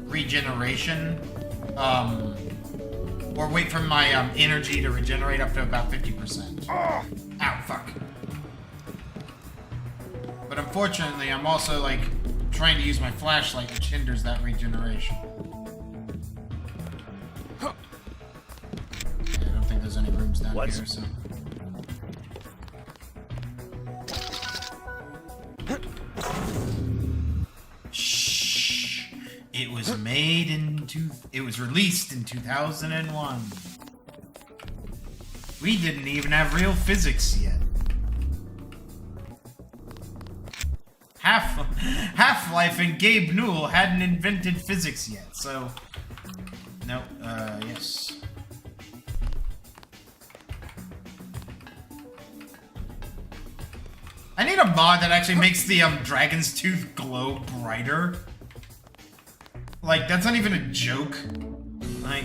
regeneration. Or wait for my energy to regenerate up to about 50%. Ow, fuck. But unfortunately, I'm also, like, trying to use my flashlight, which hinders that regeneration. I don't think there's any rooms down here, so... Shh. It was made in... It was released in 2001. We didn't even have real physics yet. Half-Life and Gabe Newell hadn't invented physics yet, so... No, yes. I need a mod that actually makes the dragon's tooth glow brighter. Like, that's not even a joke. Like...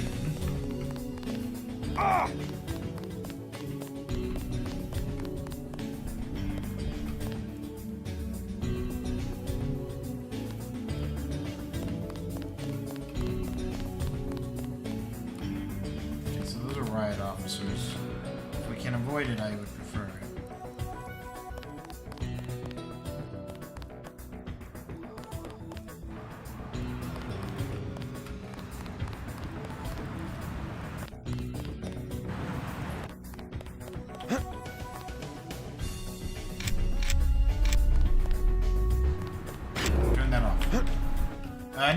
Ah! Okay, so those are riot officers. If we can avoid it, I would prefer it.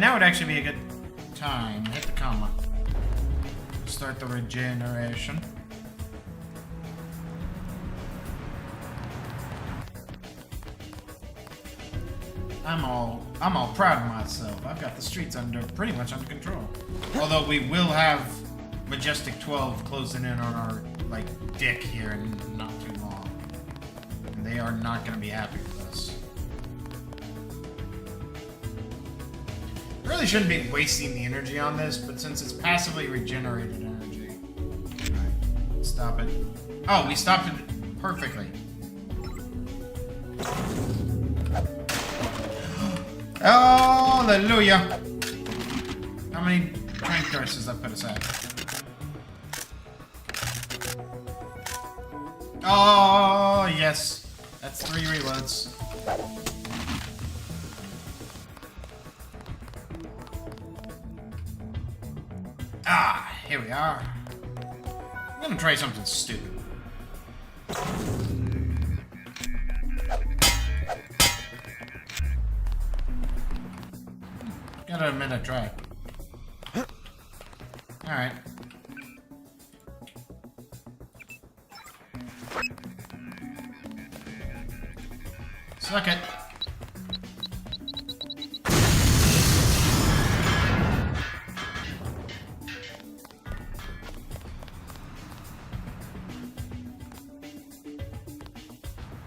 Now would actually be a good time. Hit the comma. Start the regeneration. I'm all proud of myself. I've got the streets pretty much under control. Although we will have Majestic 12 closing in on our dick here in not too long. And they are not going to be happy with us. I really shouldn't be wasting the energy on this, but since it's passively regenerated energy. Alright, stop it. Oh, we stopped it perfectly. Hallelujah! How many trank curses I put aside? Oh, yes. That's 3 reloads. Ah, here we are. I'm gonna try something stupid. Gotta admit I tried. Alright. Suck it.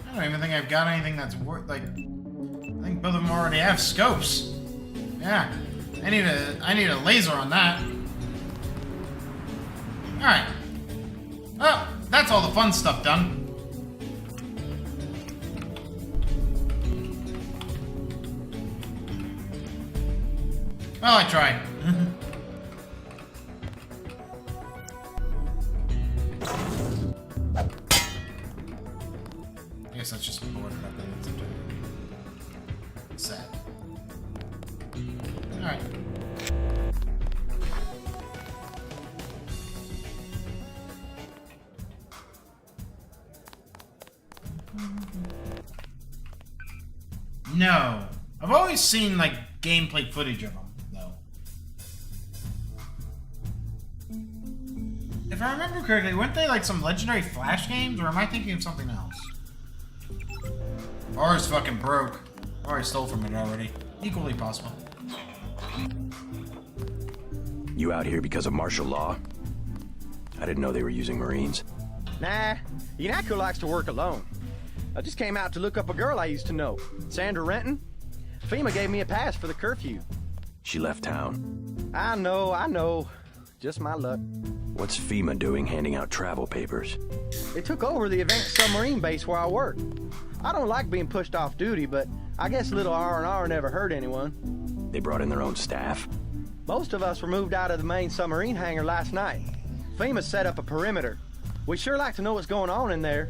I don't even think I've got anything that's worth, I think both of them already have scopes. Yeah. I need a laser on that. Alright. Oh, that's all the fun stuff done. Well, I tried. I guess that's just boarded up in sad. Alright. No. I've always seen, gameplay footage of them, though. If I remember correctly, weren't they, some legendary Flash games? Or am I thinking of something else? Or it's fucking broke. Or I stole from it already. Equally possible. You out here because of martial law? I didn't know they were using Marines. Nah, Yanako likes to work alone. I just came out to look up a girl I used to know, Sandra Renton. FEMA gave me a pass for the curfew. She left town. I know. Just my luck. What's FEMA doing handing out travel papers? They took over the Advanced Submarine base where I work. I don't like being pushed off duty, but I guess a little R&R never hurt anyone. They brought in their own staff? Most of us were moved out of the main submarine hangar last night. FEMA set up a perimeter. We'd sure like to know what's going on in there.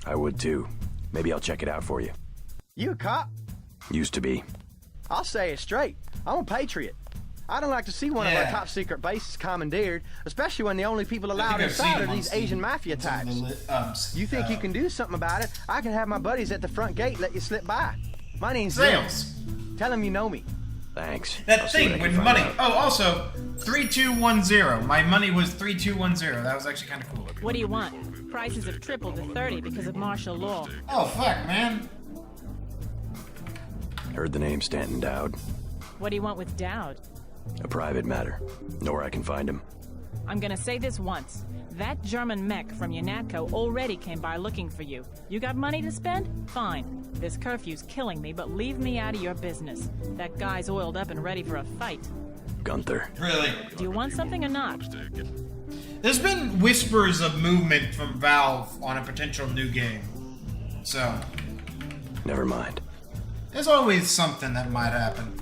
I would too. Maybe I'll check it out for you. You a cop? Used to be. I'll say it straight. I'm a patriot. I don't like to see one of our top secret bases commandeered, especially when the only people allowed inside are these Asian mafia types. You think you can do something about it? I can have my buddies at the front gate let you slip by. My name's Sales. Jim. Tell him you know me. Thanks. That thing with money. Oh, also, 3210. My money was 3210. That was actually kind of cool. What do you want? Prices have tripled to 30 because of martial law. Oh, fuck, man. Heard the name Stanton Dowd. What do you want with Dowd? A private matter. Know where I can find him. I'm gonna say this once. That German mech from UNATCO already came by looking for you. You got money to spend? Fine. This curfew's killing me, but leave me out of your business. That guy's oiled up and ready for a fight. Gunther. Really? Do you want something or not? There's been whispers of movement from Valve on a potential new game. So. Never mind. There's always something that might happen.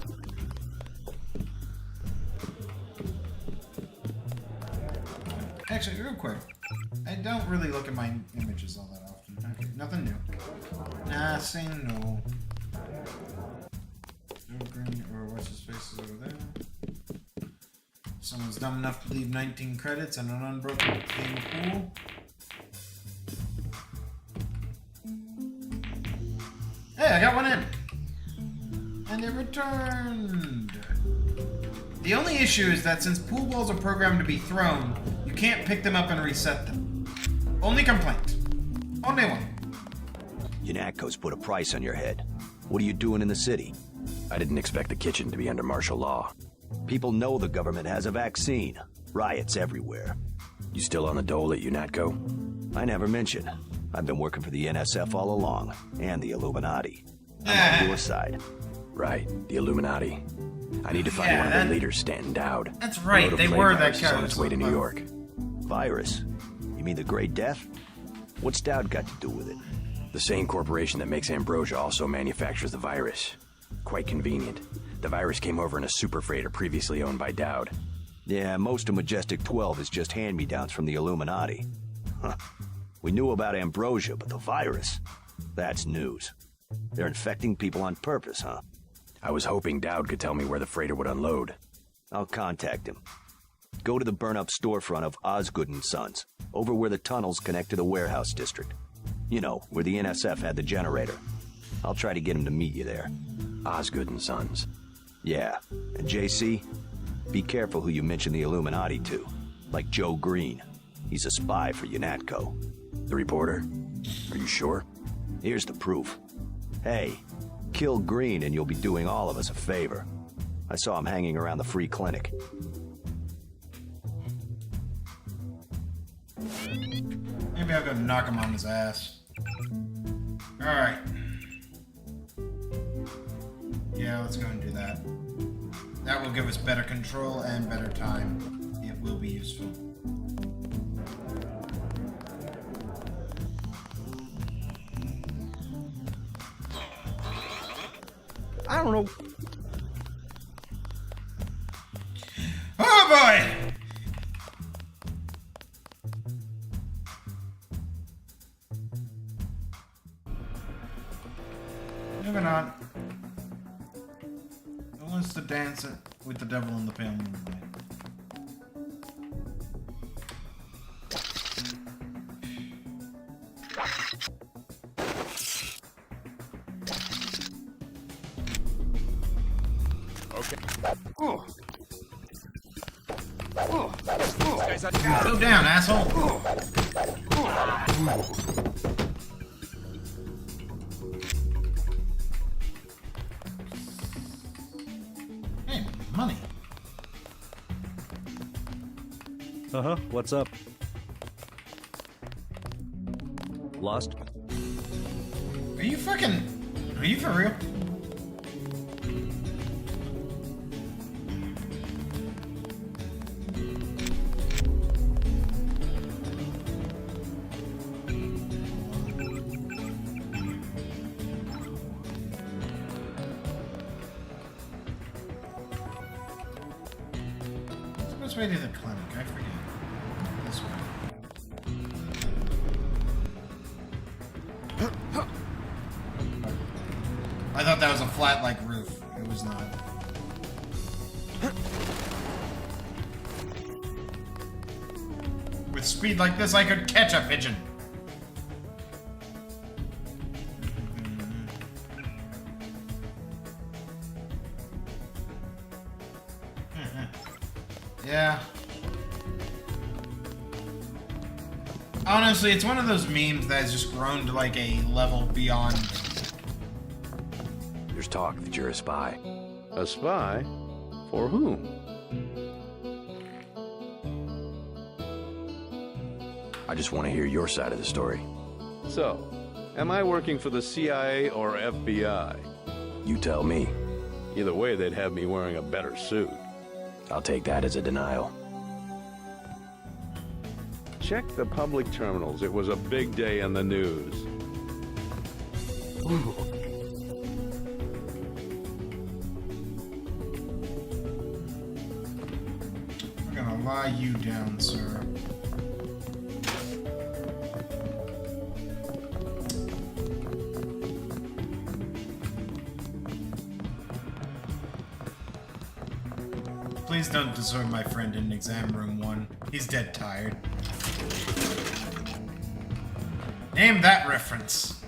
Actually, real quick. I don't really look at my images all that often. Okay, nothing new. Nothing new. No green or what's his face is over there. Someone's dumb enough to leave 19 credits and an unbroken game pool. Hey, I got one in! And it returned! The only issue is that since pool balls are programmed to be thrown, you can't pick them up and reset them. Only complaint. Only one. UNATCO's put a price on your head. What are you doing in the city? I didn't expect the kitchen to be under martial law. People know the government has a vaccine. Riots everywhere. You still on the dole at UNATCO? I never mentioned. I've been working for the NSF all along, and the Illuminati. I'm on your side. Right, the Illuminati. I need to find one of their leaders, Stanton Dowd. That's right, they were that guy. On its way to New York. Virus? You mean the Great Death? What's Dowd got to do with it? The same corporation that makes Ambrosia also manufactures the virus. Quite convenient. The virus came over in a super freighter previously owned by Dowd. Yeah, most of Majestic 12 is just hand-me-downs from the Illuminati. Huh. We knew about Ambrosia, but the virus? That's news. They're infecting people on purpose, huh? I was hoping Dowd could tell me where the freighter would unload. I'll contact him. Go to the burn-up storefront of Osgood & Sons, over where the tunnels connect to the warehouse district. You know, where the NSF had the generator. I'll try to get him to meet you there. Osgood & Sons. Yeah. And JC, be careful who you mention the Illuminati to. Like Joe Green. He's a spy for UNATCO. The reporter? Are you sure? Here's the proof. Hey, kill Green and you'll be doing all of us a favor. I saw him hanging around the free clinic. Maybe I'll go knock him on his ass. Alright. Yeah, let's go and do that. That will give us better control and better time. It will be useful. I don't know. Oh boy! Moving on. Who wants to dance it with the devil in the pale moonlight? Go down, asshole! Hey, money. Uh-huh, what's up? Lost? Are you fucking... Are you for real? Which way to the clinic? I forget. This way. I thought that was a flat like roof. It was not. With speed like this, I could catch a pigeon. Yeah. Honestly, it's one of those memes that has just grown to like a level beyond. There's talk that you're a spy. A spy? For whom? I just want to hear your side of the story. So, am I working for the CIA or FBI? You tell me. Either way, they'd have me wearing a better suit. I'll take that as a denial. Check the public terminals. It was a big day in the news. Ooh. I'm gonna lie you down, sir. Please don't desert my friend in exam room 1. He's dead tired. Name that reference.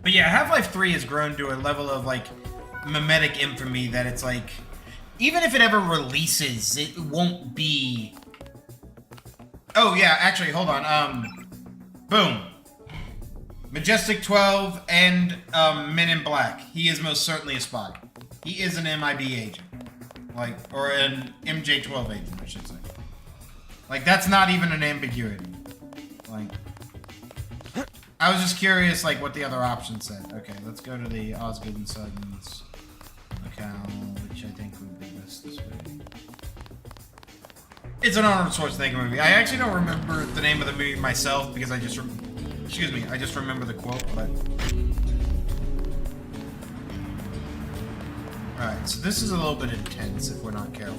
But yeah, Half-Life 3 has grown to a level of like mimetic infamy that it's like, even if it ever releases, it won't be. Oh yeah, actually, hold on. Boom. Majestic 12 and Men in Black. He is most certainly a spy. He is an MIB agent. Like, or an MJ-12 agent, I should say. Like, that's not even an ambiguity. Like, I was just curious, like, what the other option said. Okay, let's go to the Osgood and Sons account, which I think would be best this way. It's an Arnold Schwarzenegger movie. I actually don't remember the name of the movie myself because I just, excuse me, I just remember the quote, but. Alright, so this is a little bit intense if we're not careful.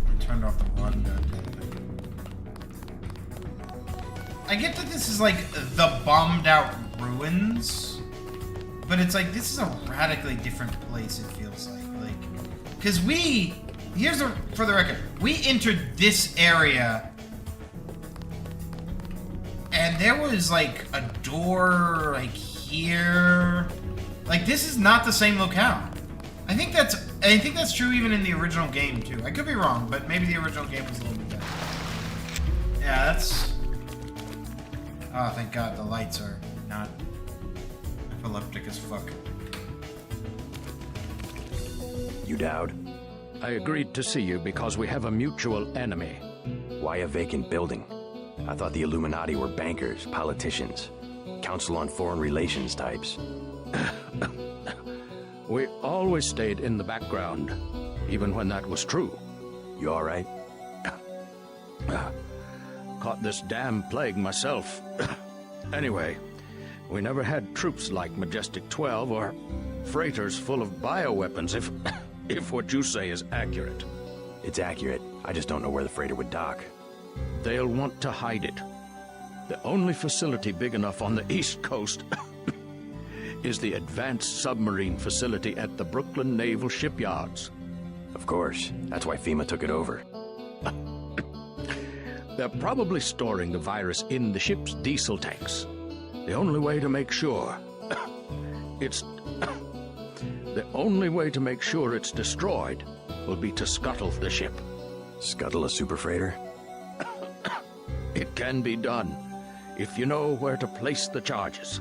I turned off the one. I get that this is like the bombed out ruins, but it's like this is a radically different place. It feels like because here's for the record, we entered this area and there was like a door like here. Like this is not the same locale. I think that's true even in the original game too. I could be wrong, but maybe the original game was a little bit better. Yeah, that's. Oh, thank God the lights are not epileptic as fuck. You Dowd? I agreed to see you because we have a mutual enemy. Why a vacant building? I thought the Illuminati were bankers, politicians, Council on Foreign Relations types. We always stayed in the background, even when that was true. You all right? Caught this damn plague myself. Anyway, we never had troops like Majestic 12 or freighters full of bioweapons, if what you say is accurate. It's accurate. I just don't know where the freighter would dock. They'll want to hide it. The only facility big enough on the East Coast is the Advanced Submarine Facility at the Brooklyn Naval Shipyards. Of course. That's why FEMA took it over. They're probably storing the virus in the ship's diesel tanks. The only way to make sure it's destroyed will be to scuttle the ship. Scuttle a super freighter? It can be done if you know where to place the charges.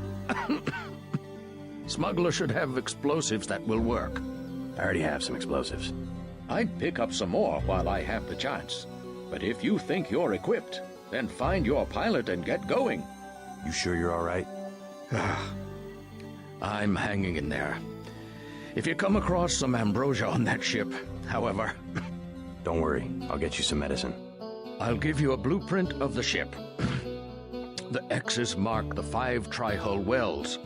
Smuggler should have explosives that will work. I already have some explosives. I'd pick up some more while I have the chance. But if you think you're equipped, then find your pilot and get going. You sure you're all right? I'm hanging in there. If you come across some ambrosia on that ship, however... Don't worry, I'll get you some medicine. I'll give you a blueprint of the ship. The X's mark the 5 tri-hull wells.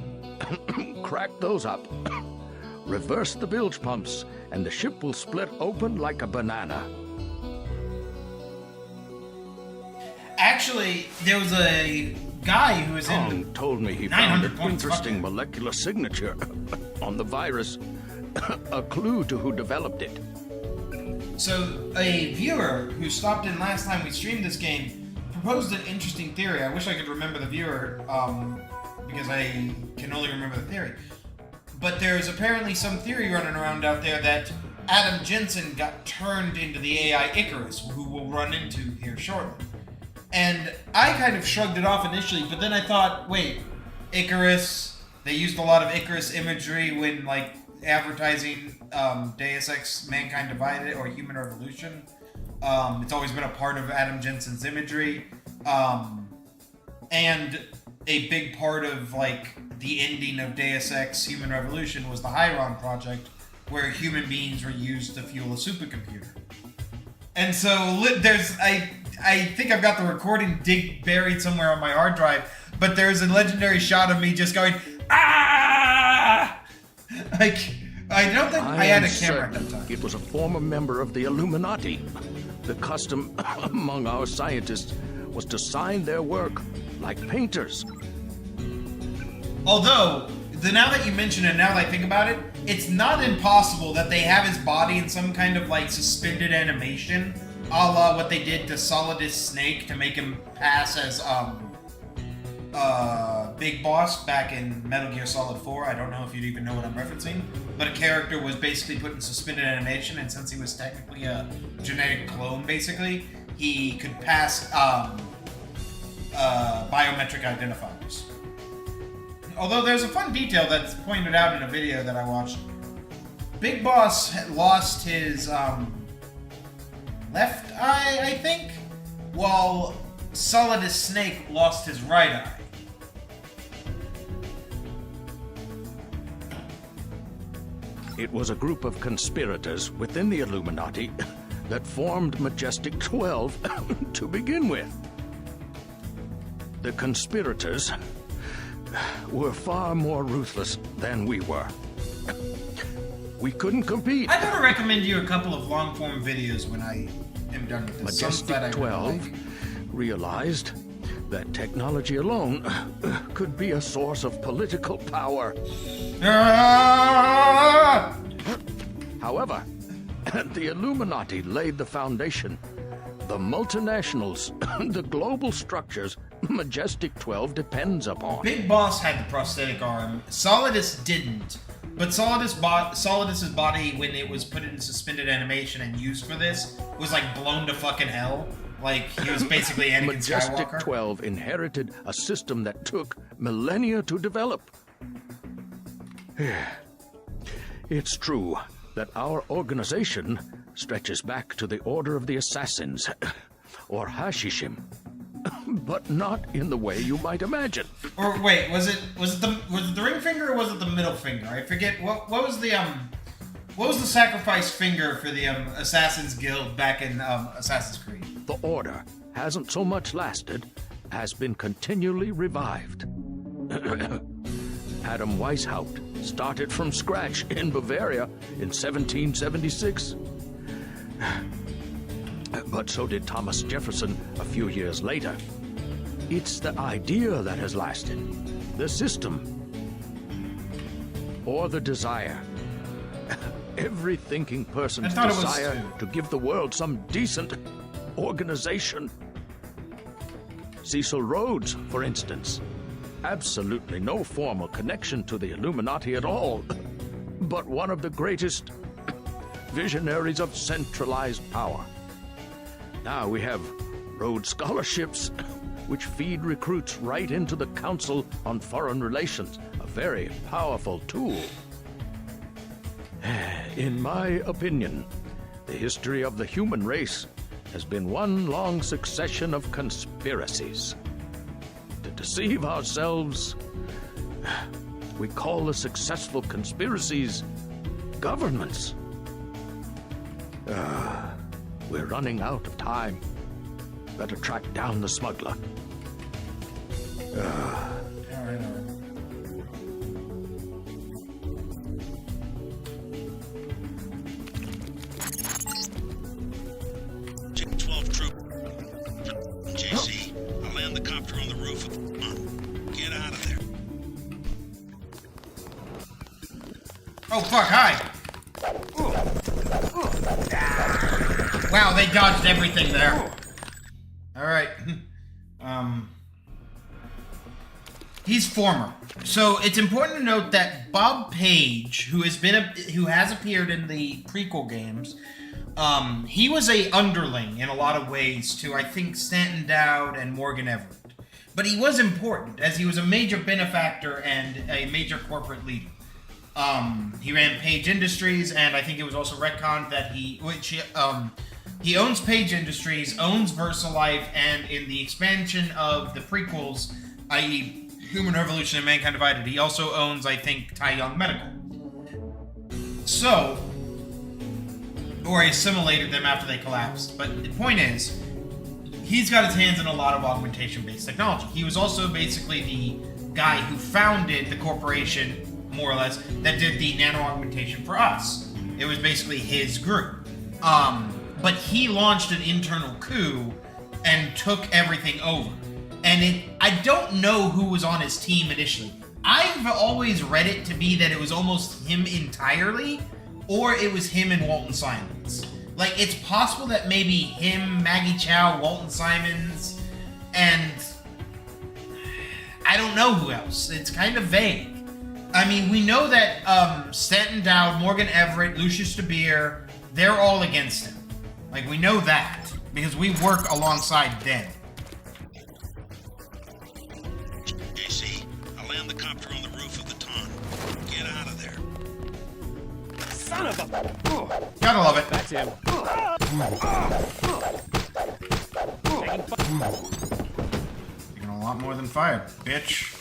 Crack those up. Reverse the bilge pumps, and the ship will split open like a banana. Actually, there was a guy who was Tong in told me he found 900 an points. interesting molecular signature on the virus, a clue to who developed it. So, a viewer who stopped in last time we streamed this game proposed an interesting theory. I wish I could remember the viewer, because I can only remember the theory. But there's apparently some theory running around out there that Adam Jensen got turned into the AI Icarus, who we'll run into here shortly. And I kind of shrugged it off initially, but then I thought, wait, Icarus, they used a lot of Icarus imagery when, like, advertising Deus Ex Mankind Divided or Human Revolution. It's always been a part of Adam Jensen's imagery. And a big part of, like, the ending of Deus Ex Human Revolution was the Hyron Project, where human beings were used to fuel a supercomputer. And so I think I've got the recording buried somewhere on my hard drive, but there's a legendary shot of me just going, ah! Like, I don't think I had a camera at that time. It was a former member of the Illuminati. The custom among our scientists was to sign their work like painters. Although, now that you mention it, now that I think about it, it's not impossible that they have his body in some kind of, like, suspended animation, a la what they did to Solidus Snake to make him pass as, Big Boss back in Metal Gear Solid 4. I don't know if you'd even know what I'm referencing, but a character was basically put in suspended animation, and since he was technically a genetic clone, basically, he could pass, biometric identifiers. Although there's a fun detail that's pointed out in a video that I watched. Big Boss lost his left eye, I think, while Solidus Snake lost his right eye. It was a group of conspirators within the Illuminati that formed Majestic 12 to begin with. The conspirators were far more ruthless than we were. We couldn't compete. I'm gonna recommend you a couple of long-form videos when I am done with this. Majestic 12 realized that technology alone could be a source of political power. However, the Illuminati laid the foundation. The multinationals, the global structures Majestic 12 depends upon. Big Boss had the prosthetic arm. Solidus didn't. But Solidus's body, when it was put in suspended animation and used for this, was like blown to fucking hell. Like, he was basically Anakin Majestic Skywalker. 12 inherited a system that took millennia to develop. It's true that our organization stretches back to the Order of the Assassins, or Hashishim, but not in the way you might imagine. Or wait, was it the ring finger or was it the middle finger? I forget what was the sacrifice finger for the Assassin's Guild back in Assassin's Creed? The Order hasn't so much lasted as been continually revived. Adam Weishaupt started from scratch in Bavaria in 1776. But so did Thomas Jefferson a few years later. It's the idea that has lasted, the system, or the desire. Every thinking person's desire to give the world some decent organization. Cecil Rhodes, for instance. Absolutely no formal connection to the Illuminati at all, but one of the greatest visionaries of centralized power. Now we have Rhodes Scholarships, which feed recruits right into the Council on Foreign Relations, a very powerful tool. In my opinion, the history of the human race has been one long succession of conspiracies. To deceive ourselves, we call the successful conspiracies governments. We're running out of time. Better track down the smuggler. J-12 troop. JC, I'll land the copter on the roof of the farm. Oh, fuck, hi! Wow, they dodged everything there. Alright. He's former. So it's important to note that Bob Page, who has appeared in the prequel games, he was a underling in a lot of ways to, I think, Stanton Dowd and Morgan Everett. But he was important, as he was a major benefactor and a major corporate leader. He ran Page Industries, and I think it was also retconned that he owns Page Industries, owns VersaLife, and in the expansion of the prequels, i.e. Human Revolution and Mankind Divided, he also owns, I think, Tai Young Medical. So, or he assimilated them after they collapsed. But the point is, he's got his hands in a lot of augmentation-based technology. He was also basically the guy who founded the corporation, more or less, that did the nano-augmentation for us. It was basically his group. But he launched an internal coup and took everything over. And I don't know who was on his team initially. I've always read it to be that it was almost him entirely, or it was him and Walton Simons. Like, it's possible that maybe him, Maggie Chow, Walton Simons, and I don't know who else. It's kind of vague. I mean, we know that Stanton Dowd, Morgan Everett, Lucius De Beer, they're all against him. Like, we know that, because we work alongside them. JC, I'll land the copter on the roof of the Ton. Get out of there. Son of a... Gotta love it. That's him. Taking a lot more than fire, bitch.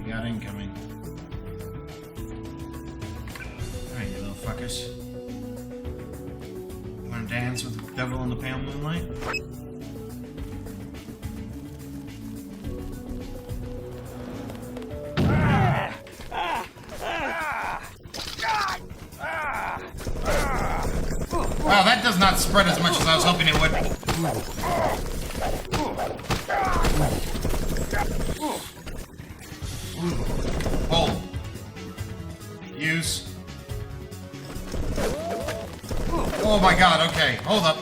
You got incoming. Alright, you little fuckers. You wanna dance with the devil in the pale moonlight? Wow, that does not spread as much as I was hoping it would. Hold. Use. Oh my god, okay. Hold up.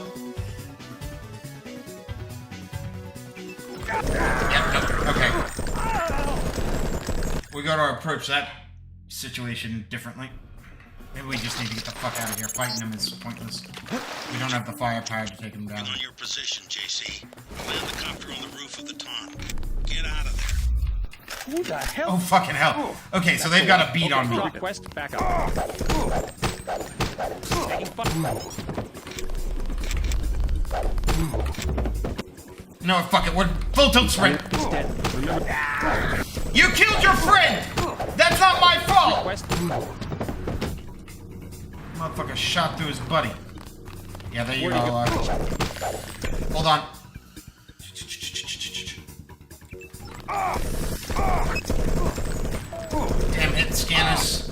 Yep, nope, okay. We gotta approach that situation differently. Maybe we just need to get the fuck out of here. Fighting him is pointless. We don't have the firepower to take him down. On your position, JC. I'll land the copter on the roof of the Ton. Get out of there. Who the hell? Oh, fucking hell. Okay, so they've got a beat on me. Request back up. No, fuck it. We're full tilt sprint. You killed your friend! That's not my fault! Motherfucker shot through his buddy. Yeah, there you go. Hold on. Damn, hit scanners.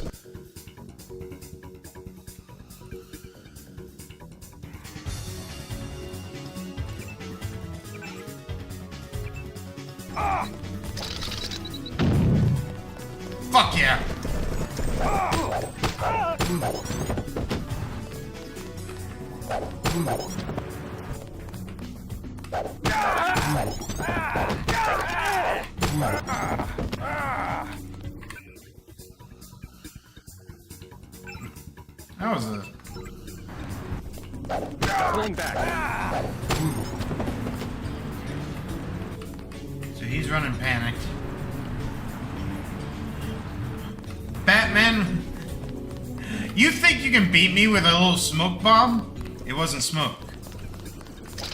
Fuck yeah. That was a... Pulling back. So he's running panicked. Batman, you think you can beat me with a little smoke bomb? It wasn't smoke.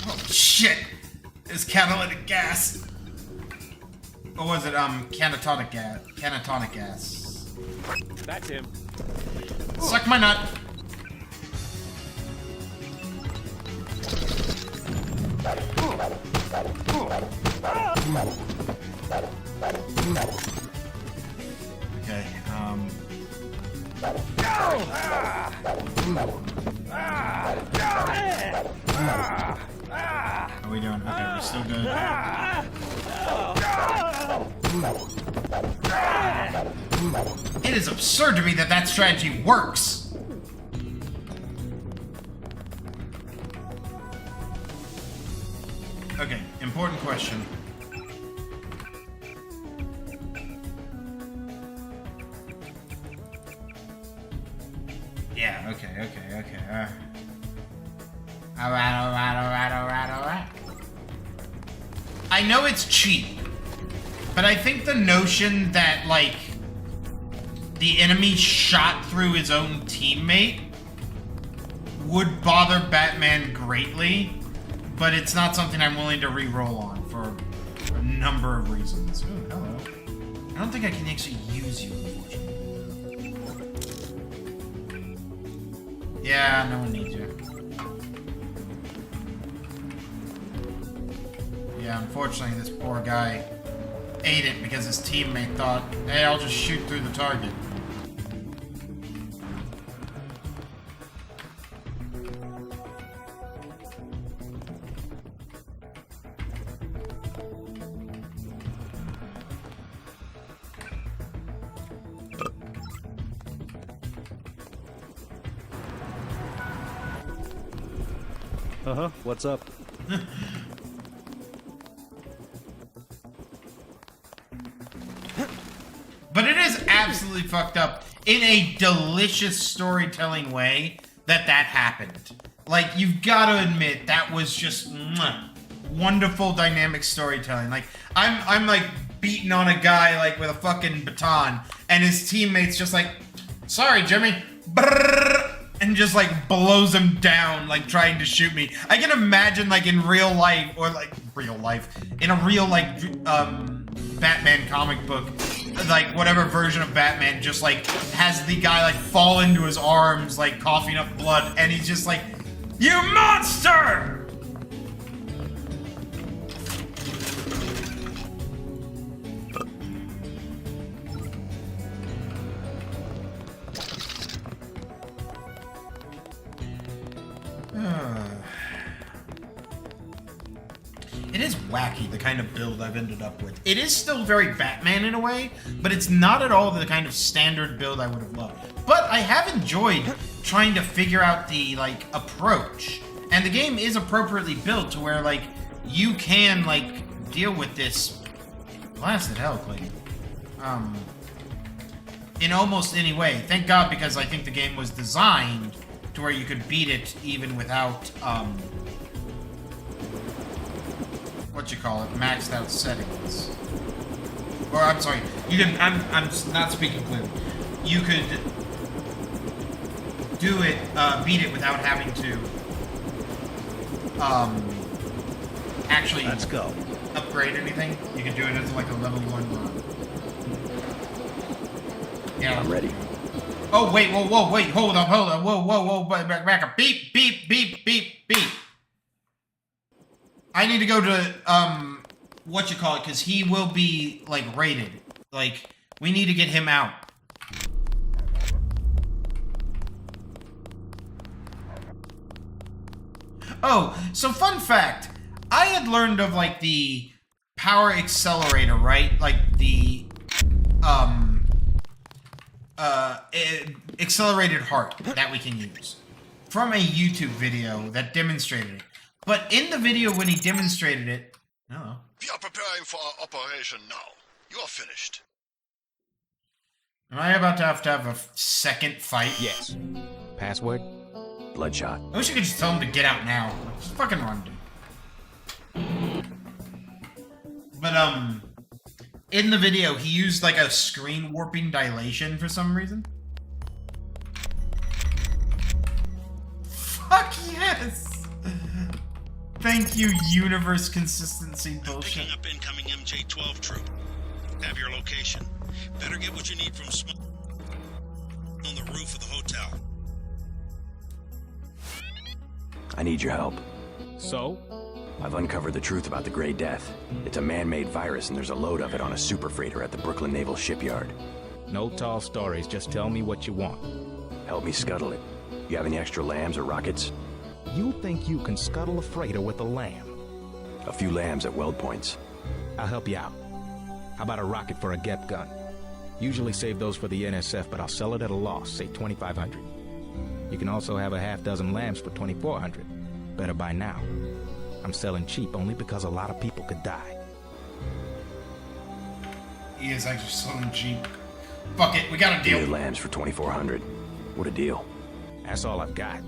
Oh shit! It's catalytic gas. Or was it canatonic gas? Canatonic gas. That's him. Suck my nut. Okay, How are we doing? Okay, we're still good. It is absurd to me that that strategy works. Okay, important question. Yeah, okay. Alright. I know it's cheap, but I think the notion that, like, the enemy shot through his own teammate would bother Batman greatly, but it's not something I'm willing to re-roll on for a number of reasons. Ooh, hello. I don't think I can actually use you, unfortunately. Yeah, no one needs you. Yeah, unfortunately, this poor guy ate it because his teammate thought, hey, I'll just shoot through the target. Uh-huh, what's up? But it is absolutely fucked up in a delicious storytelling way that happened. Like, you've got to admit, that was just wonderful dynamic storytelling. Like, I'm like beating on a guy like with a fucking baton, and his teammates just like, sorry, Jimmy, and just like blows him down, like trying to shoot me. I can imagine like in real life, or like in a real like Batman comic book, like whatever version of Batman just like has the guy like fall into his arms, like coughing up blood, and he's just like, you monster! It is wacky, the kind of build I've ended up with. It is still very Batman in a way, but it's not at all the kind of standard build I would have loved. But I have enjoyed trying to figure out the, like, approach. And the game is appropriately built to where, like, you can, like, deal with this blasted hell, Clayton. In almost any way. Thank God, because I think the game was designed to where you could beat it even without, maxed out settings. Or, I'm sorry, you can, I'm not speaking clearly. You could do it, beat it without having to, actually Let's go. Upgrade anything. You can do it as like a level 1 run. Yeah. I'm ready. Oh, wait, wait, hold on, whoa, back up, beep, beep. I need to go to, because he will be, like, raided. Like, we need to get him out. Oh, so fun fact. I had learned of, like, the power accelerator, right? Like, the, accelerated heart that we can use from a YouTube video that demonstrated it. But in the video when he demonstrated it, We are preparing for our operation now. You are finished. Am I about to have a second fight? Yes. Password? Bloodshot. I wish you could just tell him to get out now. Just fucking run, dude. But, in the video, he used, like, a screen warping dilation for some reason. Fuck yes! Thank you, universe consistency bullshit. Picking up incoming MJ-12 troop. Have your location. Better get what you need from on the roof of the hotel. I need your help. So? I've uncovered the truth about the Grey Death. It's a man-made virus, and there's a load of it on a super freighter at the Brooklyn Naval Shipyard. No tall stories, just tell me what you want. Help me scuttle it. You have any extra lambs or rockets? You think you can scuttle a freighter with a lamb? A few lambs at weld points. I'll help you out. How about a rocket for a GEP gun? Usually save those for the NSF, but I'll sell it at a loss, say 2,500. You can also have a half dozen lambs for 2,400. Better buy now. I'm selling cheap only because a lot of people could die. He is actually selling cheap. Fuck it, we got a deal. 3 lambs for 2,400. What a deal. That's all I've got.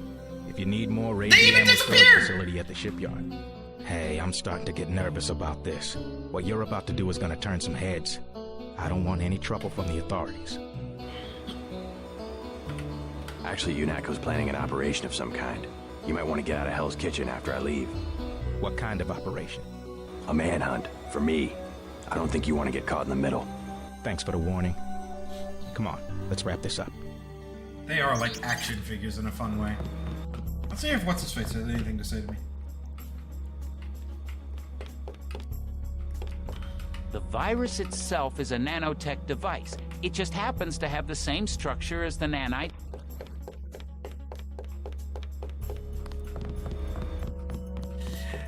If you need more, raid They the even ammo storage disappeared! facility at the shipyard. Hey, I'm starting to get nervous about this. What you're about to do is gonna turn some heads. I don't want any trouble from the authorities. Actually, UNATCO's planning an operation of some kind. You might want to get out of Hell's Kitchen after I leave. What kind of operation? A manhunt. For me. I don't think you want to get caught in the middle. Thanks for the warning. Come on, let's wrap this up. They are like action figures in a fun way. Let's see if What's-His-Face has anything to say to me. The virus itself is a nanotech device. It just happens to have the same structure as the nanite.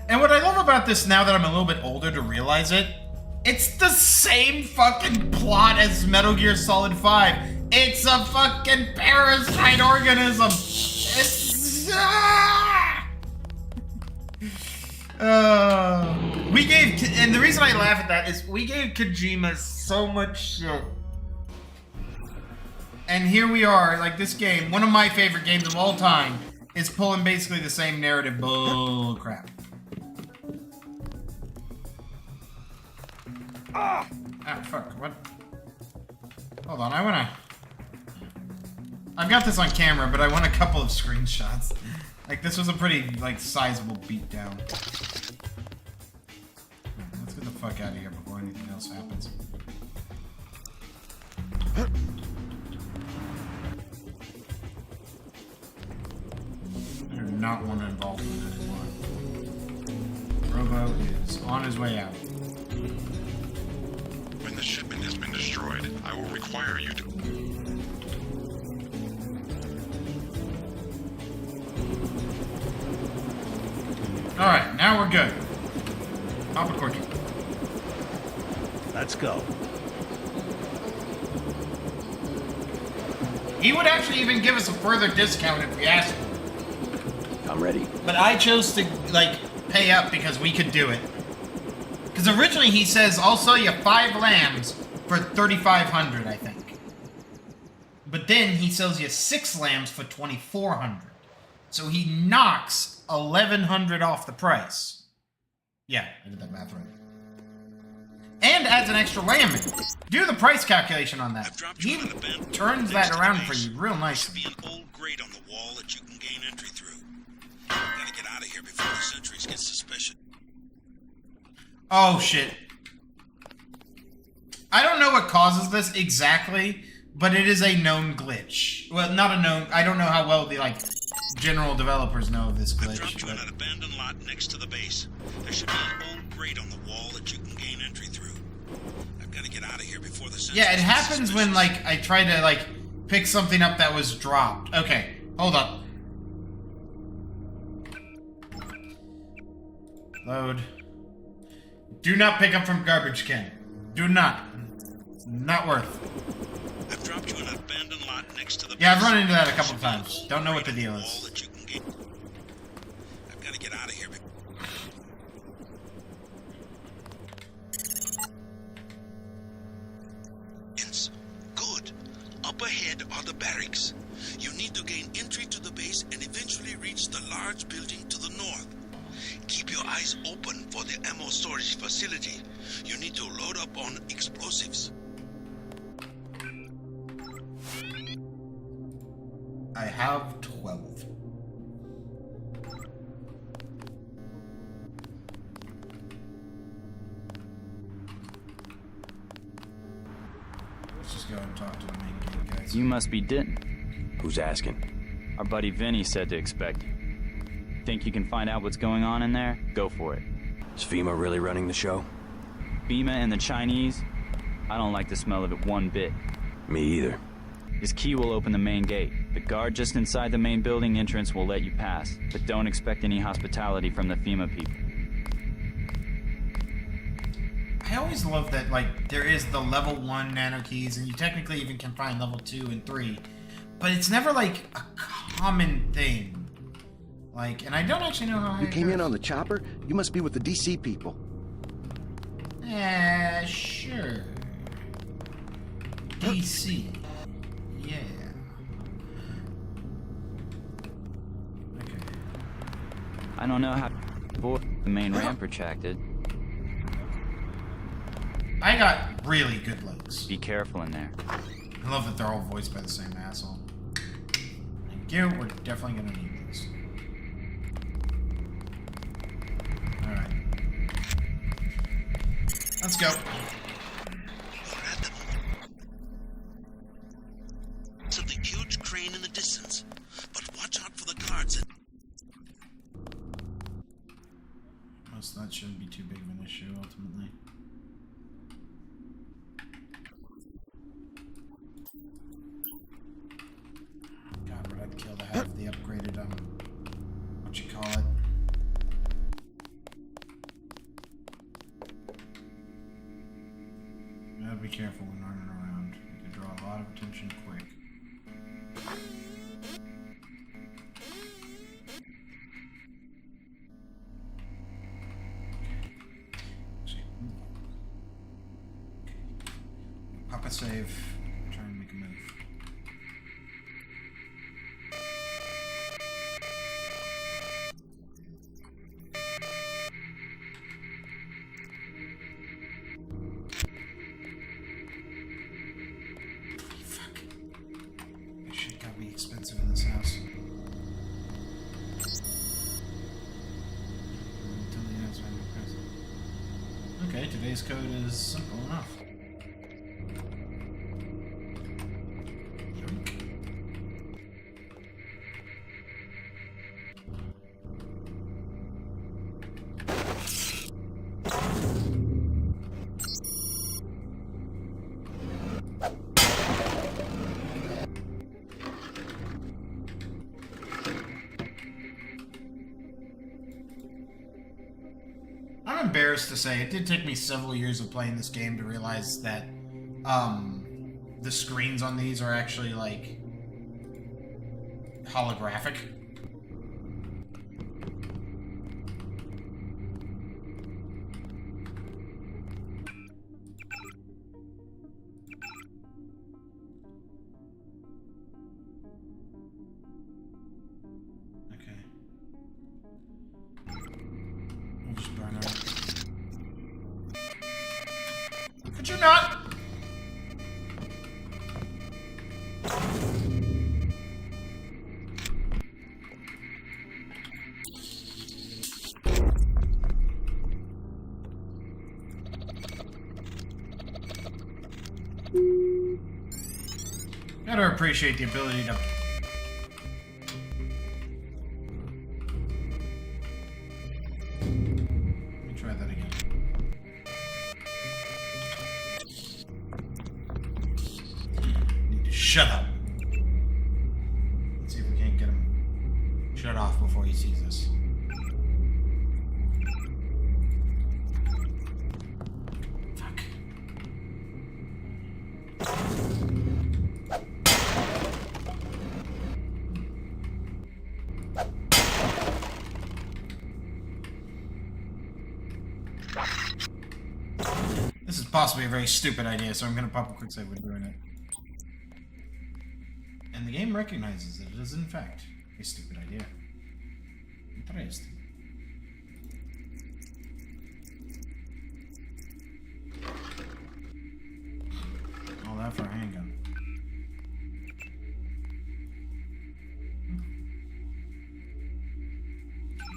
And what I love about this now that I'm a little bit older to realize it, it's the same fucking plot as Metal Gear Solid 5. It's a fucking parasite organism. It's... we gave... And the reason I laugh at that is we gave Kojima so much shit. And here we are, like this game, one of my favorite games of all time, is pulling basically the same narrative bull crap. Ah, fuck, what? Hold on, I've got this on camera, but I want a couple of screenshots. Like, this was a pretty, like, sizable beatdown. Let's get the fuck out of here before anything else happens. I do not want to involve him anymore. Robo is on his way out. When the shipment has been destroyed, I will require you to... Alright, now we're good. Pop a quickie. Let's go. He would actually even give us a further discount if we asked him. I'm ready. But I chose to, like, pay up because we could do it. Because originally he says, I'll sell you 5 lambs for 3,500, I think. But then he sells you 6 lambs for 2,400. So he knocks 1,100 off the price. Yeah, I did that math right. And adds an extra lamb in. Do the price calculation on that. He turns that around for you real nicely. There should be an old grate on the wall that you can gain entry through. Gotta get out of here before the sentries get suspicious. Oh, shit. I don't know what causes this exactly, but it is a known glitch. Well, not a known... I don't know how well the, like, general developers know of this glitch. I've dropped you in an abandoned lot next to the base. There should be an old grate on the wall that you can gain entry through. I've got to get out of here before the sentries Yeah, it get happens when, like, I try to, like, pick something up that was dropped. Okay, hold up. Load. Do not pick up from garbage can. Do not. Not worth. I've dropped you in an abandoned lot next to the base. Yeah, I've run into that a couple of times. Don't know what the deal is. I've got to get out of here. Good. Up ahead are the barracks. You need to gain entry to the base and eventually reach the large building to the north. Keep your eyes open for the ammo storage facility. You need to load up on explosives. I have 12. Let's just go and talk to the main gate guys. You must be Denton. Who's asking? Our buddy Vinny said to expect you. Think you can find out what's going on in there? Go for it. Is FEMA really running the show? FEMA and the Chinese? I don't like the smell of it one bit. Me either. This key will open the main gate. The guard just inside the main building entrance will let you pass, but don't expect any hospitality from the FEMA people. always love that, like, there is the level 1 nano keys, and you technically even can find level 2 and 3, but it's never, like, a common thing. Like, and I don't actually know how You came in on the chopper? You must be with the DC people. Sure. DC. Yeah. I don't know how the main ramp retracted. I got really good legs. Be careful in there. I love that they're all voiced by the same asshole. Thank you. We're definitely gonna need this. Alright. Let's go. To the huge crane in the distance, but watch out for the guards. Most that shouldn't be too big of an issue ultimately. God, would I'd kill to have the upgraded what you call it? You gotta be careful when running around. You can draw a lot of attention quick. Pop a save. Try and make a move. Fuck. This shit gotta be expensive in this house. Okay, today's code is simple enough. I'm embarrassed to say it did take me several years of playing this game to realize that the screens on these are actually like holographic. Okay. We'll just burn her. Could you not? Gotta appreciate the ability to... Let me try that again. Need to shut up. Let's see if we can't get him shut off before he sees us. Fuck. This is possibly a very stupid idea, so I'm gonna pop a quick save when doing it. And the game recognizes that it is in fact a stupid idea. Interesting. All that for a handgun.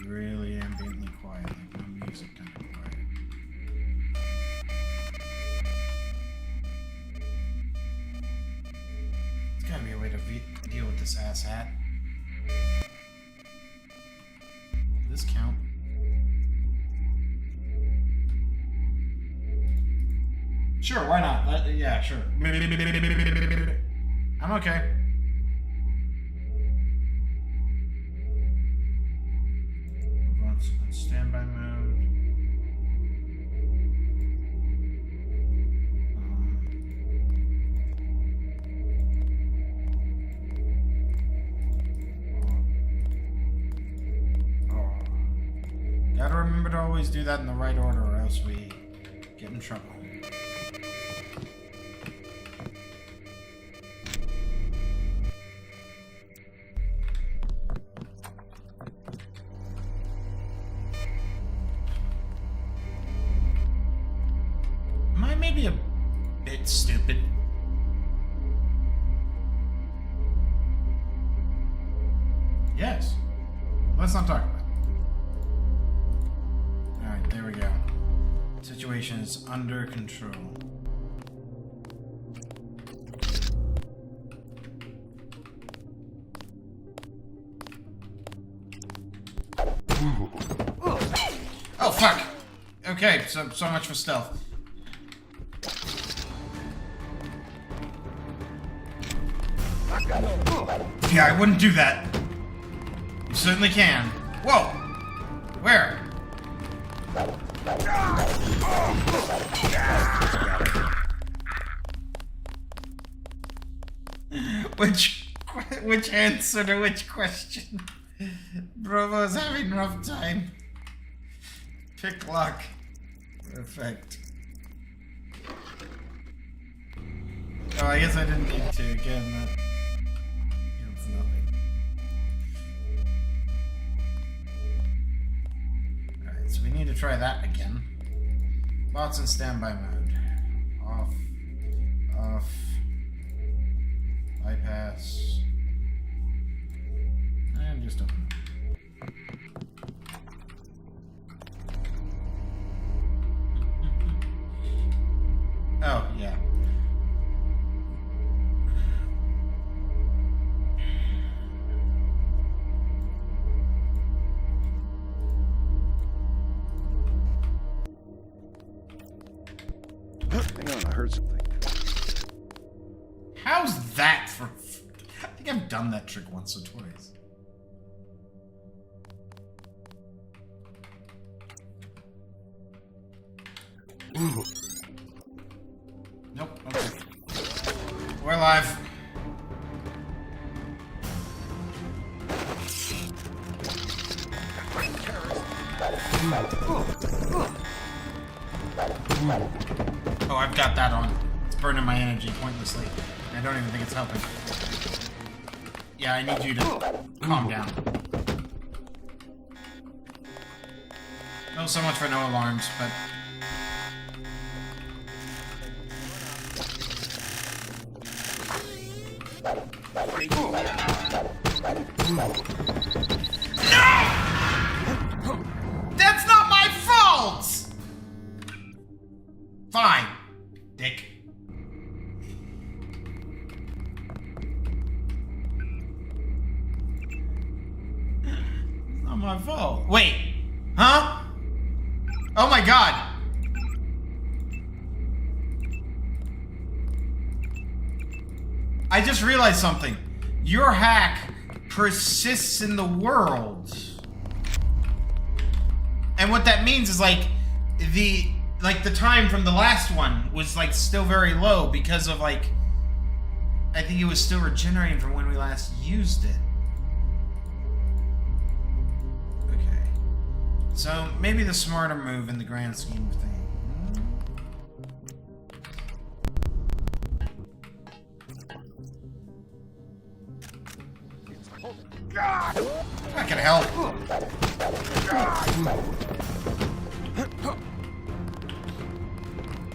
Really ambiently quiet, like no music kind of quiet. There's gotta be a way to deal with this ass hat. Does this count? Sure, why not? Yeah, sure. I'm okay. Move on to standby mode. remember to always do that in the right order, or else we get in trouble. Am I maybe a bit stupid? Yes. Let's not talk about it. Alright, there we go. Situation is under control. Oh, fuck! Okay, so much for stealth. Yeah, I wouldn't do that. You certainly can. Whoa! Where? Which answer to which question? Bravo's having a rough time. Pick lock. Perfect. Oh, I guess I didn't need to. Again, that... It's nothing. Alright, so we need to try that again. Lots in standby mode. Off. Off. Bypass. And just open it. Oh, yeah. Hang on, I heard something. How's that for... I think I've done that trick once or twice. Ooh. Nope, okay. We're alive. Oh, I've got that on. It's burning my energy pointlessly. I don't even think it's helping. Yeah, I need you to calm down. No, so much for no alarms, but... No! That's not my fault! Fine, dick. It's not my fault. Wait, huh? Oh my god. I just realized something. Your hack persists in the world. And what that means is like the time from the last one was like still very low because of like I think it was still regenerating from when we last used it. Okay. So maybe the smarter move in the grand scheme of things. That can help.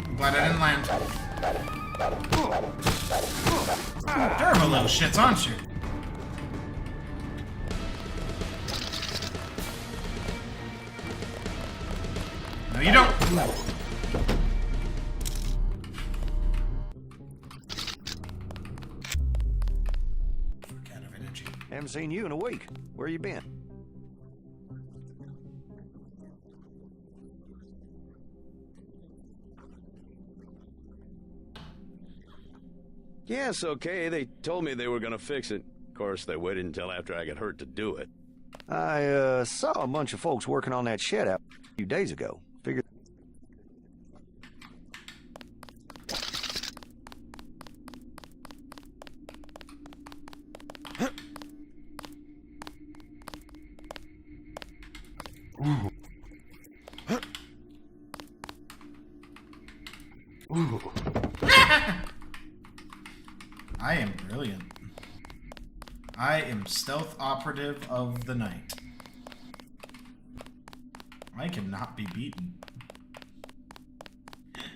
I'm glad I didn't land. Durable little shits, aren't you? No, you don't. Kind of energy. Haven't seen you in a week. Where you been? Yes, okay. They told me they were gonna fix it. Of course, they waited until after I got hurt to do it. I saw a bunch of folks working on that shed out a few days ago. Figured... I am brilliant. I am stealth operative of the night. I cannot be beaten.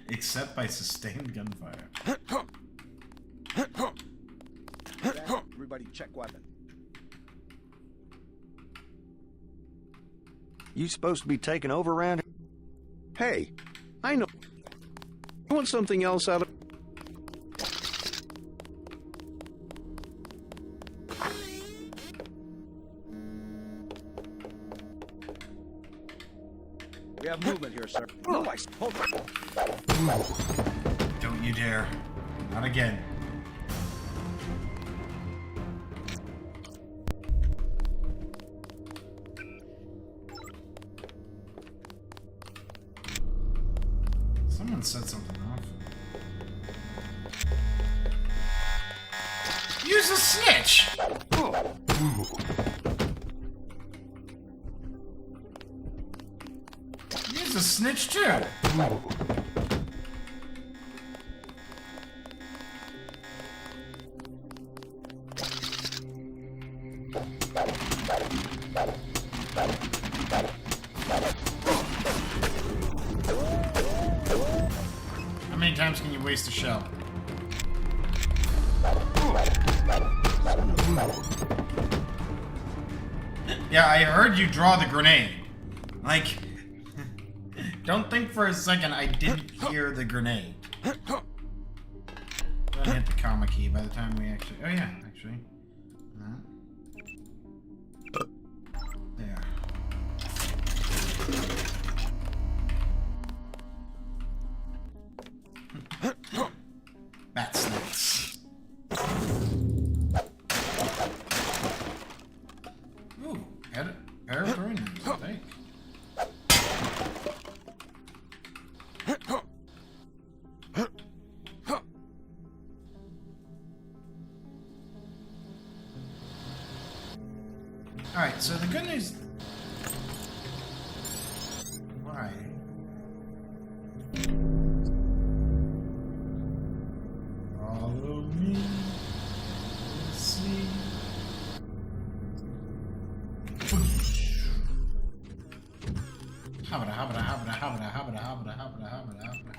Except by sustained gunfire. Everybody check weapon. You supposed to be taking over around here? Hey, I know. You want something else out of... We have movement here, sir. Oh, hold on. Don't you dare. Not again. Someone said something off. Use a snitch! Use a snitch too! How many times can you waste a shell? Yeah, I heard you draw the grenade. Like, don't think for a second I didn't hear the grenade. Don't hit the comma key by the time we actually... Oh yeah, actually. There. Bat snakes. Ooh, pair of throwing knives, I think. Alright, so the good news... Why? Follow me, see. Habada, habada, habada, habada, habada, habada, habada, habada, habada.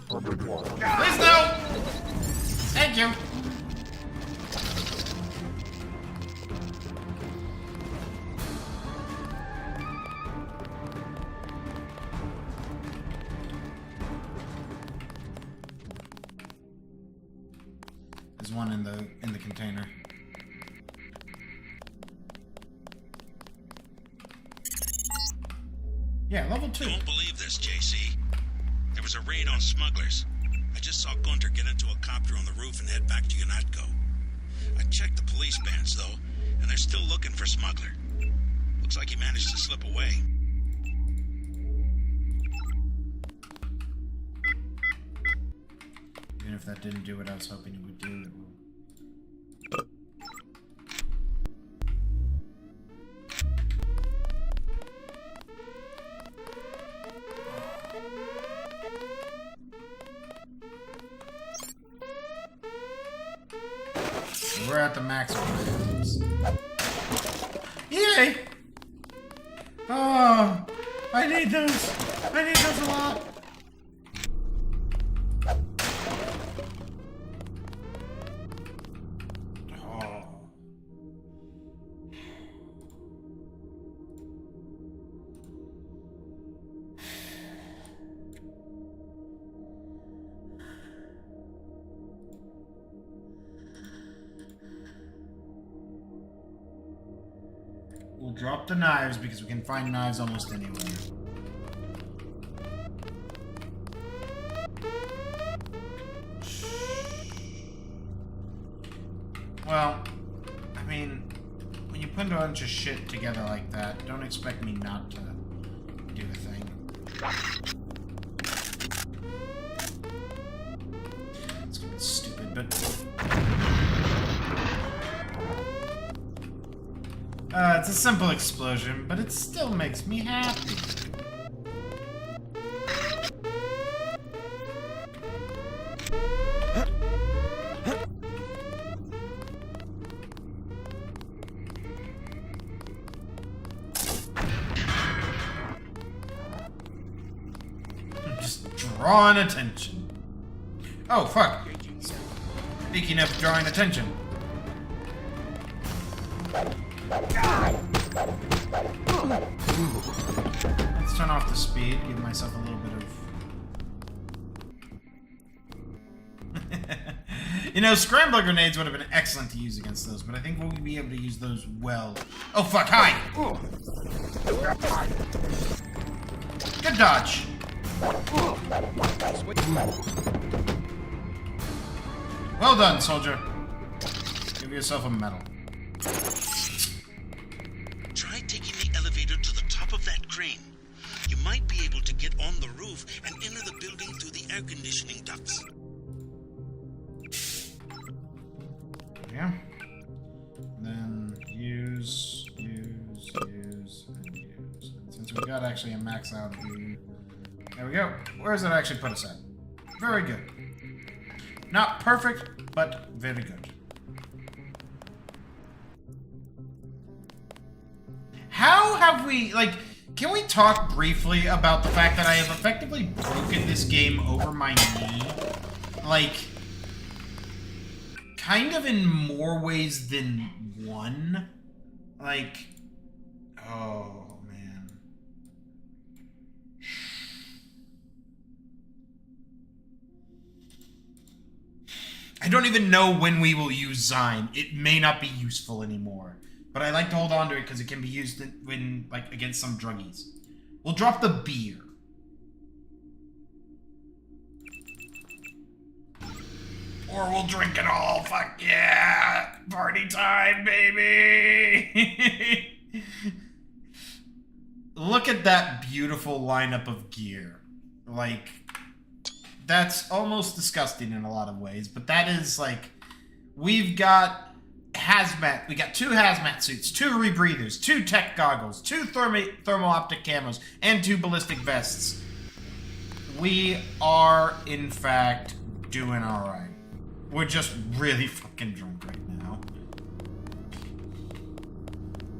Please no! Thank you! There's one in the container. Yeah, level 2. Don't believe this, JC. There was a raid on smugglers. I just saw Gunter get into a copter on the roof and head back to Unatco. I checked the police bands, though, and they're still looking for Smuggler. Looks like he managed to slip away. Even if that didn't do what I was hoping it would do, it will. We're at the maximum. Yay! Oh, I need those. I need those a lot. We'll drop the knives because we can find knives almost anywhere. Well, I mean, when you put a bunch of shit together like that, don't expect me not to do a thing. It's gonna be stupid, but... it's a simple explosion, but it still makes me happy. Drawing attention. Oh, fuck. Speaking of drawing attention. Let's turn off the speed, give myself a little bit of... You know, scrambler grenades would have been excellent to use against those, but I think we'll be able to use those well. Oh, fuck, hi! Good dodge. Well done, soldier. Give yourself a medal. Try taking the elevator to the top of that crane. You might be able to get on the roof and enter the building through the air conditioning ducts. Yeah. Then use, and use. And since we've got actually a max out of the... There we go. Where does it actually put us at? Very good. Not perfect, but very good. How have we, like, can we talk briefly about the fact that I have effectively broken this game over my knee? Like, kind of in more ways than one? Like, oh, man. I don't even know when we will use Zyme. It may not be useful anymore. But I like to hold on to it because it can be used when, like, against some druggies. We'll drop the beer. Or we'll drink it all. Fuck yeah! Party time, baby! Look at that beautiful lineup of gear. Like, that's almost disgusting in a lot of ways, but that is, like, we've got hazmat. We got 2 hazmat suits, 2 rebreathers, 2 tech goggles, 2 thermal optic camos, and 2 ballistic vests. We are, in fact, doing alright. We're just really fucking drunk right now.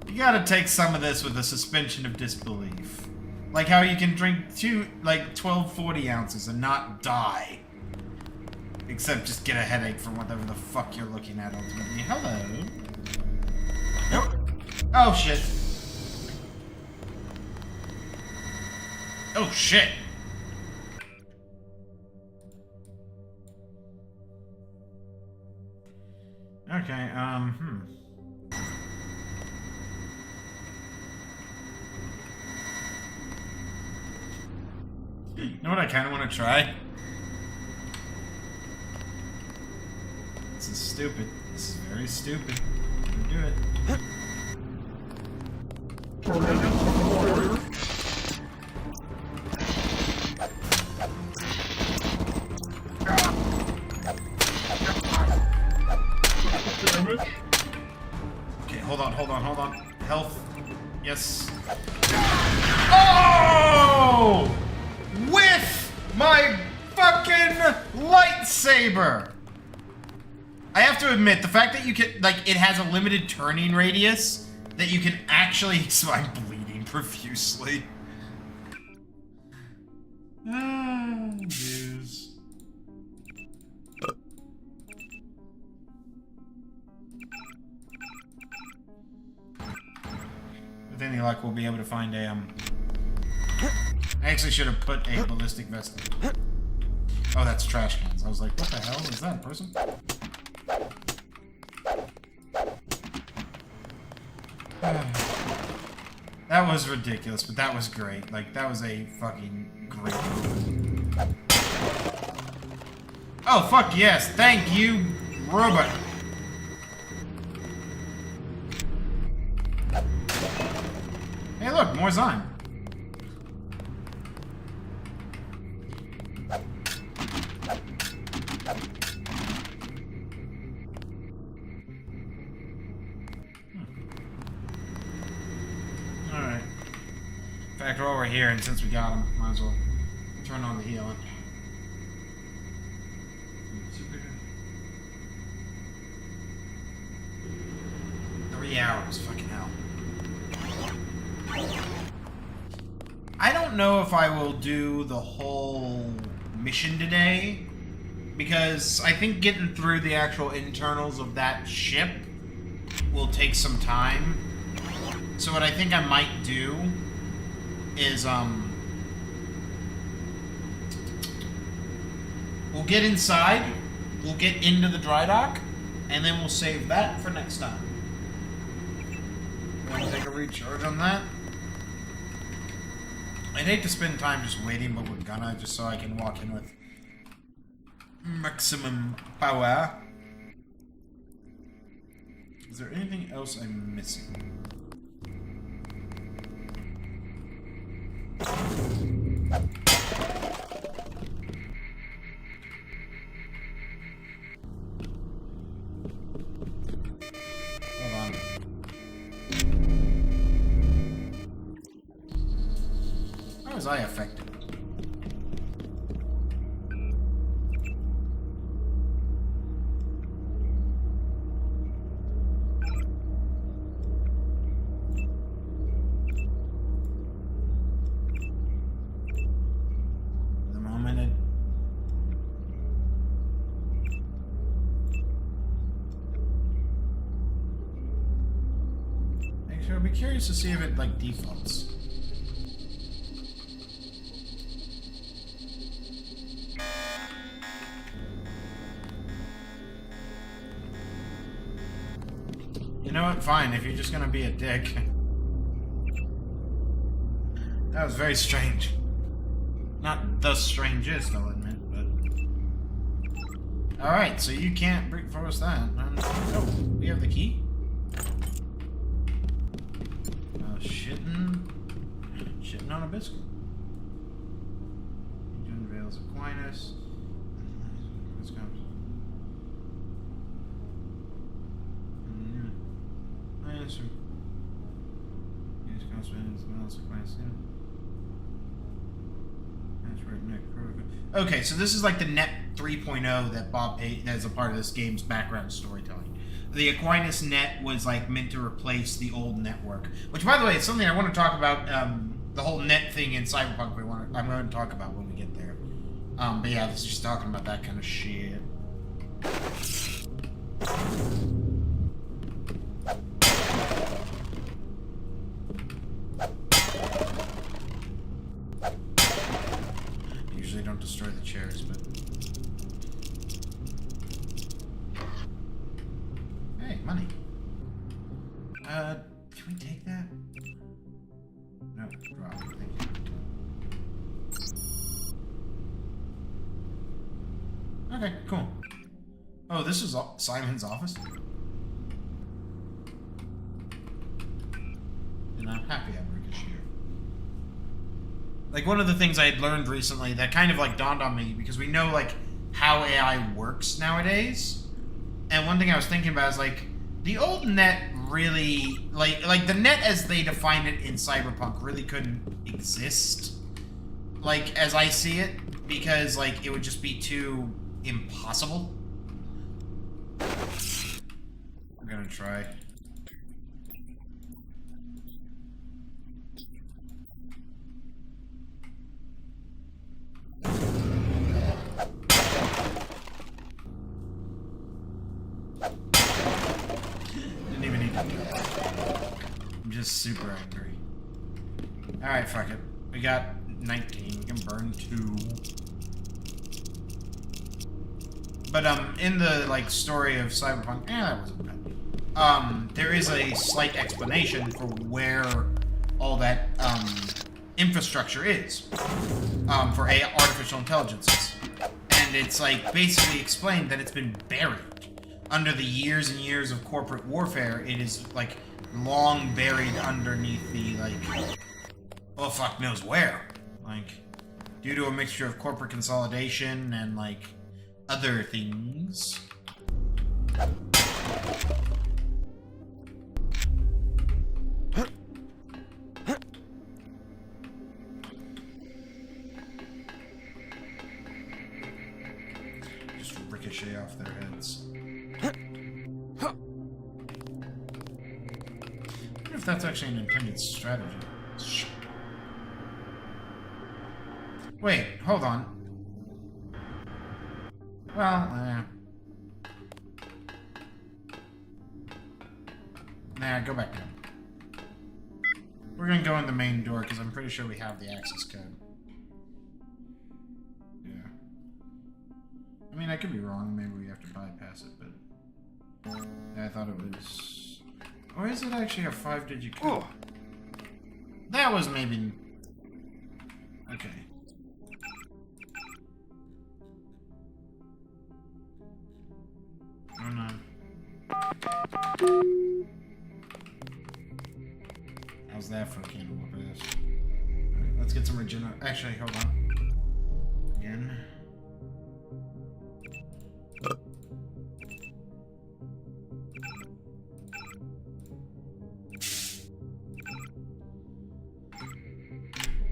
You gotta take some of this with a suspension of disbelief. Like how you can drink 12 40 ounces and not die. Except just get a headache from whatever the fuck you're looking at ultimately. Hello. Nope. Oh shit. Oh shit. Okay, You know what I kind of want to try? This is stupid. This is very stupid. I'm gonna do it. Okay, hold on. Health. Yes. Oh! With my fucking lightsaber! I have to admit, the fact that you can, like, it has a limited turning radius, that you can actually, so I'm bleeding profusely. Ah, jeez. With any luck, we'll be able to find a, I actually should have put a ballistic vest in. Oh, that's trash cans. I was like, what the hell? Is that a person? That was ridiculous, but that was great. Like, that was a fucking great move. Oh, fuck yes. Thank you, robot. Hey, look, more Zyme. Alright. In fact, while we're here, and since we got him, might as well turn on the healing. 3 hours, fucking hell. I don't know if I will do the whole mission today, because I think getting through the actual internals of that ship will take some time. So what I think I might do is, we'll get inside, we'll get into the dry dock, and then we'll save that for next time. I'm gonna take a recharge on that. I'd hate to spend time just waiting, but we're gonna, just so I can walk in with maximum power. Is there anything else I'm missing? Hold on. How was I affected? The moment it... Actually, I'll be curious to see if it, like, defaults. You know what? Fine, if you're just gonna be a dick. That was very strange. Not the strangest, I'll admit, but... Alright, so you can't brute force that. Oh, we have the key? Shitting on a biscuit. Legion Veils Aquinas. This comes. Answer. Use consequences, Veils Aquinas. Okay, so this is like the Net 3.0 that Bob Pate as a part of this game's background storytelling. The Aquinas Net was like meant to replace the old network, which, by the way, is something I want to talk about. The whole net thing in Cyberpunk. I'm going to talk about when we get there. But yeah, this is just talking about that kind of shit. Usually don't destroy the chairs, but... Hey, money. Can we take that? No, drop. Thank you. Okay, cool. Oh, this is Simon's office? And I'm happy I work here. Like, one of the things I had learned recently that kind of, like, dawned on me, because we know, like, how AI works nowadays. And one thing I was thinking about is, like, the old net really, like the net as they defined it in Cyberpunk really couldn't exist, like, as I see it, because, like, it would just be too impossible. I'm gonna try. I'm just super angry. Alright, fuck it. We got 19. We can burn 2. But, in the, like, story of Cyberpunk... that wasn't bad. There is a slight explanation for where all that, infrastructure is. For artificial intelligences. And it's, like, basically explained that it's been buried. Under the years and years of corporate warfare, it is, like, long buried underneath the, like, oh, fuck knows where. Like, due to a mixture of corporate consolidation and, like, other things. Just ricochet off their heads. I wonder if that's actually an intended strategy. Wait, hold on. Well, nah, go back down. We're gonna go in the main door because I'm pretty sure we have the access code. Yeah. I mean, I could be wrong. Maybe we have to bypass it, but yeah, I thought it was. Or is it actually a 5-digit code? Oh. That was maybe. Okay. Oh no. How's that for a candle for this? Alright, let's get some regeneration. Actually, hold on. Again.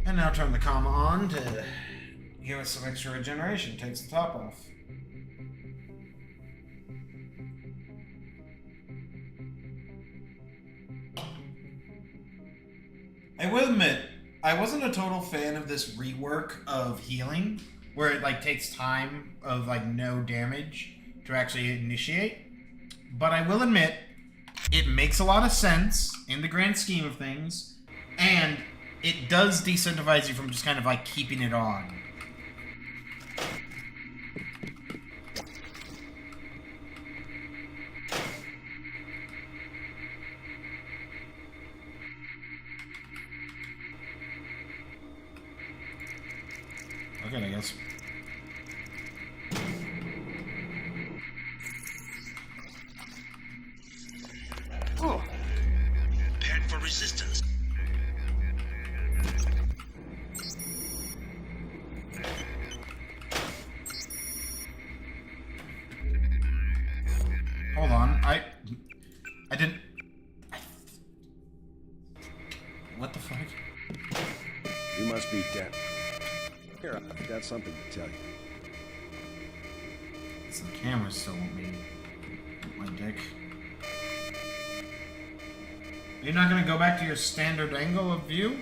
And now turn the comma on to give us some extra regeneration. Takes the top off. I will admit, I wasn't a total fan of this rework of healing, where it like takes time of like no damage to actually initiate. But I will admit, it makes a lot of sense in the grand scheme of things, and it does decentivize you from just kind of like keeping it on. Okay, I guess. Oh. Prepared for resistance. Hold on, I didn't. What the fuck? You must be dead. Here, I've got something to tell you. The camera still won't be my dick. Are you not gonna go back to your standard angle of view?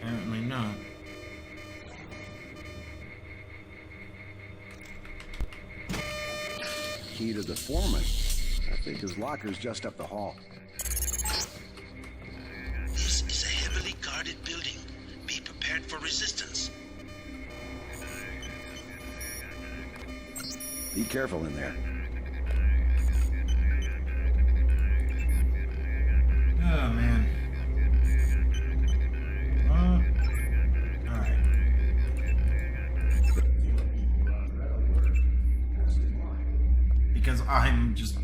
Apparently not. Key to the foreman. I think his locker's just up the hall. This is a heavily guarded building. Be prepared for resistance. Be careful in there. Oh, man. Alright. Because I'm just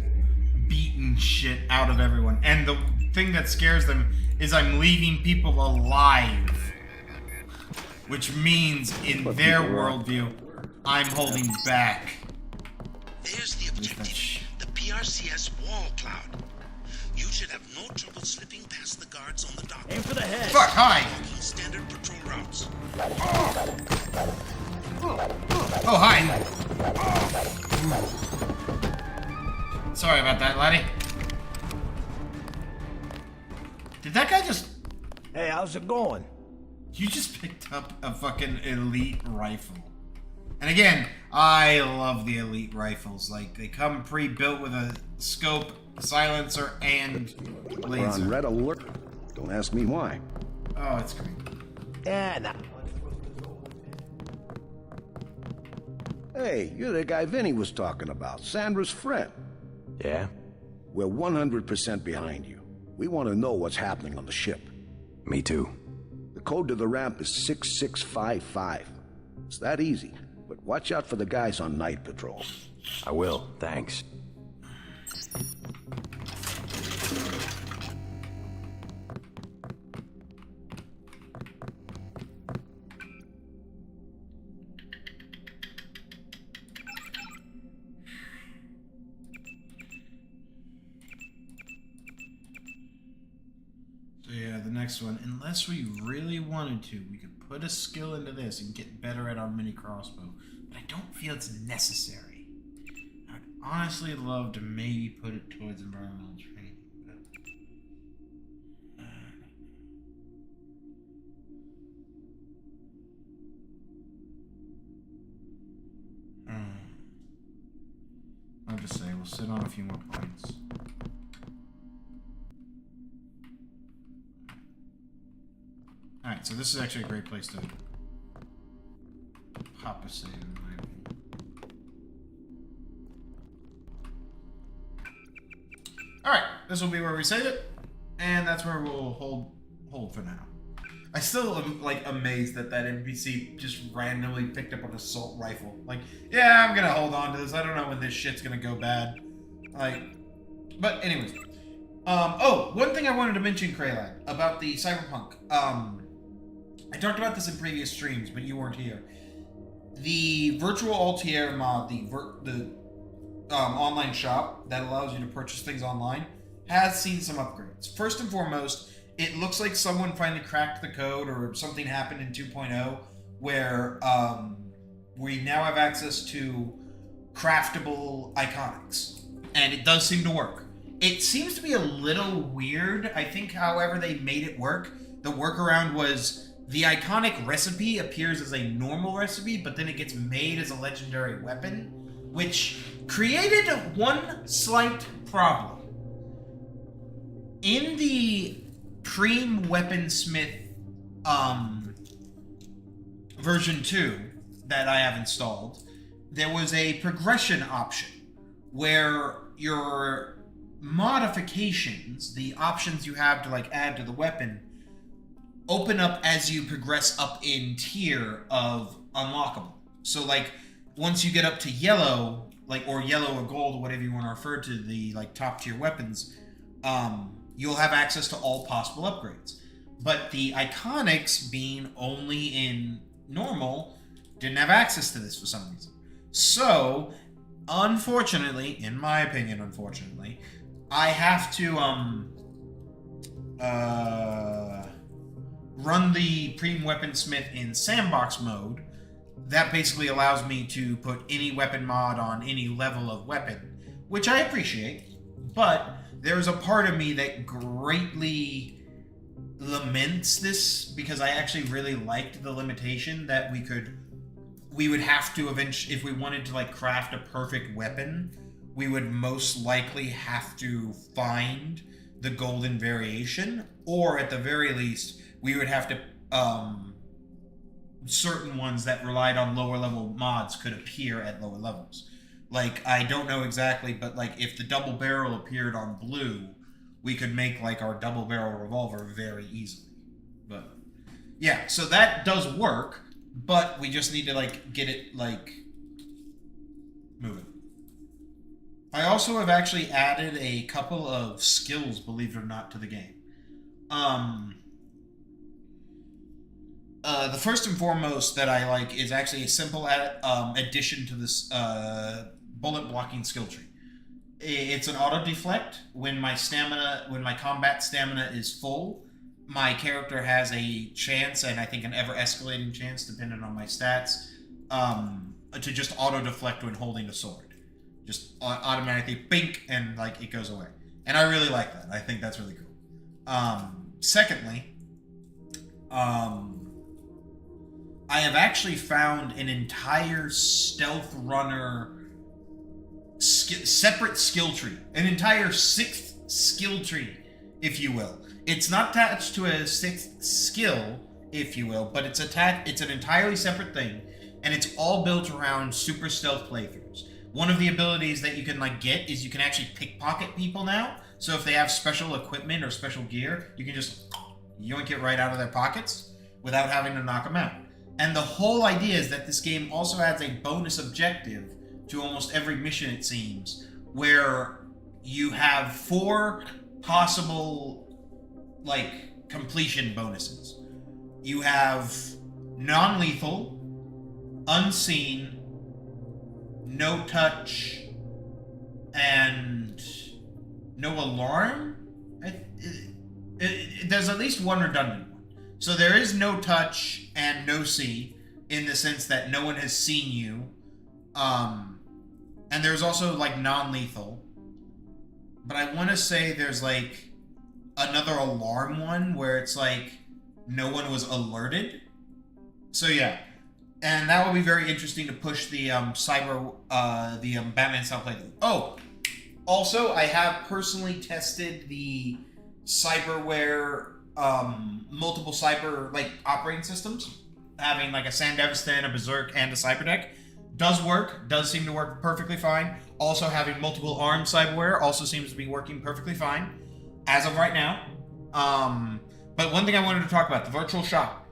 beating shit out of everyone. And the thing that scares them is I'm leaving people alive. Which means, in their worldview, I'm holding back. There's the objective. The PRCS wall cloud. You should have no trouble slipping past the guards on the dock. Aim for the head. Fuck, hi! Walking standard patrol routes. Oh, hi! Sorry about that, laddie. Did that guy just... Hey, how's it going? You just picked up a fucking elite rifle. And again, I love the elite rifles. Like, they come pre-built with a scope, silencer, and laser. We're on red alert. Don't ask me why. Oh, it's great. Yeah, nah. Hey, you're the guy Vinny was talking about, Sandra's friend. Yeah? We're 100% behind you. We want to know what's happening on the ship. Me too. The code to the ramp is 6655. It's that easy, but watch out for the guys on night patrol. I will, thanks. So yeah, the next one, unless we really wanted to, we could put a skill into this and get better at our mini crossbow. But I don't feel it's necessary. I'd honestly love to maybe put it towards environmental training. But, sit on a few more points. Alright, so this is actually a great place to pop a save, in my opinion. Alright, this will be where we save it, and that's where we'll hold for now. I still am, like, amazed that NPC just randomly picked up an assault rifle. Like, yeah, I'm gonna hold on to this. I don't know when this shit's gonna go bad. Like, but anyways. Oh, one thing I wanted to mention, Kraylag, about the Cyberpunk. I talked about this in previous streams, but you weren't here. The Virtual Altier mod, the online shop that allows you to purchase things online, has seen some upgrades. First and foremost, it looks like someone finally cracked the code, or something happened in 2.0 where we now have access to craftable iconics, and it does seem to work. It seems to be a little weird. I think, however, they made it work. The workaround was the iconic recipe appears as a normal recipe, but then it gets made as a legendary weapon, which created one slight problem. In the Preem Weaponsmith version 2 that I have installed, there was a progression option where your modifications, the options you have to like add to the weapon, open up as you progress up in tier of unlockable. So like once you get up to yellow, like, or yellow or gold, or whatever you want to refer to the like top tier weapons, you'll have access to all possible upgrades. But the iconics, being only in normal, didn't have access to this for some reason. So, unfortunately, in my opinion, unfortunately, I have to run the Preem Weaponsmith in sandbox mode. That basically allows me to put any weapon mod on any level of weapon, which I appreciate, but there's a part of me that greatly laments this, because I actually really liked the limitation that we would have to eventually, if we wanted to like craft a perfect weapon, we would most likely have to find the golden variation, or at the very least, we would have to, certain ones that relied on lower level mods could appear at lower levels. Like, I don't know exactly, but like if the double barrel appeared on blue, we could make like our double barrel revolver very easily. But yeah, so that does work, but we just need to like get it like moving. I also have actually added a couple of skills, believe it or not, to the game. The first and foremost that I like is actually a simple addition to this bullet blocking skill tree. It's an auto deflect. When my combat stamina is full, my character has a chance, and I think an ever escalating chance, depending on my stats, to just auto deflect when holding a sword. Just automatically bink, and like it goes away. And I really like that. I think that's really cool. Secondly, I have actually found an entire stealth runner separate skill tree. An entire 6th skill tree, if you will. It's not attached to a 6th skill, if you will, but it's an entirely separate thing, and it's all built around super stealth playthroughs. One of the abilities that you can like get is you can actually pickpocket people now. So if they have special equipment or special gear, you can just yoink it right out of their pockets without having to knock them out. And the whole idea is that this game also adds a bonus objective to almost every mission, it seems, where you have 4 possible, like, completion bonuses. You have non-lethal, unseen, no touch, and no alarm? There's at least one redundant one. So there is no touch and no see, in the sense that no one has seen you. And there's also like non-lethal. But I want to say there's like another alarm one where it's like no one was alerted. So yeah. And that will be very interesting to push the Batman style playthrough. Oh, Also, I have personally tested the cyberware, multiple cyber like operating systems, having like a Sandevistan, a Berserk, and a Cyberdeck. Does work, does seem to work perfectly fine. Also, having multiple ARM cyberware also seems to be working perfectly fine as of right now. But one thing I wanted to talk about, the virtual shop.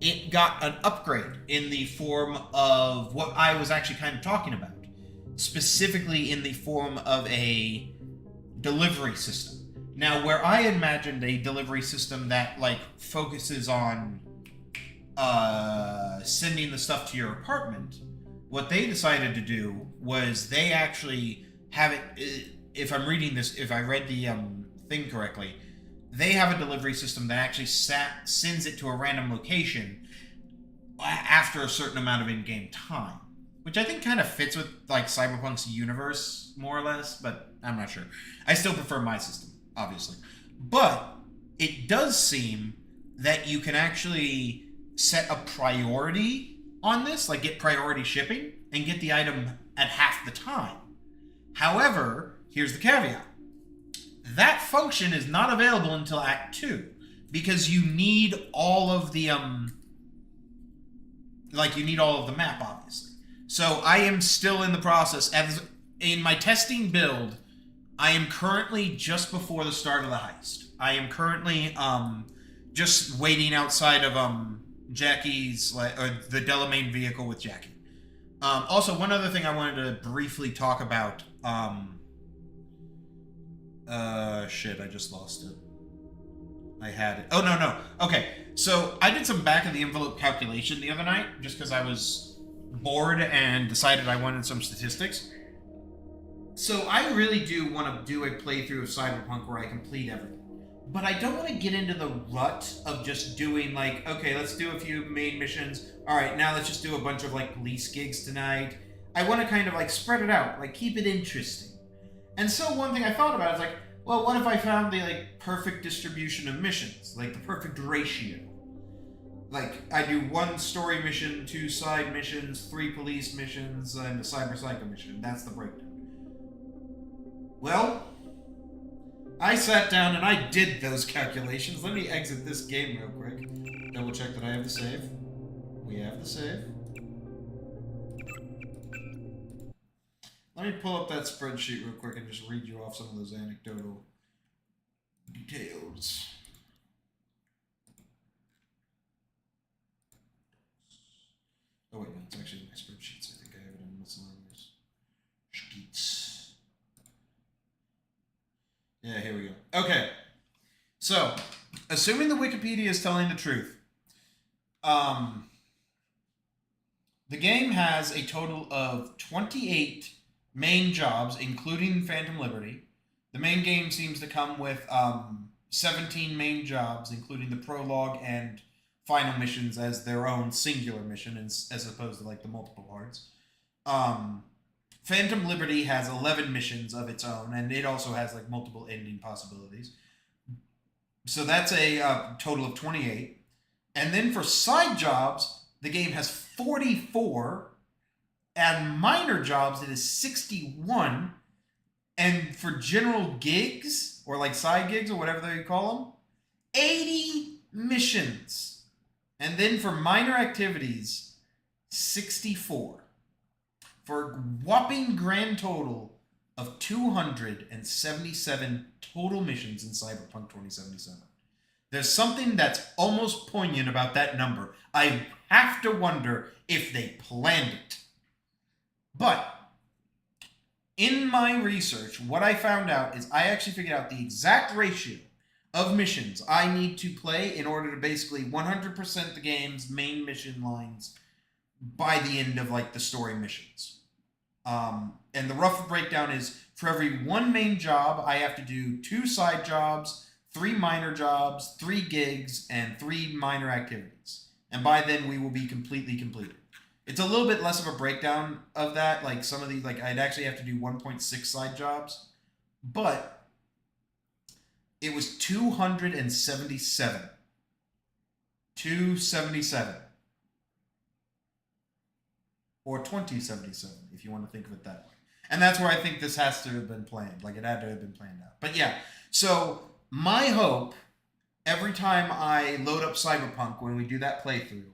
It got an upgrade in the form of what I was actually kind of talking about. Specifically in the form of a delivery system. Now, where I imagined a delivery system that, like, focuses on sending the stuff to your apartment, what they decided to do was they actually have it, if I'm reading this, if I read the thing correctly, they have a delivery system that actually sends it to a random location after a certain amount of in-game time. Which I think kind of fits with, like, Cyberpunk's universe, more or less, but I'm not sure. I still prefer my system, obviously. But it does seem that you can actually set a priority on this, like get priority shipping, and get the item at half the time. However, here's the caveat. That function is not available until Act 2, because you need all of the, you need all of the map, obviously. So I am still in the process. As in my testing build, I am currently just before the start of the heist. I am currently just waiting outside of Jackie's, or the Delamain vehicle with Jackie. Also, one other thing I wanted to briefly talk about. Shit, I just lost it. I had it. Oh, no. Okay, so I did some back of the envelope calculation the other night, just because I was bored and decided I wanted some statistics. So I really do want to do a playthrough of Cyberpunk where I complete everything. But I don't want to get into the rut of just doing like, okay, let's do a few main missions. All right, now let's just do a bunch of like police gigs tonight. I want to kind of like spread it out, like keep it interesting. And so one thing I thought about is like, well, what if I found the like perfect distribution of missions, like the perfect ratio? Like, I do 1 story mission, 2 side missions, 3 police missions, and a Cyber Psycho mission. That's the breakdown. Well, I sat down and I did those calculations. Let me exit this game real quick. Double check that I have the save. We have the save. Let me pull up that spreadsheet real quick and just read you off some of those anecdotal details. Oh wait, no, it's actually in my spreadsheets. I think I have it in miscellaneous sheets. Yeah, here we go. Okay, so assuming the Wikipedia is telling the truth, the game has a total of 28 main jobs, including Phantom Liberty. The main game seems to come with 17 main jobs, including the prologue and final missions as their own singular mission, as opposed to like the multiple parts. Phantom Liberty has 11 missions of its own, and it also has like multiple ending possibilities. So that's a total of 28. And then for side jobs, the game has 44, and minor jobs it is 61. And for general gigs, or like side gigs, or whatever they call them, 80 missions. And then for minor activities, 64. For a whopping grand total of 277 total missions in Cyberpunk 2077. There's something that's almost poignant about that number. I have to wonder if they planned it. But in my research, what I found out is I actually figured out the exact ratio of missions I need to play in order to basically 100% the game's main mission lines by the end of like the story missions. And the rough breakdown is for every 1 main job, I have to do 2 side jobs, 3 minor jobs, 3 gigs, and 3 minor activities. And by then we will be completely completed. It's a little bit less of a breakdown of that. Like some of these, like I'd actually have to do 1.6 side jobs, but it was 277. 277. Or 2077, if you want to think of it that way. And that's where I think this has to have been planned. Like, it had to have been planned out. But yeah, so my hope every time I load up Cyberpunk when we do that playthrough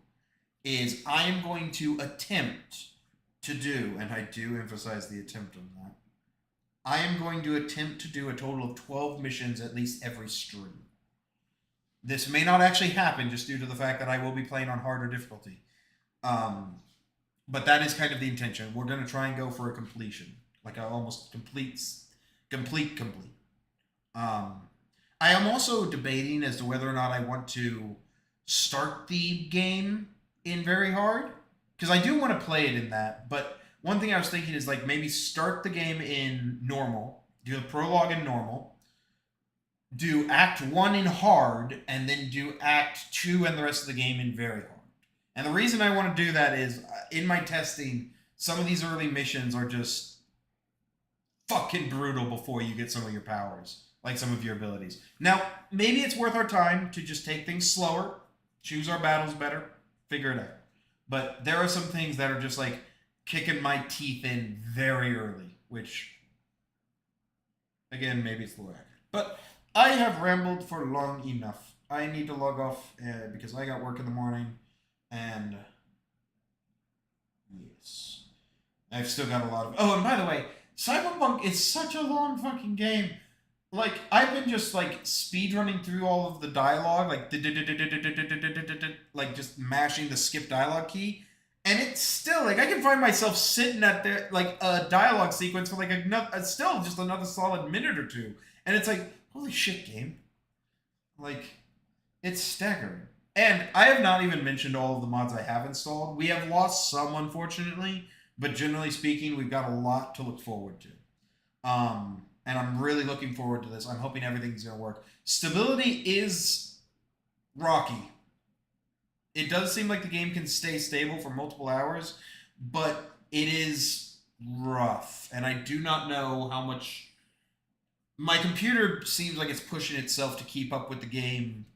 is I am going to attempt to do, and I do emphasize the attempt on that, I am going to attempt to do a total of 12 missions at least every stream. This may not actually happen just due to the fact that I will be playing on harder difficulty. But that is kind of the intention. We're going to try and go for a completion. Like a almost complete. I am also debating as to whether or not I want to start the game in very hard. Because I do want to play it in that. But one thing I was thinking is like maybe start the game in normal. Do the prologue in normal. Do Act 1 in hard. And then do Act 2 and the rest of the game in very hard. And the reason I want to do that is in my testing, some of these early missions are just fucking brutal before you get some of your powers. Like some of your abilities. Now, maybe it's worth our time to just take things slower, choose our battles better, figure it out. But there are some things that are just like kicking my teeth in very early, which, again, maybe it's the way. But I have rambled for long enough. I need to log off because I got work in the morning, and yes, I've still got a lot of... Oh, and by the way, Cyberpunk is such a long fucking game. Like, I've been just, like, speedrunning through all of the dialogue, like, just mashing the skip dialogue key, and it's still, like, I can find myself sitting at the, like, a dialogue sequence for, like, still just another solid minute or two, and it's like, holy shit, game. Like, it's staggering. And I have not even mentioned all of the mods I have installed. We have lost some, unfortunately, but generally speaking, we've got a lot to look forward to. And I'm really looking forward to this. I'm hoping everything's going to work. Stability is rocky. It does seem like the game can stay stable for multiple hours, but it is rough. And I do not know how much... My computer seems like it's pushing itself to keep up with the game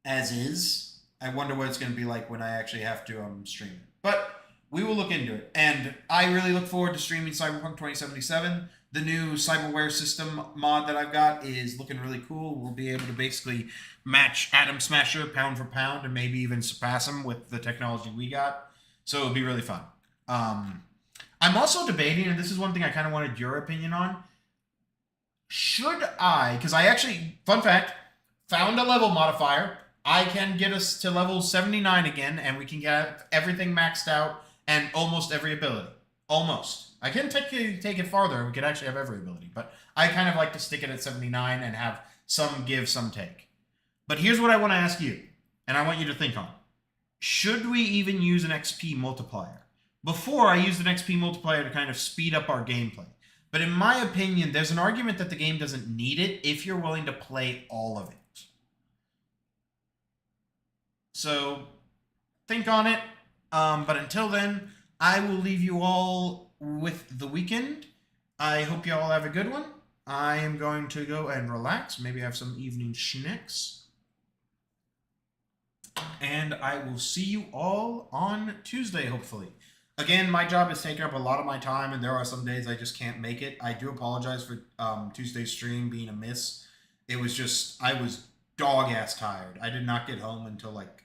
as is. I wonder what it's going to be like when I actually have to stream it. But we will look into it. And I really look forward to streaming Cyberpunk 2077. The new Cyberware system mod that I've got is looking really cool. We'll be able to basically match Atom Smasher pound for pound and maybe even surpass him with the technology we got. So it'll be really fun. I'm also debating, and this is one thing I kind of wanted your opinion on. Should I, because I actually, fun fact, found a level modifier. I can get us to level 79 again, and we can get everything maxed out and almost every ability. Almost. I can take it farther. We could actually have every ability. But I kind of like to stick it at 79 and have some give, some take. But here's what I want to ask you, and I want you to think on. Should we even use an XP multiplier? Before, I used an XP multiplier to kind of speed up our gameplay. But in my opinion, there's an argument that the game doesn't need it if you're willing to play all of it. So, think on it. But until then, I will leave you all with the weekend. I hope you all have a good one. I am going to go and relax, maybe have some evening snacks. And I will see you all on Tuesday, hopefully. Again, my job is taking up a lot of my time, and there are some days I just can't make it. I do apologize for Tuesday's stream being a miss. It was just, I was dog-ass tired. I did not get home until like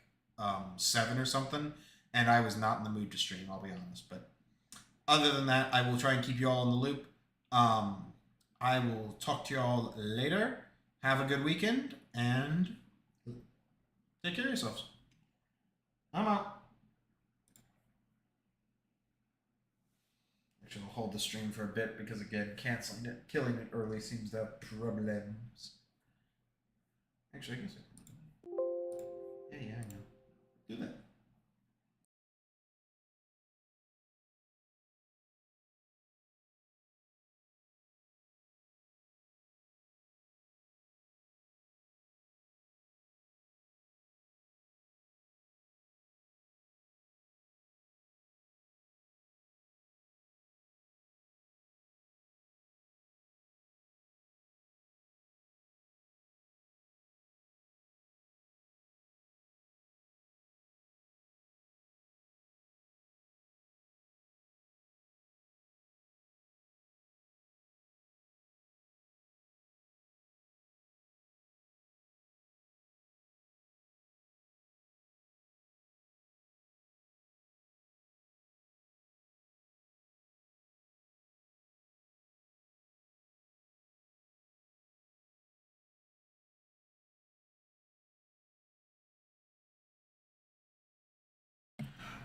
7 or something, and I was not in the mood to stream, I'll be honest. But other than that, I will try and keep you all in the loop. I will talk to you all later. Have a good weekend, and take care of yourselves. I'm out. Actually, I'll hold the stream for a bit because, again, killing it early seems to have problems. Actually, I guess I know. Do that.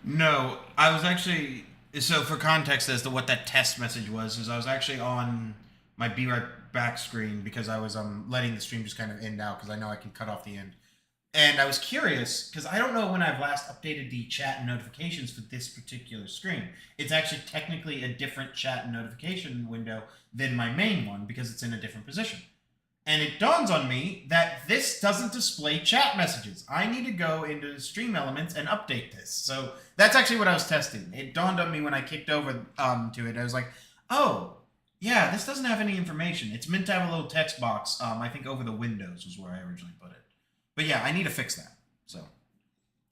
No, I was actually... So for context as to what that test message was, is I was actually on my Be Right Back screen because I was letting the stream just kind of end out because I know I can cut off the end. And I was curious, because I don't know when I've last updated the chat and notifications for this particular screen. It's actually technically a different chat and notification window than my main one, because it's in a different position. And it dawns on me that this doesn't display chat messages. I need to go into Stream Elements and update this. So that's actually what I was testing. It dawned on me when I kicked over to it. I was like, oh, yeah, this doesn't have any information. It's meant to have a little text box, I think over the windows was where I originally put it. But yeah, I need to fix that. So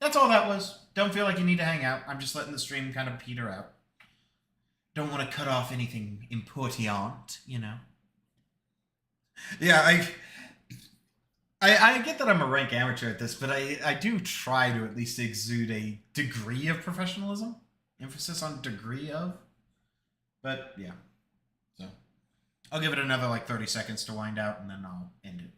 that's all that was. Don't feel like you need to hang out. I'm just letting the stream kind of peter out. Don't want to cut off anything important, you know. Yeah, I get that I'm a rank amateur at this, but I do try to at least exude a degree of professionalism. Emphasis on degree of. But yeah. So I'll give it another like 30 seconds to wind out and then I'll end it.